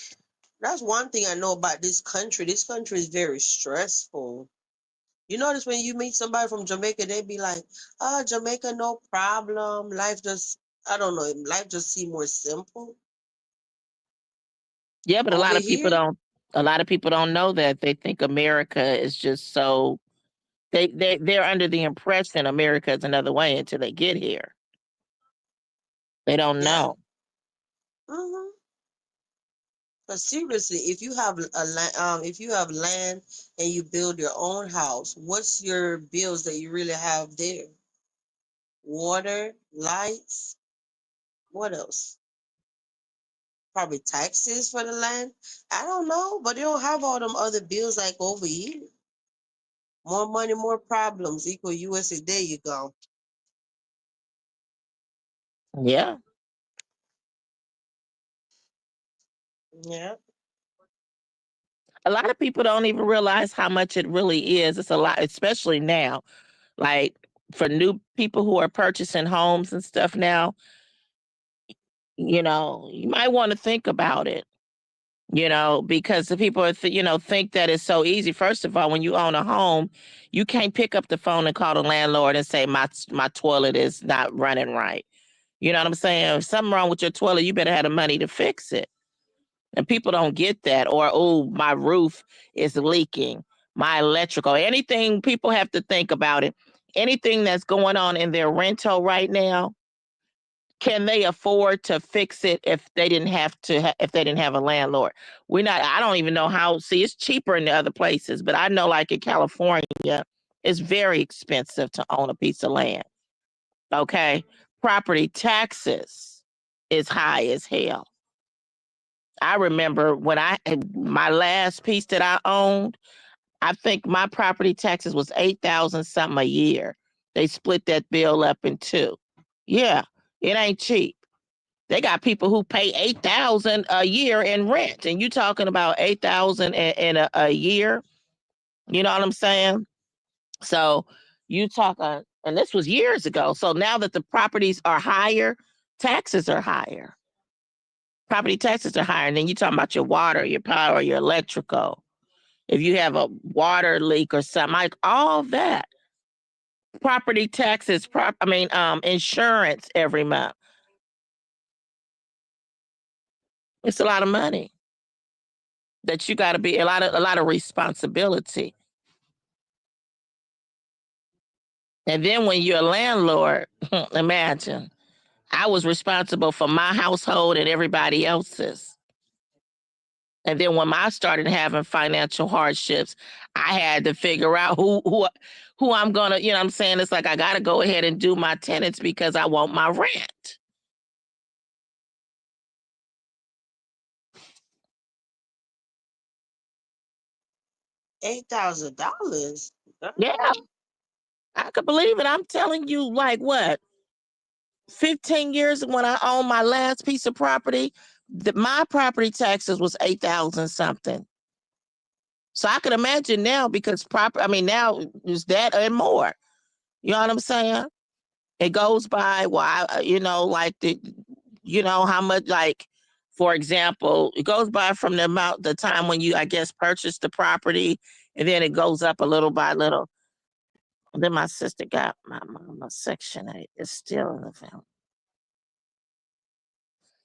That's one thing I know about this country. This country is very stressful. You notice when you meet somebody from Jamaica, they be like, "Oh, Jamaica, no problem. Life just, I don't know, life just seem more simple." Yeah, but Over here, a lot of people don't know that. They think America is just so they're under the impression America is another way until they get here. They don't yeah. know. Mm-hmm. But seriously, if you have land and you build your own house, what's your bills that you really have there? Water, lights, what else? Probably taxes for the land. I don't know, but they don't have all them other bills like over here. More money, more problems equal USA. There you go. Yeah. Yeah. A lot of people don't even realize how much it really is. It's a lot, especially now. Like for new people who are purchasing homes and stuff now, you might want to think about it, because the people think that it's so easy. First of all, when you own a home, you can't pick up the phone and call the landlord and say my toilet is not running right. You know what I'm saying? If something wrong with your toilet, you better have the money to fix it. And people don't get that. Or, oh, my roof is leaking, my electrical, anything. People have to think about it. Anything that's going on in their rental right now, can they afford to fix it if they didn't have if they didn't have a landlord? I don't even know how. See, it's cheaper in the other places, but I know like in California, it's very expensive to own a piece of land. Okay. Property taxes is high as hell. I remember when my last piece that I owned, I think my property taxes was 8,000 something a year. They split that bill up in two. Yeah, it ain't cheap. They got people who pay 8,000 a year in rent, and you talking about 8,000 in a year. You know what I'm saying? So you talk and this was years ago. So now that the properties are higher, taxes are higher. Property taxes are higher. And then you talking about your water, your power, your electrical. If you have a water leak or something, like all that, property taxes, insurance every month. It's a lot of money that you got to be a lot of responsibility. And then when you're a landlord, imagine I was responsible for my household and everybody else's. And then when I started having financial hardships, I had to figure out who I'm gonna, you know what I'm saying? It's like I gotta go ahead and do my tenants because I want my rent. $8,000. Yeah, I could believe it. I'm telling you, like what, 15 years when I owned my last piece of property, my property taxes was 8,000 something. So I could imagine now because now is that and more. You know what I'm saying? It goes by, well, how much, like, for example, it goes by from the time when you, I guess, purchased the property, and then it goes up a little by little. And then my sister got my mama Section 8. It's still in the family.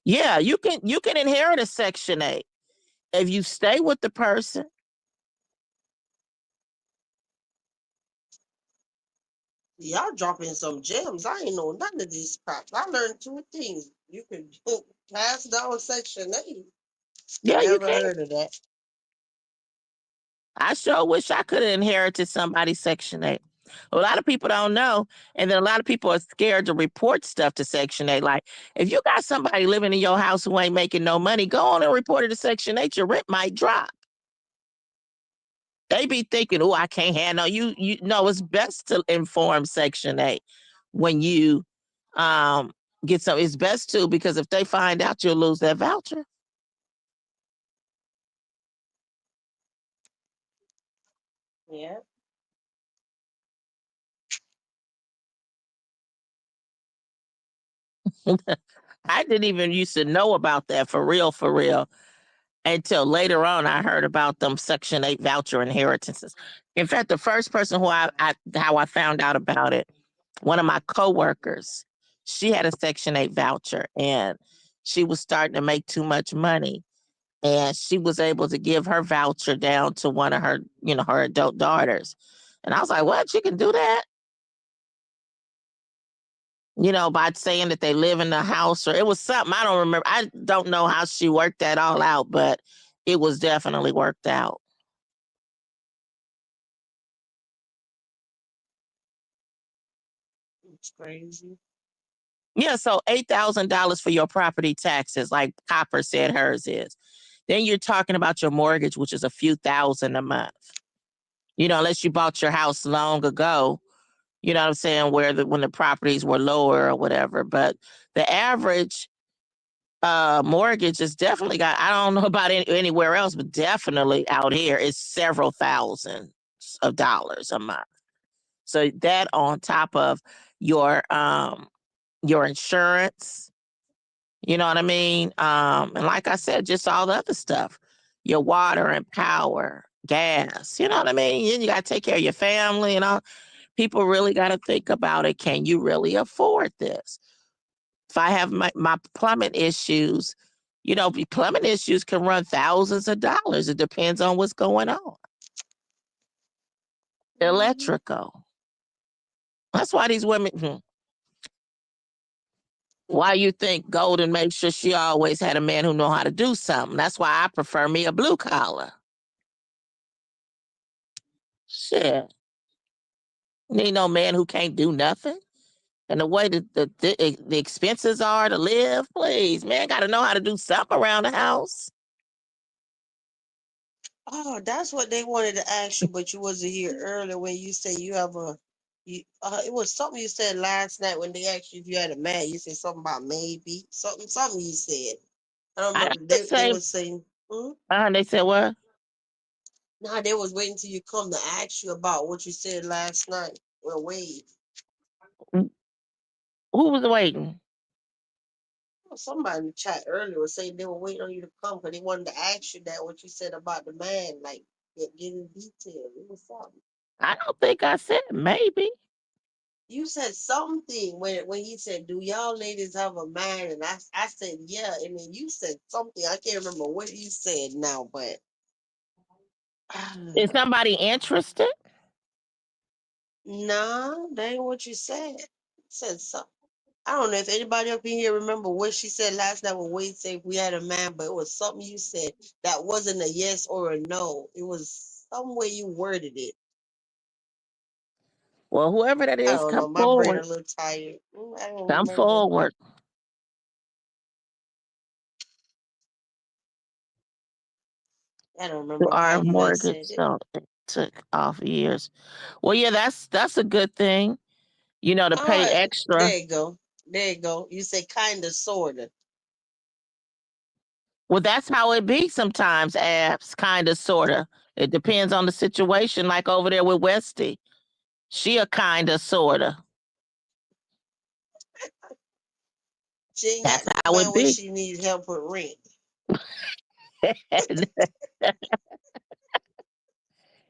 Yeah, you can inherit a Section 8 if you stay with the person. Y'all dropping some gems. I ain't know none of these crops. I learned two things. You can pass down Section 8. Yeah, you Never can. heard of that. I sure wish I could have inherited somebody's Section 8. A lot of people don't know. And then a lot of people are scared to report stuff to Section 8. Like, if you got somebody living in your house who ain't making no money, go on and report it to Section 8. Your rent might drop. They be thinking, oh, I can't handle you. No, it's best to inform Section 8 when you um get some. It's best to, because if they find out, you'll lose that voucher. Yeah. I didn't even used to know about that for real, until later on I heard about them Section 8 voucher inheritances. In fact, the first person how I found out about it, one of my coworkers, she had a Section 8 voucher and she was starting to make too much money. And she was able to give her voucher down to one of her adult daughters. And I was like, what? You can do that? By saying that they live in the house, or it was something, I don't remember. I don't know how she worked that all out, but it was definitely worked out. It's crazy. Yeah, so $8,000 for your property taxes, like Copper said hers is. Then you're talking about your mortgage, which is a few thousand a month. Unless you bought your house long ago, you know what I'm saying, when the properties were lower or whatever. But the average mortgage is definitely got, I don't know about anywhere else, but definitely out here is several thousands of dollars a month. So that on top of your insurance, you know what I mean? And like I said, just all the other stuff, your water and power, gas, you know what I mean? And you got to take care of your family and all. People really got to think about it. Can you really afford this? If I have my plumbing issues, plumbing issues can run thousands of dollars. It depends on what's going on. Mhm. Electrical. That's why these women, why you think Golden made sure she always had a man who know how to do something. That's why I prefer me a blue collar. Shit. Need no man who can't do nothing. And the way that the expenses are to live, please, man, got to know how to do something around the house. Oh, that's what they wanted to ask you, but you wasn't here earlier when you said you have it was something you said last night when they asked you if you had a man. You said something about maybe something you said. I don't I remember. didn't They say, were saying, hmm? they said what? Nah, they was waiting till you come to ask you about what you said last night. Well, wait. Who was waiting? Somebody in the chat earlier was saying they were waiting on you to come because they wanted to ask you that what you said about the man, like get in detail. It was something. I don't think I said maybe. You said something when he said, "Do y'all ladies have a man?" And I said, "Yeah," and then you said something. I can't remember what you said now, but Is somebody interested? nah, that ain't what you said. You said something. I don't know if anybody up in here remember what she said last night when Wade said we had a man, but it was something you said that wasn't a yes or a no. It was some way you worded it. Well, whoever that I is, don't come know. My brain a forward. little tired. I don't Come remember. forward. I don't To remember how our you had mortgage, said it. so it took off years. Well, yeah, that's a good thing. To All pay right, extra. there you go. There you go. You say kind of, sorta. Well, that's how it be sometimes, abs, kind of, sort of. It depends on the situation, like over there with Westy. She a kind of, sort of. She ain't got That's no how man it when be. she needs help with rent.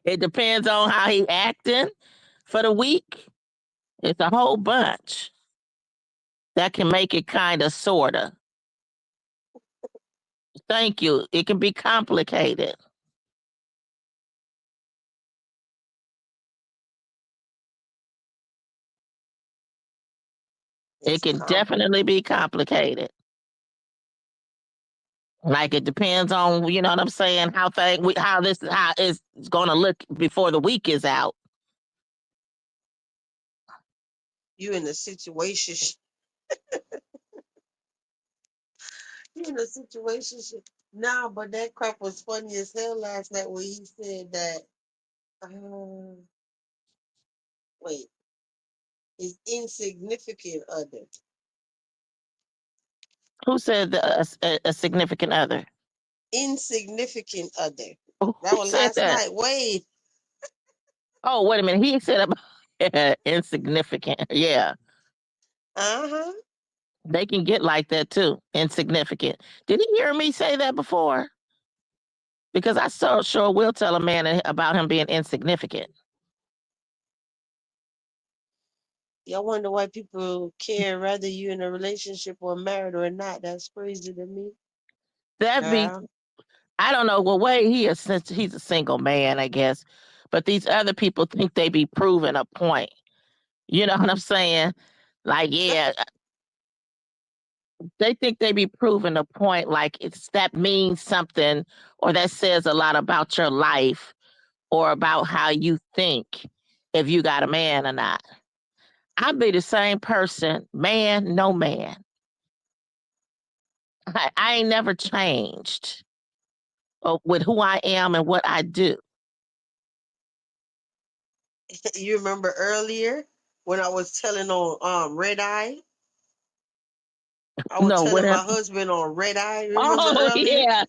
It depends on how he acting for the week. It's a whole bunch that can make it kind of, sort of. Thank you. It can be complicated. It It's can definitely be complicated. Like it depends on, you know what I'm saying, how it's gonna look before the week is out. you in a situation. You in a situation. Nah, but that crap was funny as hell last night when he said that. Wait, his insignificant other. Who said a significant other? Insignificant other. Who That was said last that? night. Wait. Oh, wait a minute. He said about insignificant. Yeah, Uh huh. they can get like that too. Insignificant. Did he hear me say that before? Because I so sure will tell a man about him being insignificant. Y'all wonder why people care whether you in a relationship or married or not. That's crazy to me. That be, Girl. I don't know. Well, Wade, he's a single man, I guess. But these other people think they be proving a point. You know what I'm saying? Like, yeah, they think they be proving a point. Like that means something, or that says a lot about your life, or about how you think if you got a man or not. I be the same person, man, no man. I ain't never changed with who I am and what I do. You remember earlier when I was telling on Red Eye? I was No, telling my whatever. husband on Red Eye. You remember Oh earlier? yeah.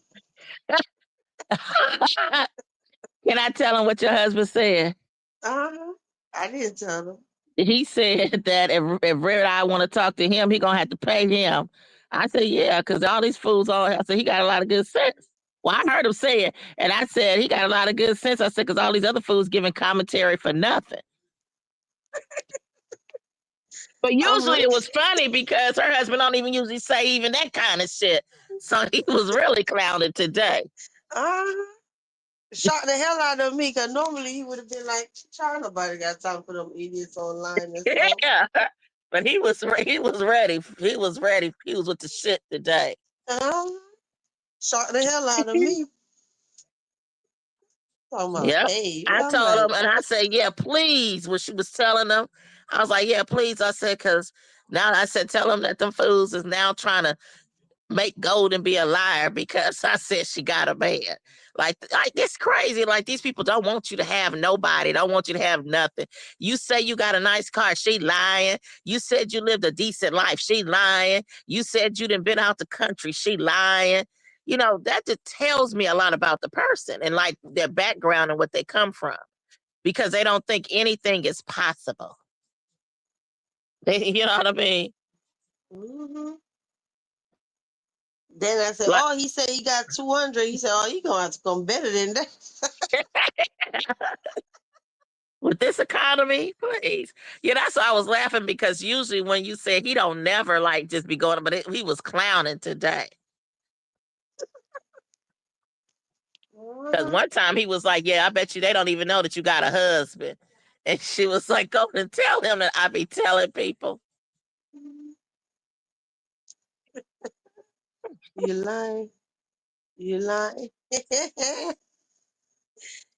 Can I tell him what your husband said? Uh-huh. I didn't tell him. He said that if Red Eye want to talk to him, he gonna have to pay him. I said, yeah, because all these fools I said he got a lot of good sense. Well, I heard him say it, and I said he got a lot of good sense. I said because all these other fools giving commentary for nothing. But I'm usually re- it was funny because her husband don't even usually say even that kind of shit. So he was really clowning today. uh-huh. Shocked the hell out of me because normally he would have been like, "Child, nobody got time for them idiots online and stuff." Yeah. But he was ready. He was ready. He was with the shit today. Uh-huh. Shocked the hell out of me. Talking about, Yep. hey, I I'm told like, him, and I said, yeah, please. When she was telling them, I was like, yeah, please. I said, because now I said, tell them that them fools is now trying to make gold and be a liar because I said she got a man. Like it's crazy. Like these people don't want you to have nobody, don't want you to have nothing. You say you got a nice car, she lying. You said you lived a decent life, she lying. You said you done been out the country, she lying. that just tells me a lot about the person and like their background and what they come from because they don't think anything is possible. You know what I mean? Hmm. Then I said, Like oh, he said he got 200. He said, oh, you going to have to come better than that. with this economy, please. That's why I was laughing because usually when you say he don't never like just be going, but he was clowning today. Because Mhm. one time he was like, "Yeah, I bet you they don't even know that you got a husband," and she was like, "Go and tell him that I be telling people." You lying. You lying.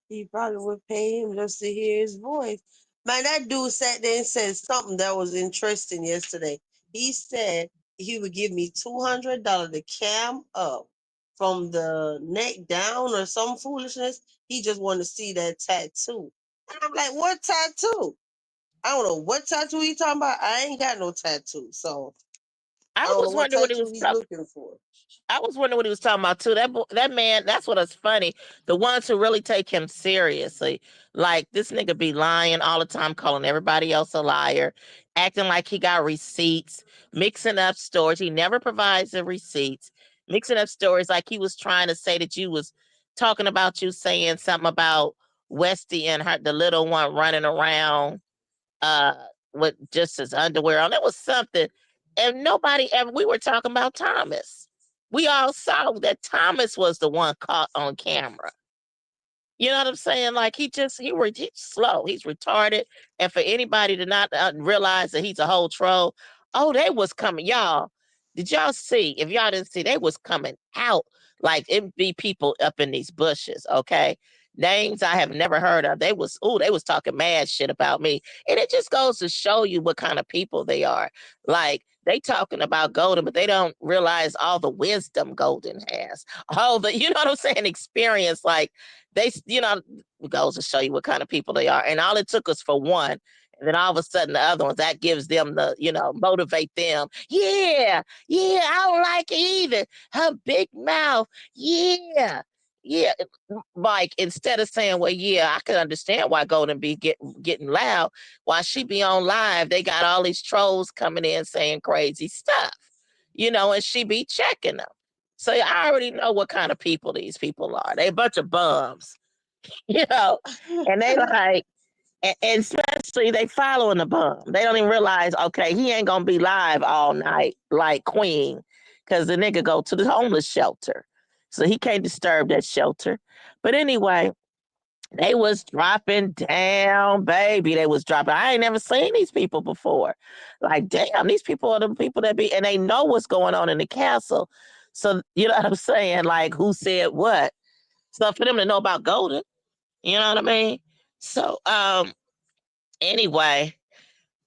He probably would pay him just to hear his voice. Man, that dude sat there and said something that was interesting yesterday. He said he would give me $200 to cam up from the neck down or some foolishness. He just wanted to see that tattoo. And I'm like, what tattoo? I don't know what tattoo he talking about. I ain't got no tattoo. So I I don't know was what wondering what he tattoo was he's talking. looking for. I was wondering what he was talking about too. That man, that's what is funny. The ones who really take him seriously, like this nigga be lying all the time, calling everybody else a liar, acting like he got receipts, mixing up stories. He never provides the receipts, mixing up stories like he was trying to say that you was talking about you saying something about Westy and her, the little one running around uh with just his underwear on. It was something. And nobody ever we were talking about Thomas. We all saw that Thomas was the one caught on camera. You know what I'm saying? Like he's slow, he's retarded, and for anybody to not realize that he's a whole troll, oh, they was coming, y'all. Did y'all see? If y'all didn't see, they was coming out like it be people up in these bushes. Okay, names I have never heard of. They was talking mad shit about me, and it just goes to show you what kind of people they are. Like they talking about Golden, but they don't realize all the wisdom Golden has, all the you know what I'm saying experience, like it goes to show you what kind of people they are. And all it took was for one. And then all of a sudden, the other ones, that gives them motivate them. Yeah, yeah, I don't like it either. Her big mouth. Yeah, yeah. Like, instead of saying, well, yeah, I can understand why Golden be getting loud. While she be on live, they got all these trolls coming in saying crazy stuff, and she be checking them. So I already know what kind of people these people are. They a bunch of bums, you know, and they like, and especially they following the bum. They don't even realize, okay, he ain't gonna be live all night like Queen, because the nigga go to the homeless shelter, so he can't disturb that shelter. But anyway, they was dropping down, baby. They was dropping. I ain't never seen these people before. Like, damn, these people are the people that be, and they know what's going on in the castle. So, you know what I'm saying? Like, who said what? So for them to know about Golden, you know what I mean? So, anyway,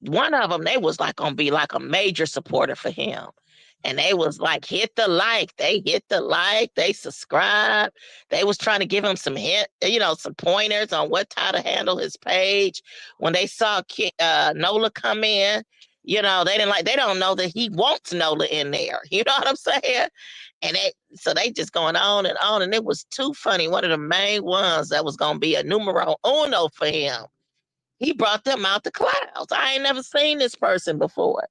one of them, they was like gonna be like a major supporter for him. And they was like, hit the like. They hit the like. They subscribe. They was trying to give him some some pointers on what how to handle his page. When they saw Nola come in, they don't know that he wants Nola in there. You know what I'm saying? So they just going on and on. And it was too funny. One of the main ones that was gonna be a numero uno for him. He brought them out the clouds. I ain't never seen this person before.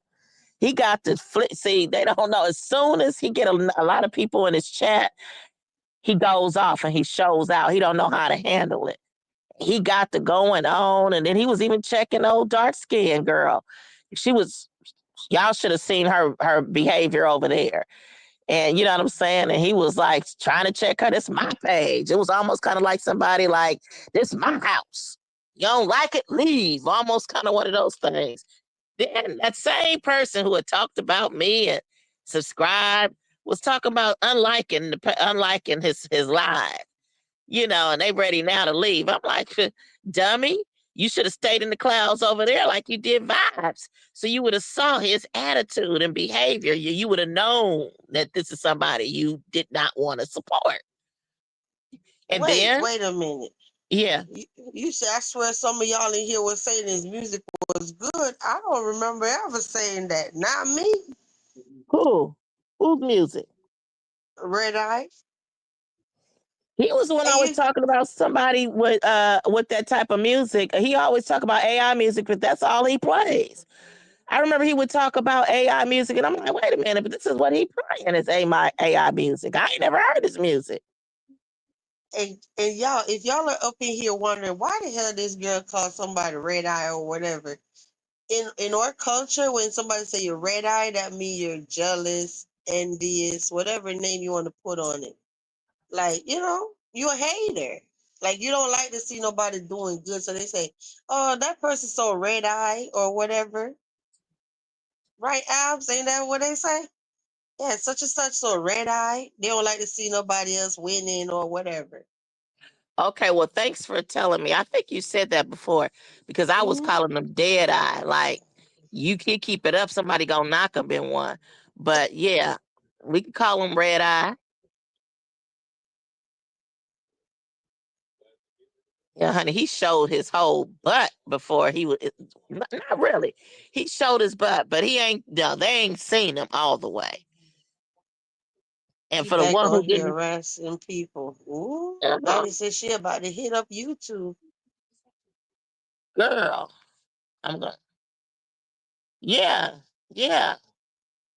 He got the flip. See, they don't know. As soon as he get a lot of people in his chat, he goes off and he shows out. He don't know how to handle it. He got the going on, and then he was even checking old dark skinned girl. She was. Y'all should have seen her behavior over there. And you know what I'm saying? And he was like trying to check her. This my page. It was almost kind of like somebody like, this my house. You don't like it? Leave. Almost kind of one of those things. Then that same person who had talked about me and subscribed was talking about unliking his live, and they ready now to leave. I'm like, dummy, you should have stayed in the clouds over there like you did vibes. So you would have saw his attitude and behavior. You would have known that this is somebody you did not want to support. And then, Wait a minute. yeah, You said, I swear some of y'all in here was saying his music was good. I don't remember ever saying that. Not me. who? Whose music? Red Eye. He was the one And always you talking about somebody with that type of music. He always talk about AI music, but that's all he plays. I remember he would talk about AI music, and I'm like, wait a minute, but this is what he playing is AI music. I ain't never heard his music. and y'all, if y'all are up in here wondering why the hell this girl called somebody red eye or whatever, in our culture, when somebody say you're red eye, that means you're jealous, envious, whatever name you want to put on it. Like, you're a hater. Like, you don't like to see nobody doing good. So they say, oh, that person's so red eye or whatever. Right, Abs? Ain't that what they say? Yeah, such and such so red eye. They don't like to see nobody else winning or whatever. Okay, well, thanks for telling me. I think you said that before because I was Hmm. calling them dead eye. Like you can keep it up, somebody gonna knock them in one. But yeah, we can call him red eye. Yeah, honey, he showed his whole butt before he was. Not really. He showed his butt, but he ain't. No, they ain't seen him all the way. And He for the back one on who here didn't, harassing people. Ooh, uh-huh, Lottie said she about to hit up YouTube. girl, I'm gonna. Yeah, yeah.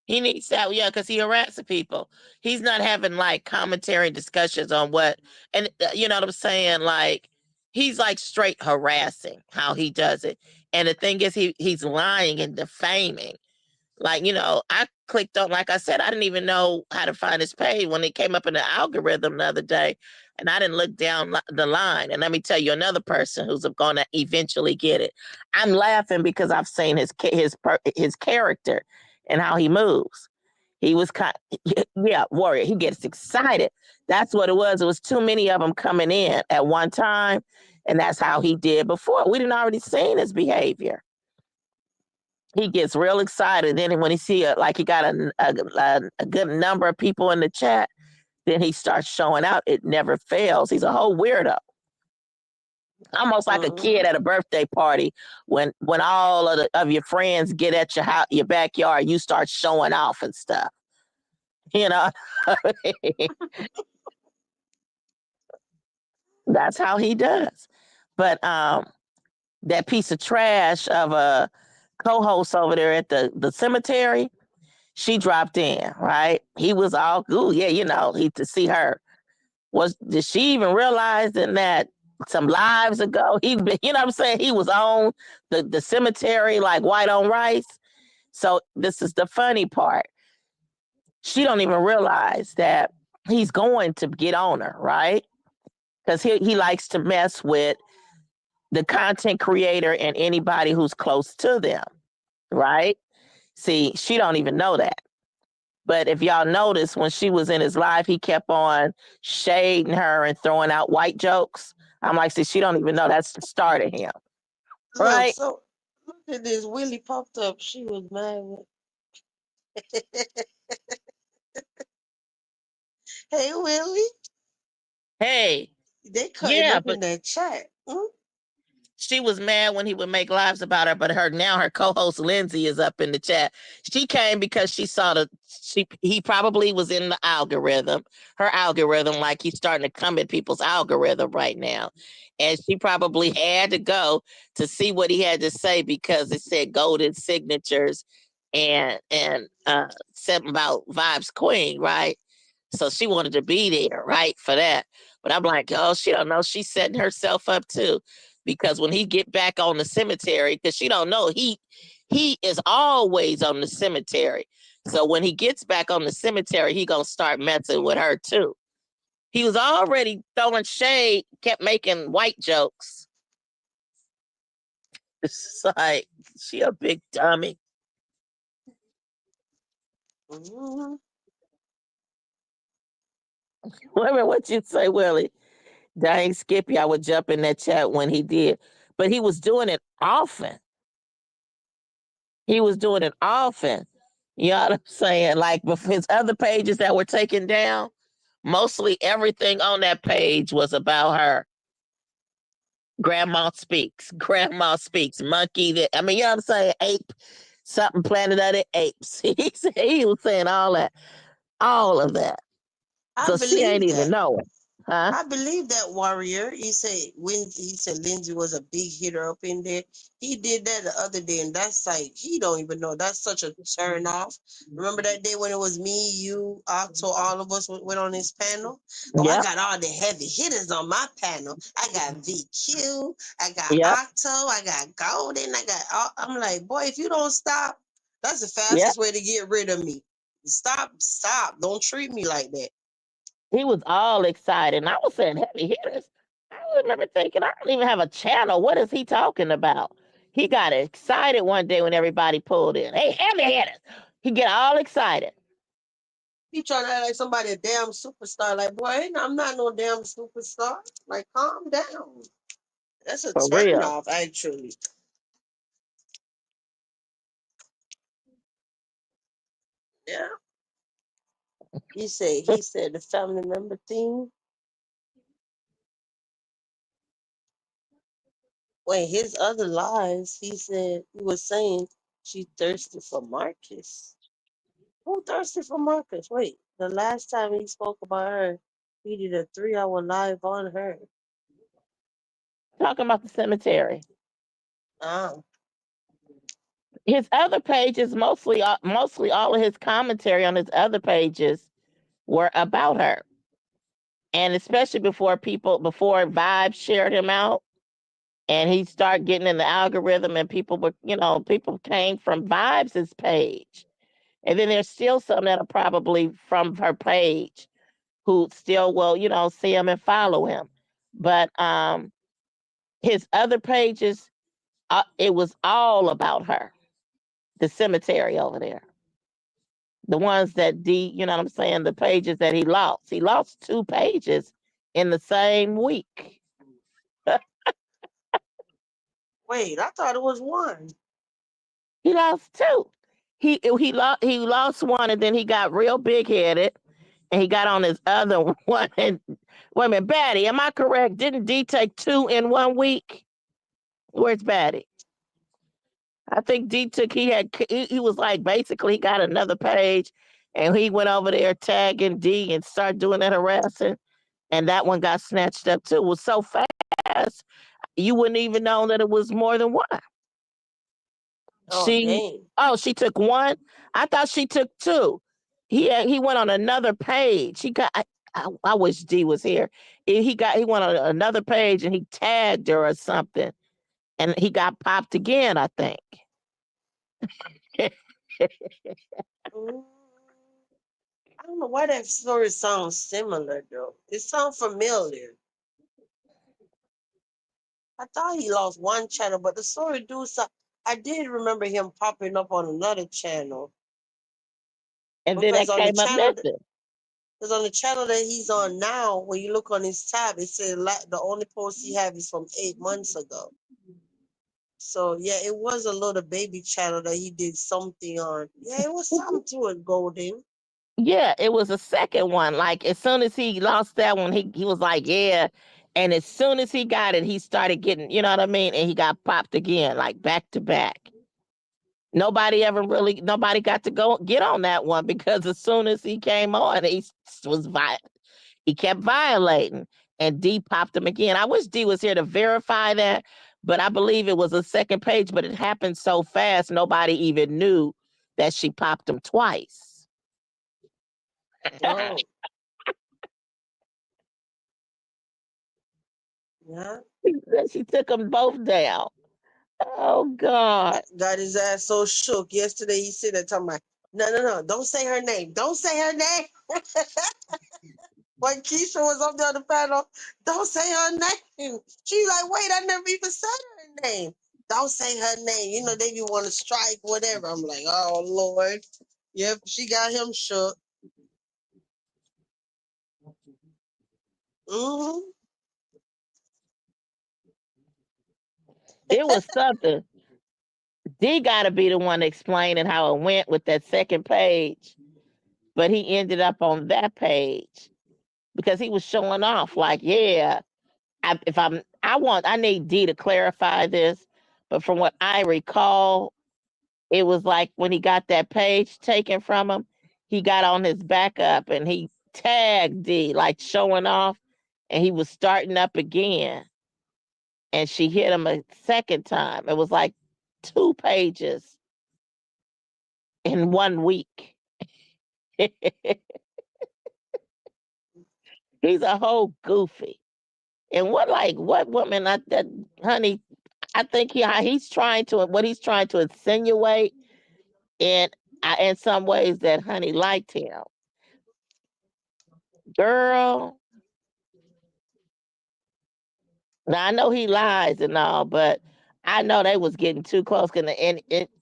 He needs that, yeah, because he harasses people. He's not having like commentary discussions on what, and you know what I'm saying. Like he's like straight harassing how he does it. And the thing is, he's lying and defaming. Like, I clicked on, like I said, I didn't even know how to find his page when it came up in the algorithm the other day. And I didn't look down the line. And let me tell you another person who's going to eventually get it. I'm laughing because I've seen his character and how he moves. He was yeah, warrior. He gets excited. That's what it was. It was too many of them coming in at one time. And that's how he did before. We didn't already seen his behavior. He gets real excited. Then when he see like he got a good number of people in the chat, then he starts showing out. It never fails. He's a whole weirdo, almost like a Hmm. kid at a birthday party. When all of your friends get at your house, your backyard, you start showing off and stuff. You know, that's how he does. But that piece of trash of a co-host over there at the cemetery, she dropped in, right? He was all, ooh, yeah, he to see her. Did she even realize that some lives ago, you know what I'm saying? He was on the cemetery like white on rice. So this is the funny part. She don't even realize that he's going to get on her, right? Because he likes to mess with the content creator and anybody who's close to them, right? See, she don't even know that. But if y'all notice, when she was in his life, he kept on shading her and throwing out white jokes. I'm like, see, she don't even know that's the start of him, Look, right? so look at this. Willie popped up. She was mad. Hey, Willie. Hey, They cutting yeah, up but in that chat. Hmm? she was mad when he would make lives about her, but her co-host Lindsay is up in the chat. She came because she saw he probably was in the algorithm, her algorithm, like he's starting to come in people's algorithm right now. And she probably had to go to see what he had to say because it said golden signatures and something about Vibes Queen, right? So she wanted to be there, right, for that. But I'm like, oh, she don't know. She's setting herself up too because when he get back on the cemetery, because she don't know he is always on the cemetery. So when he gets back on the cemetery, he gonna start messing with her too. He was already throwing shade, kept making white jokes. It's like she a big dummy. Hmm. Wait a minute, what you say, Willie? Dang, Skippy, I would jump in that chat when he did, but he was doing it often. He was doing it often. You know what I'm saying? Like with his other pages that were taken down, mostly everything on that page was about her. Grandma speaks, monkey that I mean, you know what I'm saying? Ape, something Planet of the Apes. He was saying all that, all of that. I So she ain't believe even that. know it. Huh? I believe that Warrior. He said Lindsay was a big hitter up in there. He did that the other day, and that's like he don't even know. That's such a turn off. Remember that day when it was me, you, Octo, all of us went on his panel? Oh, I Yep. got all the heavy hitters on my panel. I got VQ, I got Yep. Octo, I got Golden, I got all, I'm like, boy, if you don't stop, that's the Yep. fastest way to get rid of me. Stop. Don't treat me like that. He was all excited. And I was saying heavy hitters. I remember thinking, I don't even have a channel. What is he talking about? He got excited one day when everybody pulled in. Hey, heavy hitters. He get all excited. He trying to act like somebody a damn superstar. Like, boy, I'm not no damn superstar. Like, calm down. That's a For turn real. off, actually. Yeah. He said the family member thing. Wait, his other lies, he said he was saying she thirsty for Marcus. Who thirsty for Marcus? Wait, the last time he spoke about her, he did a 3 hour live on her. Talking about the cemetery. Ah, His other pages, mostly all of his commentary on his other pages were about her. And especially before Vibe shared him out and he started getting in the algorithm and people came from Vibes' page. And then there's still some that are probably from her page who still will, see him and follow him. But his other pages, it was all about her, the cemetery over there. The ones that you know what I'm saying, the pages that he lost. He lost 2 pages in the same week. wait, I thought it was one. He lost 2. He lost one and then he got real big headed and he got on his other one. And wait a minute, Batty, am I correct? Didn't D take 2 in 1 week? Where's Batty? I think D took he was like basically he got another page and he went over there tagging D and started doing that harassing. And that one got snatched up too. It was so fast, you wouldn't even know that it was more than one. Oh, She dang. she took 1. I thought she took 2. He went on another page. I wish D was here. He went on another page and he tagged her or something, and he got popped again. I think. Mm, I don't know why that story sounds similar, though. It sounds familiar. I thought he lost one channel, but the story do so. I did remember him popping up on another channel And then because that on the came up channel, missing. because on the channel that he's on now, when you look on his tab, it says the only post he have is from 8 months ago. So yeah, it was a little baby channel that he did something on. Yeah, it was something to it, Golden. Yeah, it was a second one. Like as soon as he lost that one, he was like, yeah. And as soon as he got it, he started getting, you know what I mean? And he got popped again, like back to back. Nobody got to go get on that one because as soon as he came on, was he kept violating and D popped him again. I wish D was here to verify that, but I believe it was a second page, but it happened so fast nobody even knew that she popped him twice. Oh, yeah. She took them both down. Oh God. Got his ass so shook. Yesterday he said that talking about, no, don't say her name. Don't say her name. When Keisha was up there on the panel, don't say her name. She like, wait, I never even said her name. Don't say her name. You know, they be want to strike, whatever. I'm like, oh, Lord. Yep, she got him shook. Mm-hmm. It was something. D gotta be the one explaining how it went with that second page. But he ended up on that page because he was showing off like, yeah, I need D to clarify this, but from what I recall, it was like when he got that page taken from him, he got on his backup and he tagged D like showing off, and he was starting up again, and she hit him a second time. It was like 2 pages in 1 week. He's a whole goofy. And what woman that honey, I think he's trying to what he's trying to insinuate in some ways that honey liked him. Girl, now I know he lies and all, but I know they was getting too close. And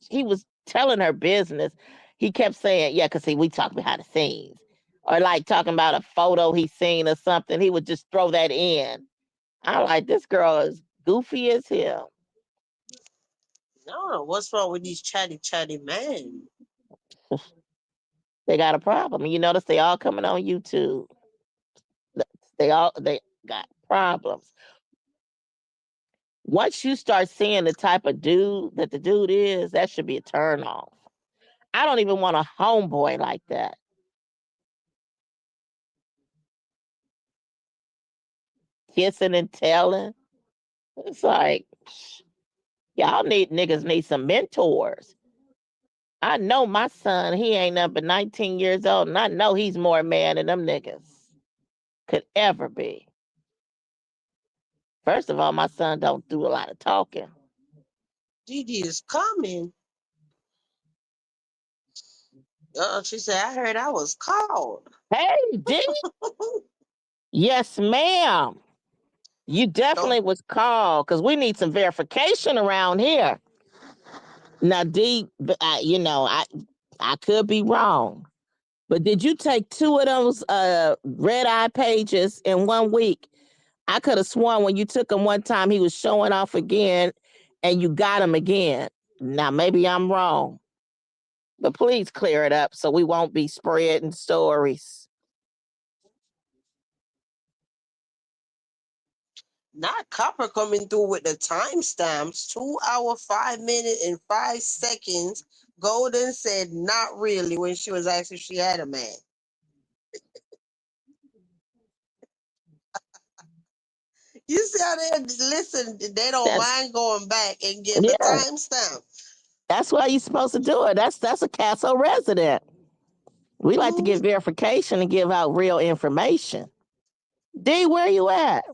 he was telling her business. He kept saying, "Yeah, cause see, we talk behind the scenes," or like talking about a photo he seen or something. He would just throw that in. I'm like, this girl is goofy as hell. I don't know what's wrong with these chatty men. They got a problem. You notice they all coming on YouTube. They got problems. Once you start seeing the type of dude that the dude is, that should be a turn off. I don't even want a homeboy like that. Kissing and telling. It's like, y'all niggas need some mentors. I know my son, he ain't nothing but 19 years old, and I know he's more man than them niggas could ever be. First of all, my son don't do a lot of talking. Didi is coming. She said, I heard I was called. Hey, D. Yes, ma'am. You Don't definitely was called because we need some verification around here. Now, D, I could be wrong, but did you take 2 of those red eye pages in 1 week? I could have sworn when you took him one time, he was showing off again, and you got him again. Now, maybe I'm wrong, but please clear it up so we won't be spreading stories. not Copper coming through with the timestamps. 2 hour, 5 minutes, and 5 seconds. Golden said not really when she was asked if she had a man. You see how they listen, they don't That's mind going back and give the yeah. timestamp. That's why you're supposed to do it. That's a castle resident. We like to Mm-hmm. get verification and give out real information. D, where you at?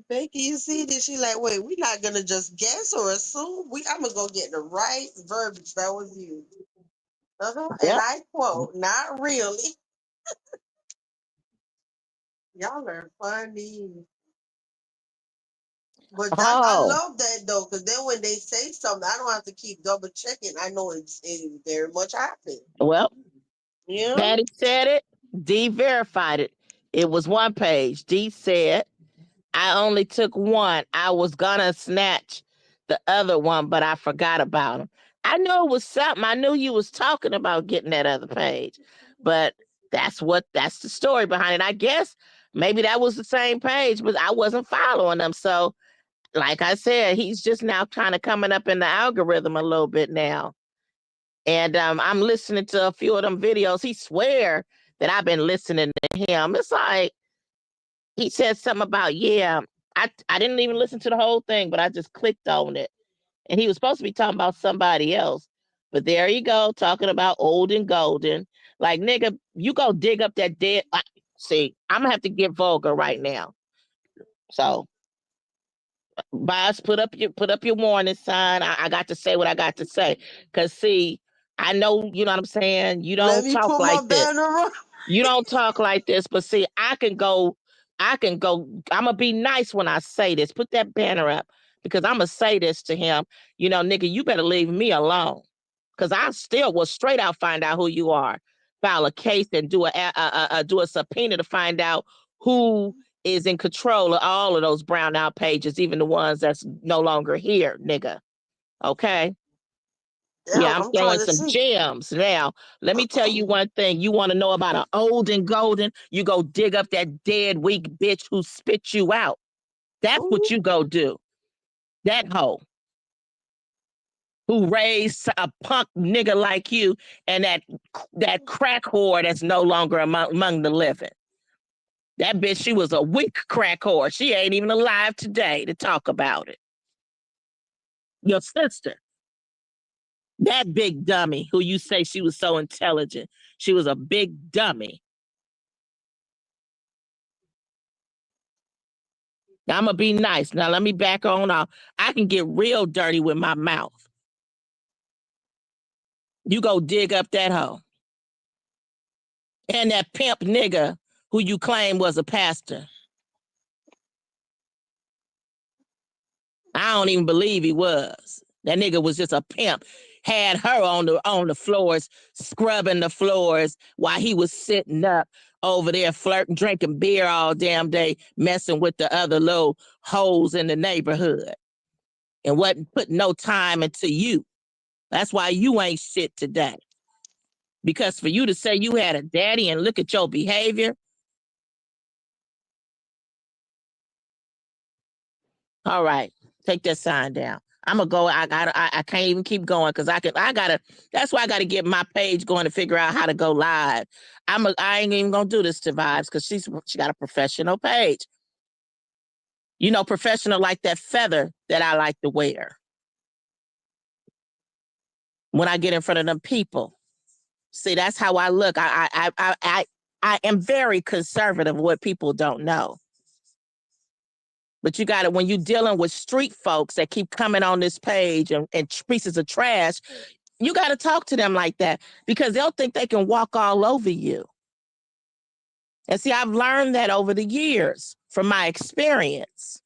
Becky, you see this? She like, wait, we're not gonna just guess or assume. I'm gonna go get the right verbiage that was used. And Yep. I quote, not really. Y'all are funny. But that I Oh, love that though, because then when they say something, I don't have to keep double checking. I know it very much happened. well, You know? Patty said it. D verified it. It was 1 page. D said, I only took one. I was gonna snatch the other one, but I forgot about him. I knew it was something. I knew you was talking about getting that other page, but that's the story behind it. I guess maybe that was the same page, but I wasn't following them. So, like I said, he's just now kind of coming up in the algorithm a little bit now. And I'm listening to a few of them videos. He swear that I've been listening to him. It's like he said something about, yeah, I didn't even listen to the whole thing, but I just clicked on it. And he was supposed to be talking about somebody else. But there you go, talking about old and golden. Like, nigga, you go dig up that dead. See, I'm gonna have to get vulgar right now. So, boss, put up your warning sign. I got to say what I got to say. Cause see, I know, you know what I'm saying? You Let don't me talk put my like this. banner up. You don't talk like this, but see, I can go, I'm gonna be nice when I say this. Put that banner up because I'm gonna say this to him. You know, nigga, you better leave me alone. Cause I still will straight out find out who you are, file a case and do a subpoena to find out who is in control of all of those brown out pages, even the ones that's no longer here, nigga. Okay. Yeah, Yeah, I'm I'm throwing trying to some see. gems. Now, let me tell you one thing. You want to know about an old and golden? You go dig up that dead, weak bitch who spit you out. That's what Ooh, you go do. That hoe who raised a punk nigga like you and that crack whore that's no longer among the living. That bitch, she was a weak crack whore. She ain't even alive today to talk about it. Your sister, that big dummy who you say she was so intelligent, she was a big dummy. Now, I'm going to be nice. Now, let me back on off. I can get real dirty with my mouth. You go dig up that hoe. And that pimp nigga who you claim was a pastor. I don't even believe he was. That nigga was just a pimp. Had her on the floors, scrubbing the floors while he was sitting up over there flirting, drinking beer all damn day, messing with the other little hoes in the neighborhood. And wasn't putting no time into you. That's why you ain't shit today. Because for you to say you had a daddy and look at your behavior. All right, take that sign down. I'm gonna go. I can't even keep going because I gotta. That's why I gotta get my page going to figure out how to go live. I ain't even gonna do this to Vibes because she got a professional page. You know, professional like that feather that I like to wear when I get in front of them people. See, that's how I look. I am very conservative. What people don't know. But you got it when you're dealing with street folks that keep coming on this page and pieces of trash. You got to talk to them like that because they'll think they can walk all over you. And see, I've learned that over the years from my experience.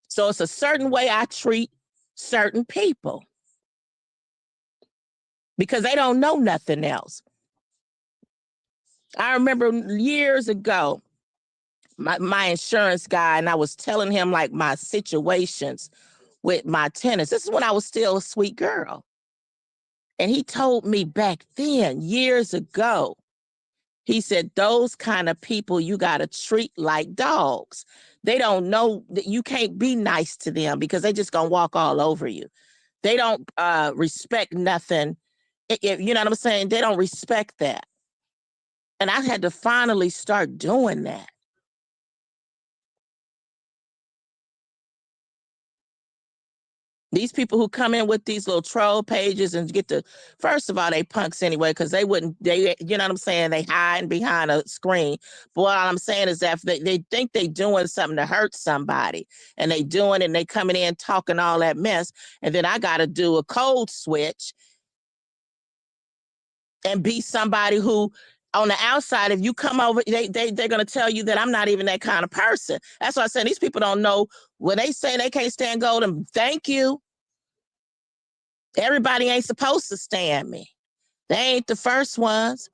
So it's a certain way I treat certain people because they don't know nothing else. I remember years ago, my insurance guy, and I was telling him like my situations with my tenants. This is when I was still a sweet girl. And he told me back then, years ago, he said, those kind of people you got to treat like dogs. They don't know that you can't be nice to them because they just going to walk all over you. They don't respect nothing. You know what I'm saying? They don't respect that. And I had to finally start doing that. These people who come in with these little troll pages and get the, first of all, they punks anyway, because they wouldn't, you know what I'm saying? They hide behind a screen. But what I'm saying is that they think they doing something to hurt somebody and they doing it and they coming in talking all that mess. And then I got to do a code switch and be somebody who on the outside, if you come over, they're going to tell you that I'm not even that kind of person. That's why I said these people don't know when they say they can't stand gold and thank you. Everybody ain't supposed to stand me. They ain't the first ones.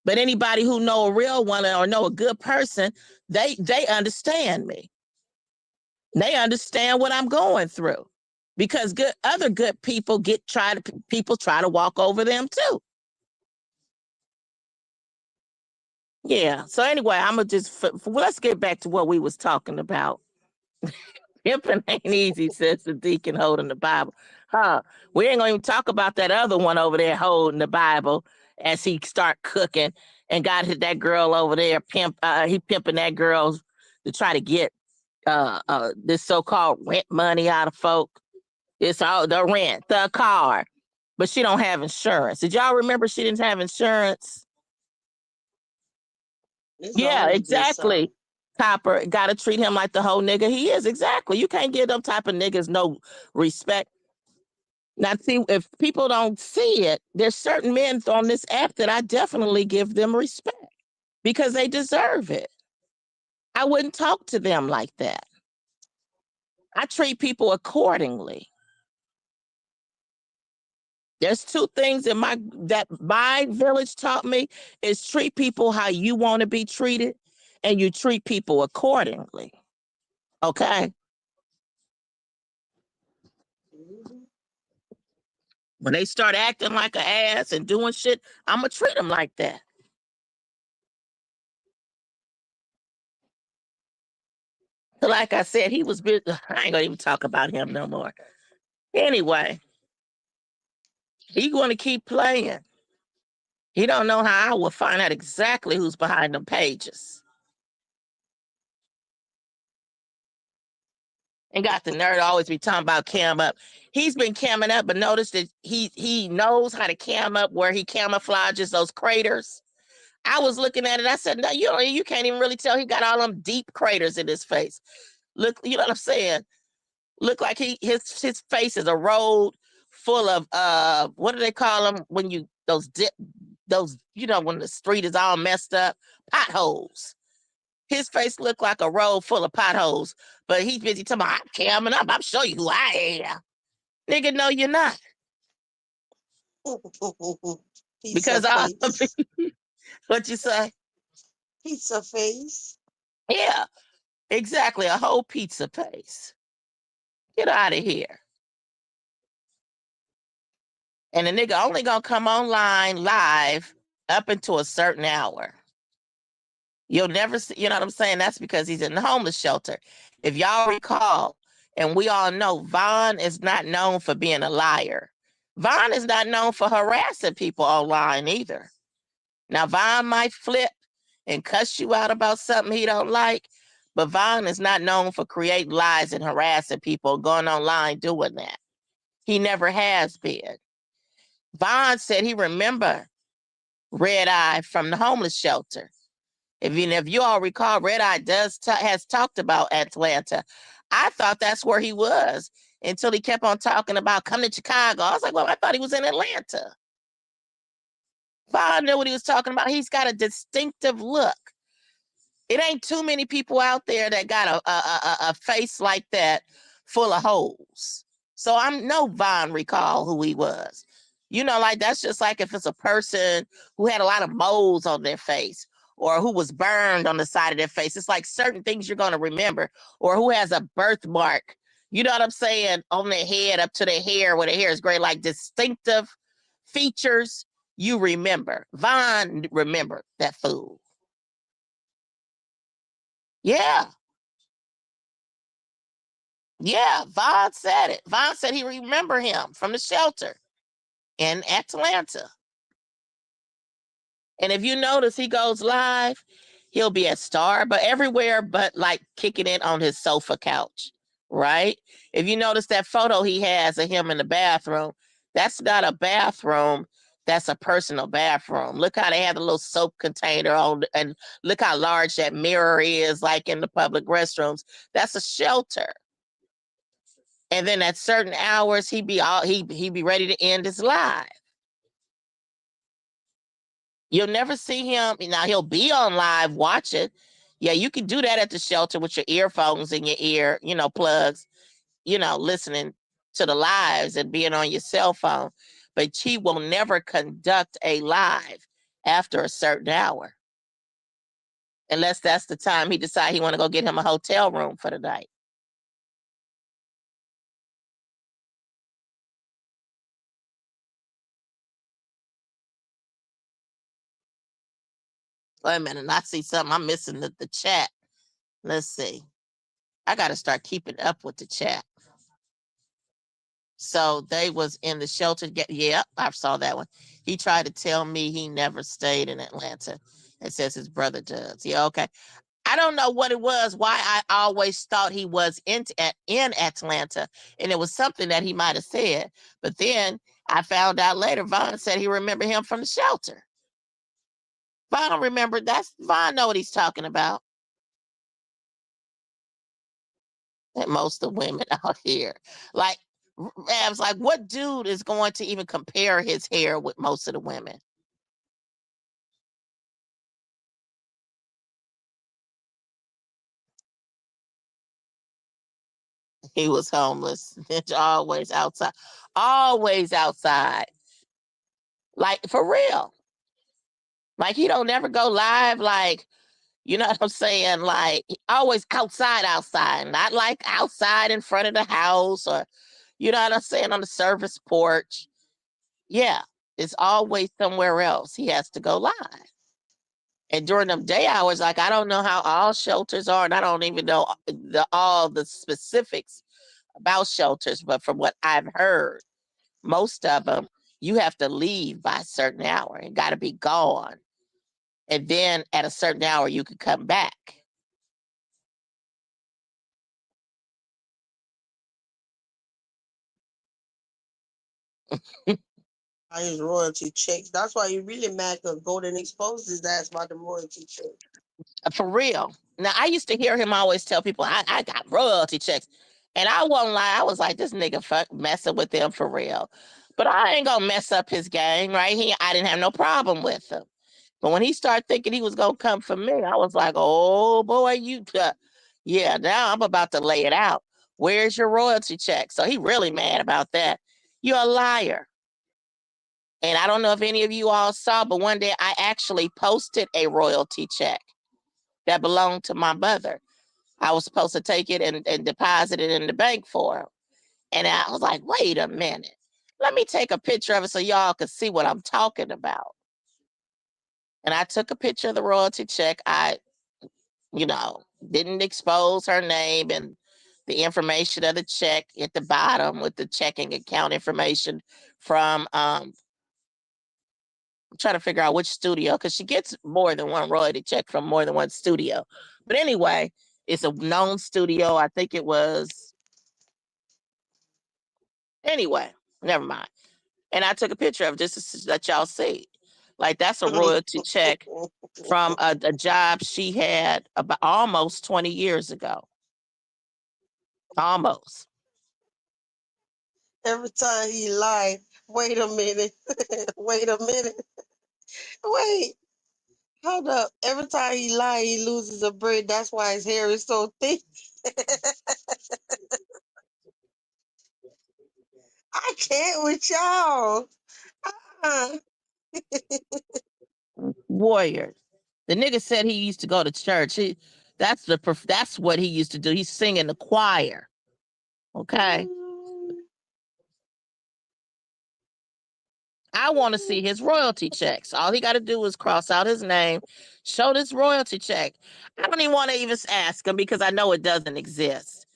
But anybody who know a real one or know a good person, they understand me. They understand what I'm going through. Because other good people try to walk over them too. Yeah. So anyway, I'm gonna let's get back to what we was talking about. Pimping ain't easy, says the deacon holding the Bible. Huh. We ain't gonna even talk about that other one over there holding the Bible as he start cooking and got that girl over there he pimping that girl to try to get this so-called rent money out of folk. It's all the rent, the car. But she don't have insurance. Did y'all remember she didn't have insurance? Yeah, exactly. Copper, got to treat him like the whole nigga he is. Exactly. You can't give them type of niggas no respect. Now, see, if people don't see it, there's certain men on this app that I definitely give them respect because they deserve it. I wouldn't talk to them like that. I treat people accordingly. There's two things that my village taught me is treat people how you want to be treated and you treat people accordingly. Okay? When they start acting like an ass and doing shit, I'm going to treat them like that. Like I said, he was busy. I ain't going to even talk about him no more. Anyway, he going to keep playing. He don't know how I will find out exactly who's behind them pages. And got the nerd to always be talking about cam up. He's been camming up, but notice that he knows how to cam up where he camouflages those craters. I was looking at it. I said, no, you can't even really tell he got all them deep craters in his face. Look, you know what I'm saying? Look like his face is a road full of what do they call them when you those when the street is all messed up, potholes. His face looked like a road full of potholes, but he's busy talking about, I'm camming up. I'm showing you who I am. Nigga, no, you're not. Pizza Because face. what you say? Pizza face. Yeah, exactly. A whole pizza face. Get out of here. And the nigga only gonna come online live up until a certain hour. You'll never see, you know what I'm saying? That's because he's in the homeless shelter. If y'all recall, and we all know, Vaughn is not known for being a liar. Vaughn is not known for harassing people online either. Now, Vaughn might flip and cuss you out about something he don't like, but Vaughn is not known for creating lies and harassing people, going online doing that. He never has been. Vaughn said he remember Red Eye from the homeless shelter. If you all recall, Red Eye has talked about Atlanta. I thought that's where he was until he kept on talking about coming to Chicago. I was like, well, I thought he was in Atlanta. Vaughn knew what he was talking about. He's got a distinctive look. It ain't too many people out there that got a face like that full of holes. So I'm no Vaughn recall who he was. Like that's just like if it's a person who had a lot of moles on their face or who was burned on the side of their face. It's like certain things you're going to remember, or who has a birthmark, you know what I'm saying, on their head up to their hair where their hair is gray, like distinctive features you remember. Vaughn remembered that fool. Yeah. Yeah, Vaughn said it. Vaughn said he remember him from the shelter in Atlanta. And if you notice, he goes live, he'll be at Star, but everywhere but like kicking it on his sofa couch, right? If you notice that photo he has of him in the bathroom, that's not a bathroom. That's a personal bathroom. Look how they have a little soap container on, and look how large that mirror is, like in the public restrooms. That's a shelter. And then at certain hours, he'd be ready to end his live. You'll never see him. Now he'll be on live watching. Yeah, you can do that at the shelter with your earphones in your ear, plugs, listening to the lives and being on your cell phone. But he will never conduct a live after a certain hour. Unless that's the time he decides he want to go get him a hotel room for the night. Wait a minute, I see something. I'm missing the chat. Let's see. I got to start keeping up with the chat. So they was in the shelter. Yeah, I saw that one. He tried to tell me he never stayed in Atlanta. It says his brother does. Yeah, okay. I don't know what it was, why I always thought he was in Atlanta. And it was something that he might have said. But then I found out later, Vaughn said he remembered him from the shelter. Vaughn remembered. Vaughn know what he's talking about. And most of the women out here. Like, I was like, what dude is going to even compare his hair with most of the women? He was homeless. Always outside. Always outside. Like, for real. Like, he don't never go live. Like, you know what I'm saying? Like, always outside. Not like outside in front of the house, or, you know what I'm saying, on the service porch. Yeah, it's always somewhere else. He has to go live. And during them day hours, like, I don't know how all shelters are, and I don't even know all the specifics about shelters, but from what I've heard, most of them, you have to leave by a certain hour and got to be gone. And then at a certain hour, you can come back. His royalty checks. That's why he really mad because Golden exposed his ass about the royalty check. For real. Now, I used to hear him always tell people, I got royalty checks. And I won't lie, I was like, this nigga fuck messing with them for real. But I ain't gonna mess up his game, right? I didn't have no problem with him. But when he started thinking he was gonna come for me, I was like, oh boy, yeah, now I'm about to lay it out. Where's your royalty check? So he really mad about that. You're a liar. And I don't know if any of you all saw, but one day I actually posted a royalty check that belonged to my mother. I was supposed to take it and deposit it in the bank for him. And I was like, wait a minute. Let me take a picture of it so y'all can see what I'm talking about. And I took a picture of the royalty check. I, didn't expose her name and the information of the check at the bottom with the checking account information from I'm trying to figure out which studio because she gets more than one royalty check from more than one studio. But anyway, it's a known studio. I think it was. Anyway, never mind. And I took a picture of it just to let y'all see. Like, that's a royalty check from a job she had about almost 20 years ago. Almost. Every time he lied, wait a minute, wait a minute, wait, hold up. Every time he lied, he loses a braid. That's why his hair is so thick. I can't with y'all. Uh-uh. Warrior. The nigga said he used to go to church. That's what he used to do. He's singing the choir. Okay. I want to see his royalty checks. All he got to do is cross out his name, show this royalty check. I don't even want to even ask him because I know it doesn't exist.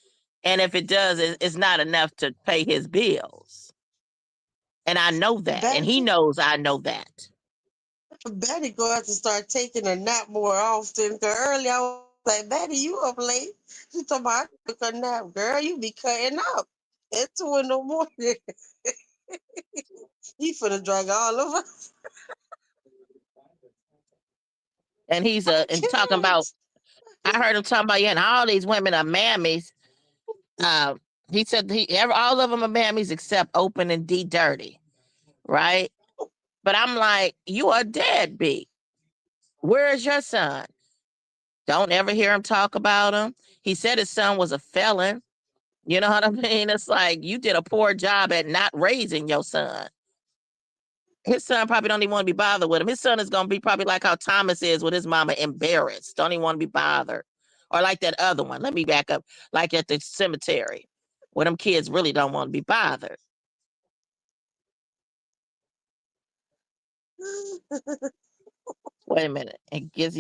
And if it does, it's not enough to pay his bills. And I know that. And he knows I know that. Betty gonna have to start taking a nap more often. Cause earlier I was like, Betty, you up late? She talking about I took a nap, girl. You be cutting up. It's 2 in the morning. He finna drag all of us. And he's I and talking can't. about, I heard him talking about, yeah, and all these women are mammies. He said all of them are mammies except Open and D Dirty, right? But I'm like, you are deadbeat. Where is your son? Don't ever hear him talk about him. He said his son was a felon. You know what I mean? It's like you did a poor job at not raising your son. His son probably don't even want to be bothered with him. His son is going to be probably like how Thomas is with his mama, embarrassed. Don't even want to be bothered. Or like that other one. Let me back up. Like at the cemetery where them kids really don't want to be bothered. Wait a minute. And get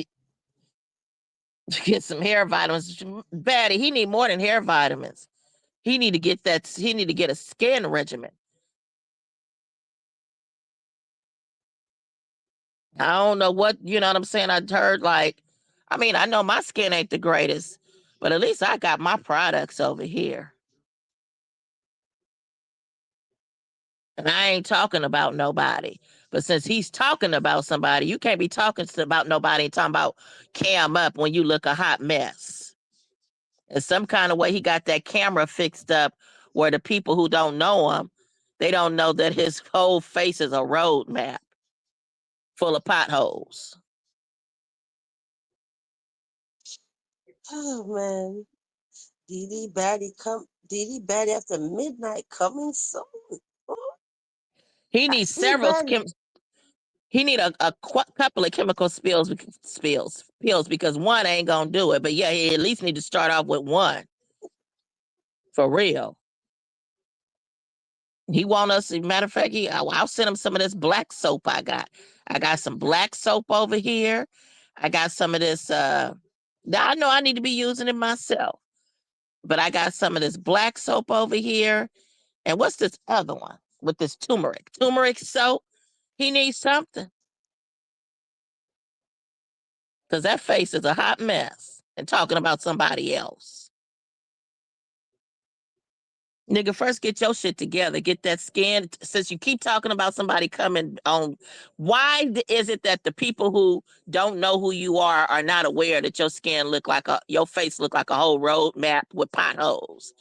some hair vitamins. Batty, he need more than hair vitamins. He need to get a skin regimen. I don't know what, you know what I'm saying? I heard I know my skin ain't the greatest, but at least I got my products over here. And I ain't talking about nobody. But since he's talking about somebody, you can't be talking about nobody and talking about cam up when you look a hot mess. In some kind of way, he got that camera fixed up where the people who don't know him, they don't know that his whole face is a road map full of potholes. Oh man. Dee Dee Batty after midnight coming soon. He I needs see several Batty. he need a couple of chemical pills because one ain't gonna do it. But yeah, he at least need to start off with one for real. He want us. As a matter of fact, I'll send him some of this black soap I got. I got some black soap over here. I got some of this. I know I need to be using it myself, but I got some of this black soap over here. And what's this other one? with this turmeric. Turmeric soap. He needs something. Because that face is a hot mess. And talking about somebody else. Nigga, first get your shit together. Get that skin. Since you keep talking about somebody coming on, why is it that the people who don't know who you are not aware that your skin your face look like a whole road map with potholes?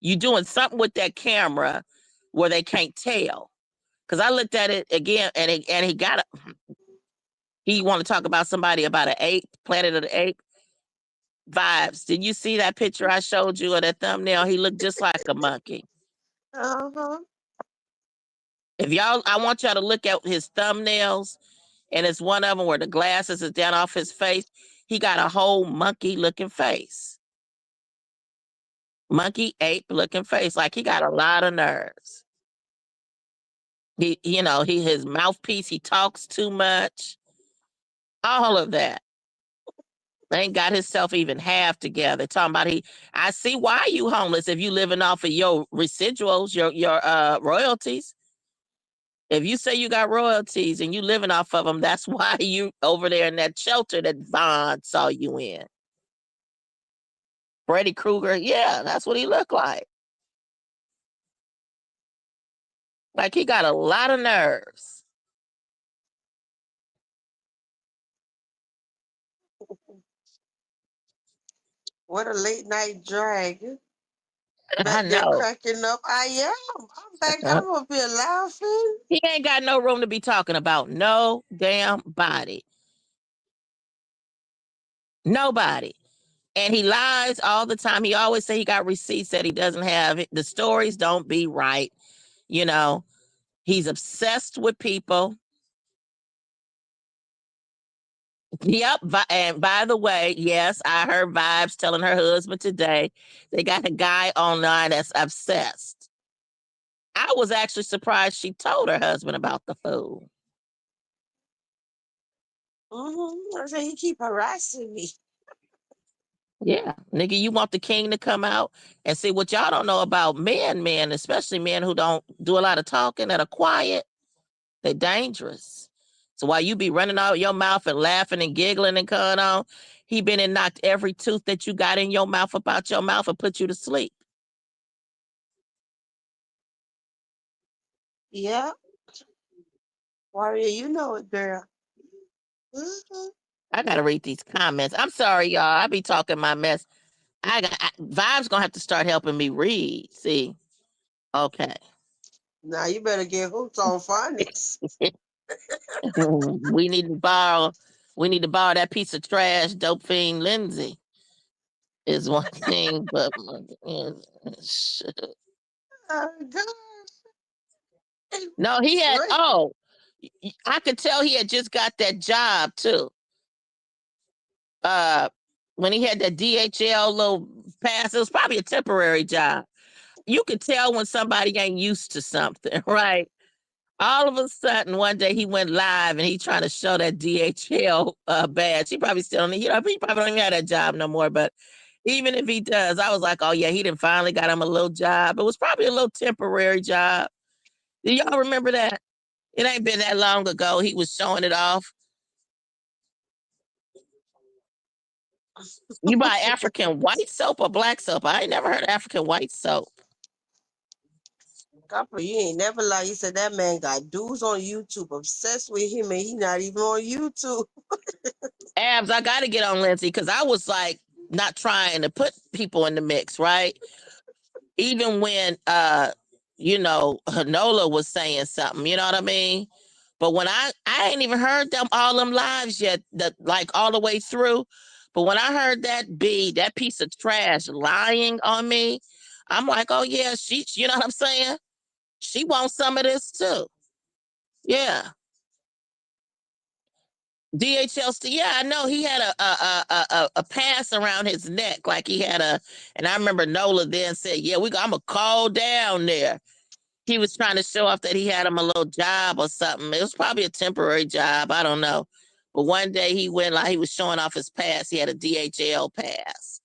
You doing something with that camera where they can't tell. Because I looked at it again, and he got a, he want to talk about somebody about an ape, Planet of the Ape. Vibes. Did you see that picture I showed you of that thumbnail? He looked just like a monkey. Uh-huh. If y'all, I want y'all to look at his thumbnails, and it's one of them where the glasses is down off his face. He got a whole monkey looking face. Monkey ape looking face. Like he got a lot of nerves. His mouthpiece, he talks too much. All of that. Ain't got himself even half together. Talking about I see why you homeless if you living off of your residuals, your royalties. If you say you got royalties and you living off of them, that's why you over there in that shelter that Vaughn saw you in. Freddy Krueger, yeah, that's what he looked like. Like he got a lot of nerves. What a late night drag. I Back there know. cracking up. I am. I'm back. I'm up here laughing. He ain't got no room to be talking about no damn body. Nobody. And he lies all the time. He always say he got receipts that he doesn't have. The stories don't be right. You know, he's obsessed with people. Yep. And by the way, yes, I heard Vibes telling her husband today they got a guy online that's obsessed. I was actually surprised she told her husband about the fool. I say he keep harassing me. Yeah, nigga, you want the king to come out and see what y'all don't know about men, especially men who don't do a lot of talking, that are quiet. They're dangerous. So while you be running out your mouth and laughing and giggling and coming on, he been and knocked every tooth that you got in your mouth about your mouth and put you to sleep. Yeah. Warrior, you know it, girl. Mhm. I gotta read these comments. I'm sorry, y'all. I be talking my mess. Vibes gonna have to start helping me read. See, okay. Now you better get hooked on phonics. we need to borrow. We need to borrow that piece of trash, dope fiend Lindsay. Is one thing, but Oh, God. no, he had. Right. Oh, I could tell he had just got that job too. Uh, when he had that DHL little pass, it was probably a temporary job. You could tell when somebody ain't used to something, right? All of a sudden, one day he went live and he trying to show that DHL badge. He probably still, he probably don't even have that job no more. But even if he does, I was like, oh yeah, he didn't finally got him a little job. It was probably a little temporary job. Do y'all remember that? It ain't been that long ago. He was showing it off. You buy African white soap or black soap? I ain't never heard of African white soap. Copper, you ain't never lie. You said that man got dudes on YouTube obsessed with him and he not even on YouTube. Abs, I got to get on Lindsay because I was like not trying to put people in the mix, right? Even when Hanola was saying something, you know what I mean? But when I ain't even heard them all them lives yet, that like all the way through. But when I heard that piece of trash lying on me, I'm like, oh yeah, you know what I'm saying? She wants some of this too. Yeah. DHL, yeah, I know he had a pass around his neck, like he had and I remember Nola then said, "Yeah, I'm gonna call down there." He was trying to show off that he had him a little job or something. It was probably a temporary job, I don't know. But one day he went like he was showing off his pass. He had a DHL pass,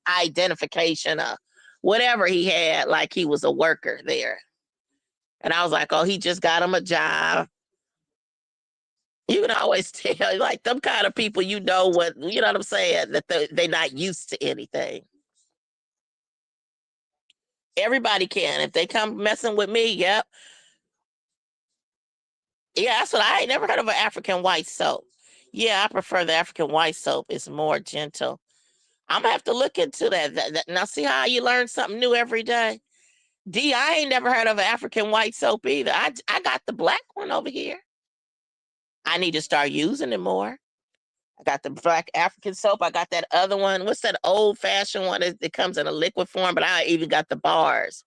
identification, whatever he had, like he was a worker there. And I was like, oh, he just got him a job. You can always tell, like them kind of people, you know what I'm saying, that they're not used to anything. Everybody can. If they come messing with me, yep. Yeah, that's what I ain't never heard of an African white soap. Yeah, I prefer the African white soap. It's more gentle. I'm gonna have to look into that. Now, see how you learn something new every day? D, I ain't never heard of an African white soap either. I got the black one over here. I need to start using it more. I got the black African soap. I got that other one. What's that old fashioned one? It comes in a liquid form, but I even got the bars.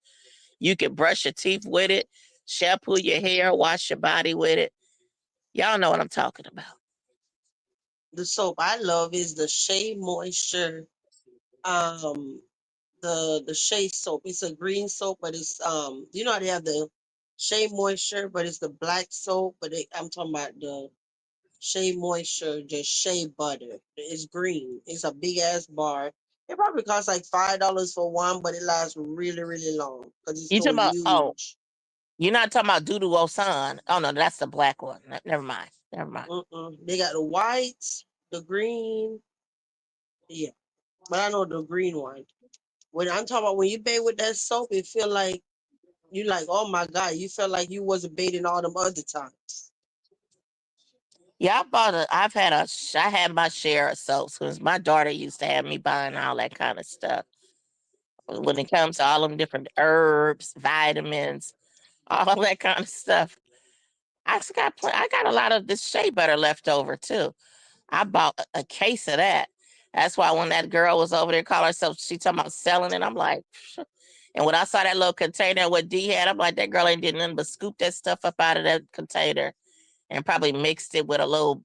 You can brush your teeth with it, shampoo your hair, wash your body with it. Y'all know what I'm talking about. The soap I love is the Shea Moisture. Um, the Shea soap. It's a green soap, but it's you know how they have the Shea Moisture, but it's the black soap. But I'm talking about the Shea Moisture, just Shea Butter. It's green. It's a big ass bar. It probably costs like $5 for one, but it lasts really, really long because it's You so talking about, oh, huge. you're not talking about Doodoo Osan. Oh no, that's the black one. Never mind. Never mind. They got the whites, the green, yeah, but I know the green one. When I'm talking about when you bathe with that soap, it feel like you like, oh my God, you felt like you wasn't bathing all them other times. Yeah, I had my share of soaps because my daughter used to have me buying all that kind of stuff. When it comes to all them different herbs, vitamins, all that kind of stuff. I got a lot of this shea butter left over too. I bought a case of that. That's why when that girl was over there calling herself, she talking about selling it. I'm like, "Psh." And when I saw that little container what D had, I'm like, that girl ain't did nothing but scoop that stuff up out of that container and probably mixed it with a little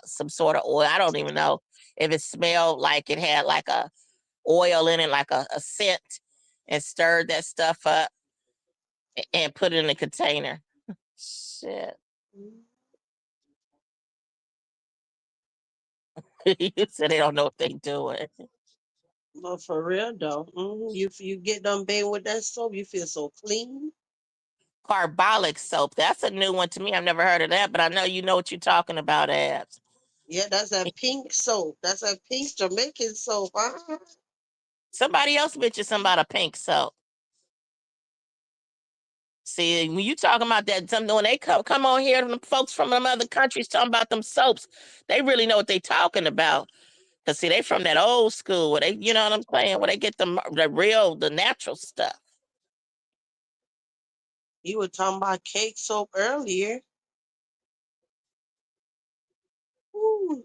some sort of oil. I don't even know if it smelled like it had like a oil in it, like a scent, and stirred that stuff up and put it in a container. Shit. You said they don't know what they doing. But for real though, you get done bathing with that soap, you feel so clean. Carbolic soap. That's a new one to me. I've never heard of that, but I know you know what you're talking about, Abs. Yeah, that's that pink soap. That's that pink Jamaican soap. Somebody else mentioned something about a pink soap. See, when you talking about that, when they come on here, them folks from them other countries talking about them soaps, they really know what they talking about. Cause see, they from that old school where they, you know what I'm saying, where they get the natural stuff. You were talking about cake soap earlier. Ooh,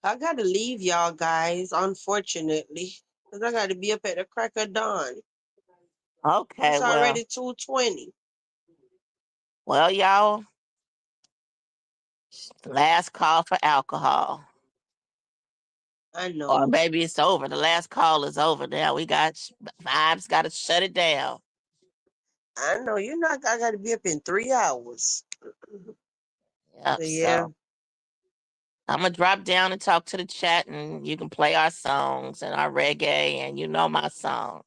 I gotta leave y'all guys, unfortunately, because I gotta be up at the crack of dawn. Okay, It's already 2:20. well, y'all, last call for alcohol. I Or know. maybe it's over. The last call is over now. We got vibes, got to shut it down. I know. You're not. I gotta be up in 3 hours. Yep. So yeah. So I'm gonna drop down and talk to the chat, and you can play our songs and our reggae, and you know my song.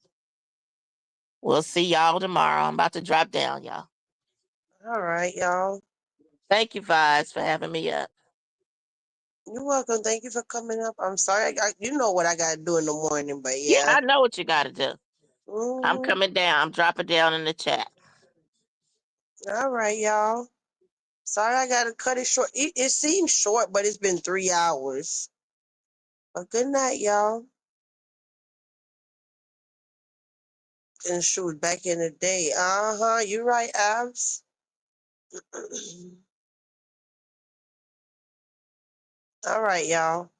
We'll see y'all tomorrow. I'm about to drop down, y'all. All right, y'all. Thank you, Vibes, for having me up. You're welcome. Thank you for coming up. I'm sorry. You know what I gotta do in the morning, but Yeah, yeah. I know what you got to do. I'm hmm coming down. I'm dropping down in the chat. All right, y'all. Sorry, I gotta cut it short. It seems short, but it's been 3 hours. But good night, y'all. And shoot, back in the day. You right, Abs. All right, y'all.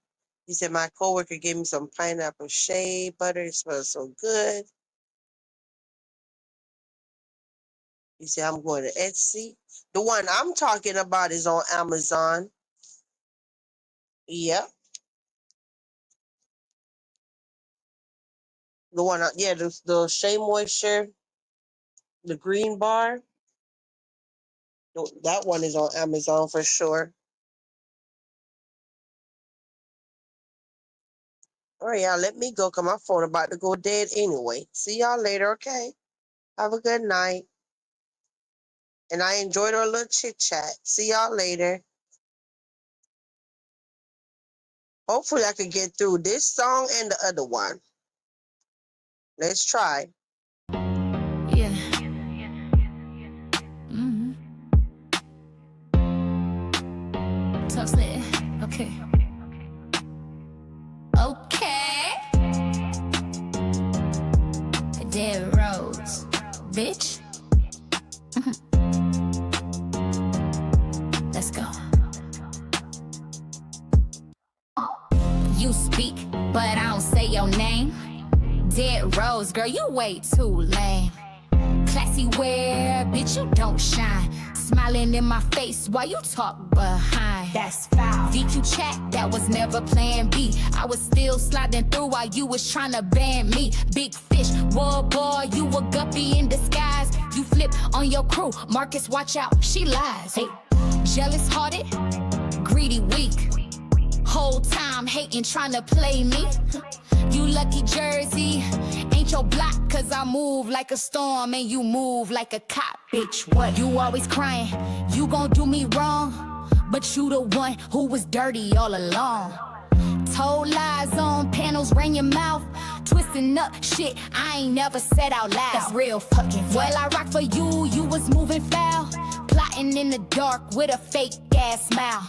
He said my coworker gave me some pineapple shea butter. It smells so good. He said I'm going to Etsy. The one I'm talking about is on Amazon. Yep. The one, yeah, the Shea Moisture, the green bar. That one is on Amazon for sure. All right, y'all, let me go because my phone about to go dead anyway. See y'all later, okay? Have a good night. And I enjoyed our little chit chat. See y'all later. Hopefully I can get through this song and the other one. Let's try. Yeah. Tough sled. Okay. Okay. Dead Rose. Bitch. Let's go. You speak, but I don't say your name. Dead Rose, girl, you way too lame. Classy wear, bitch, you don't shine. Smiling in my face while you talk behind. That's foul. DQ chat, that was never plan B. I was still sliding through while you was trying to ban me. Big fish, whoa boy, you a guppy in disguise. You flip on your crew, Marcus, watch out, she lies. Hey, jealous hearted, greedy weak. Whole time hating, trying to play me. You lucky Jersey, ain't your block, cause I move like a storm and you move like a cop. Bitch, what? You always crying, you gon' do me wrong, but you the one who was dirty all along. Told lies on panels, ran your mouth, twisting up shit I ain't never said out loud. That's real fucking. Well, I rock for you, you was moving foul, plotting in the dark with a fake ass smile.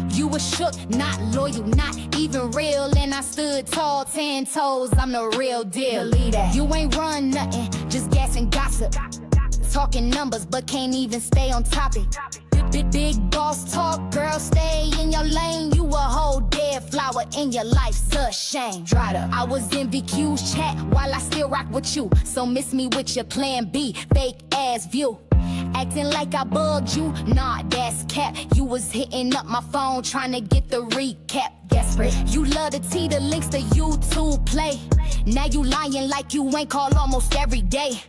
You was shook, not loyal, not even real. And I stood tall, 10 toes, I'm the real deal. You ain't run nothing, just gas and gossip. Talking numbers, but can't even stay on topic. Big boss talk, girl, stay in your lane. You a whole dead flower in your life's a shame. Dried up. I was in VQ's chat while I still rock with you. So miss me with your plan B, fake ass view. Acting like I bugged you, nah, that's cap. You was hitting up my phone, trying to get the recap. Desperate. You love to tee the links to YouTube play. Now you lying like you ain't call almost every day.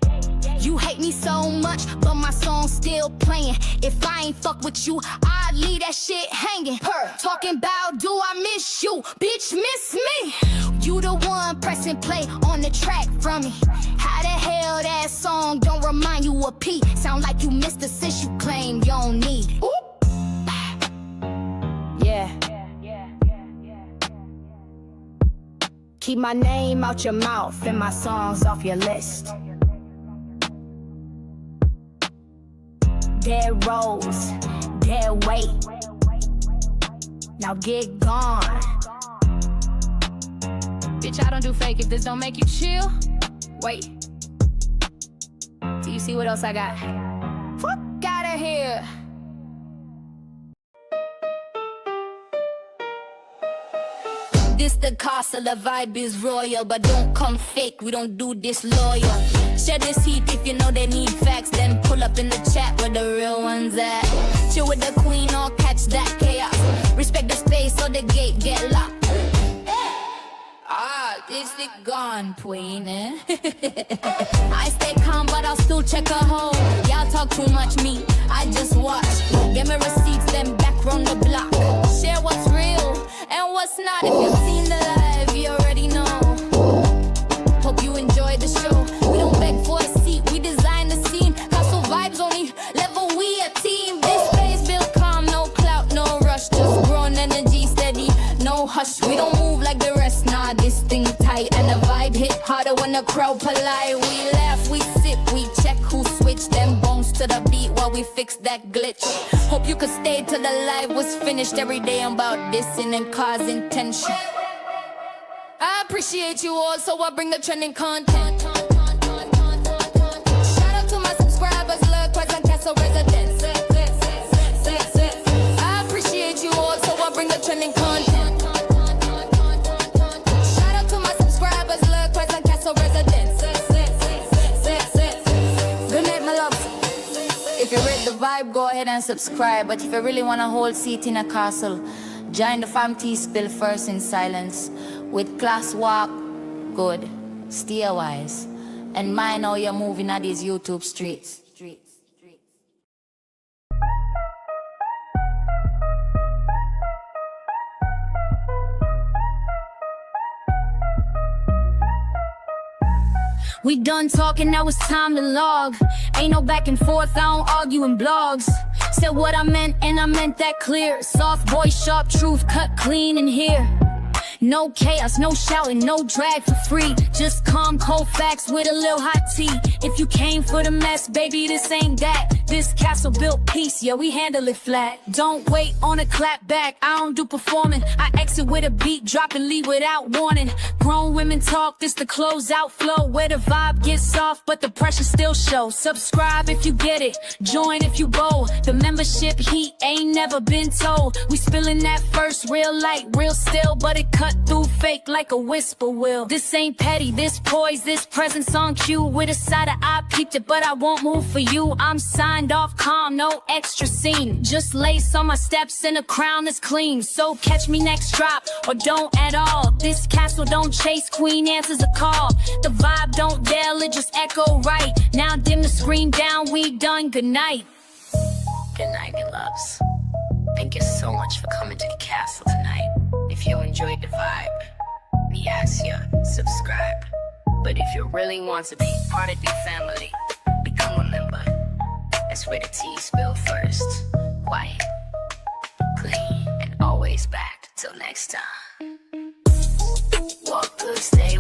You hate me so much, but my song's still playing. If I ain't fuck with you, I'd leave that shit hanging. Talking about, do I miss you? Bitch, miss me. You the one pressing play on the track from me. How the hell that song don't remind you of P? Sound like you missed the since you claim you don't need it. Yeah. Keep my name out your mouth and my songs off your list. Dead Rose, dead weight. Now get gone. Bitch, I don't do fake. If this don't make you chill, wait. Do you see what else I got? Fuck outta here. This the castle, the vibe is royal, but don't come fake, we don't do this loyal. Share this heat if you know they need facts, then pull up in the chat where the real ones at. Chill with the queen or catch that chaos. Respect the space so the gate get locked. It's the gone, queen, eh? I stay calm, but I'll still check a hole. Y'all talk too much, me, I just watch. Get me receipts, then back round the block. Share what's real and what's not. If you've seen the live, you already know. Hope you enjoyed the show. We don't beg for a seat, we design the scene. Hustle vibes only, level we a team. This space built calm, no clout, no rush. Just growing energy steady, no hush. We don't move like the rest, nah, this thing tight. And the vibe hit harder when the crowd polite. We laugh, we sip, we check who switched. Them bones to the beat while we fix that glitch. Hope you could stay till the live was finished. Every day I'm about dissing and causing tension. I appreciate you all, so I bring the trending content. Shout out to my subscribers, look, present castle residents. I appreciate you all, so I bring the trending content. Shout out to my subscribers, look, present castle residents. Good night, my love. If you read the vibe, go ahead and subscribe. But if you really want to hold seat in a castle, join the fam tea spill first in silence. With class walk, good, steer wise, and mind how you're moving at these YouTube streets. We done talking, now it's time to log. Ain't no back and forth, I don't argue in blogs. Said what I meant and I meant that clear. Soft voice, sharp truth, cut clean in here. No chaos, no shouting, no drag for free. Just calm, cold facts with a little hot tea. If you came for the mess, baby, this ain't that. This castle built peace, yeah, we handle it flat. Don't wait on a clap back, I don't do performing. I exit with a beat, drop and leave without warning. Grown women talk, this the closeout flow, where the vibe gets soft, but the pressure still shows. Subscribe if you get it, join if you bold. The membership heat ain't never been told. We spilling that first, real light, real still, but it cut through fake like a whisper will. This ain't petty, this poise, this presence on cue. With a side of eye, peeped it, but I won't move for you. I'm signed off calm, no extra scene. Just lace on my steps and a crown that's clean. So catch me next drop, or don't at all. This castle don't chase, queen answers a call. The vibe don't yell, it just echo right. Now dim the screen down, we done, good night. Good night, you loves. Thank you so much for coming to the castle tonight. If you enjoyed the vibe, we ask you, subscribe. But if you really want to be part of the family, become a member. That's where the tea spilled first. Quiet, clean, and always back. Till next time. Walk good, stay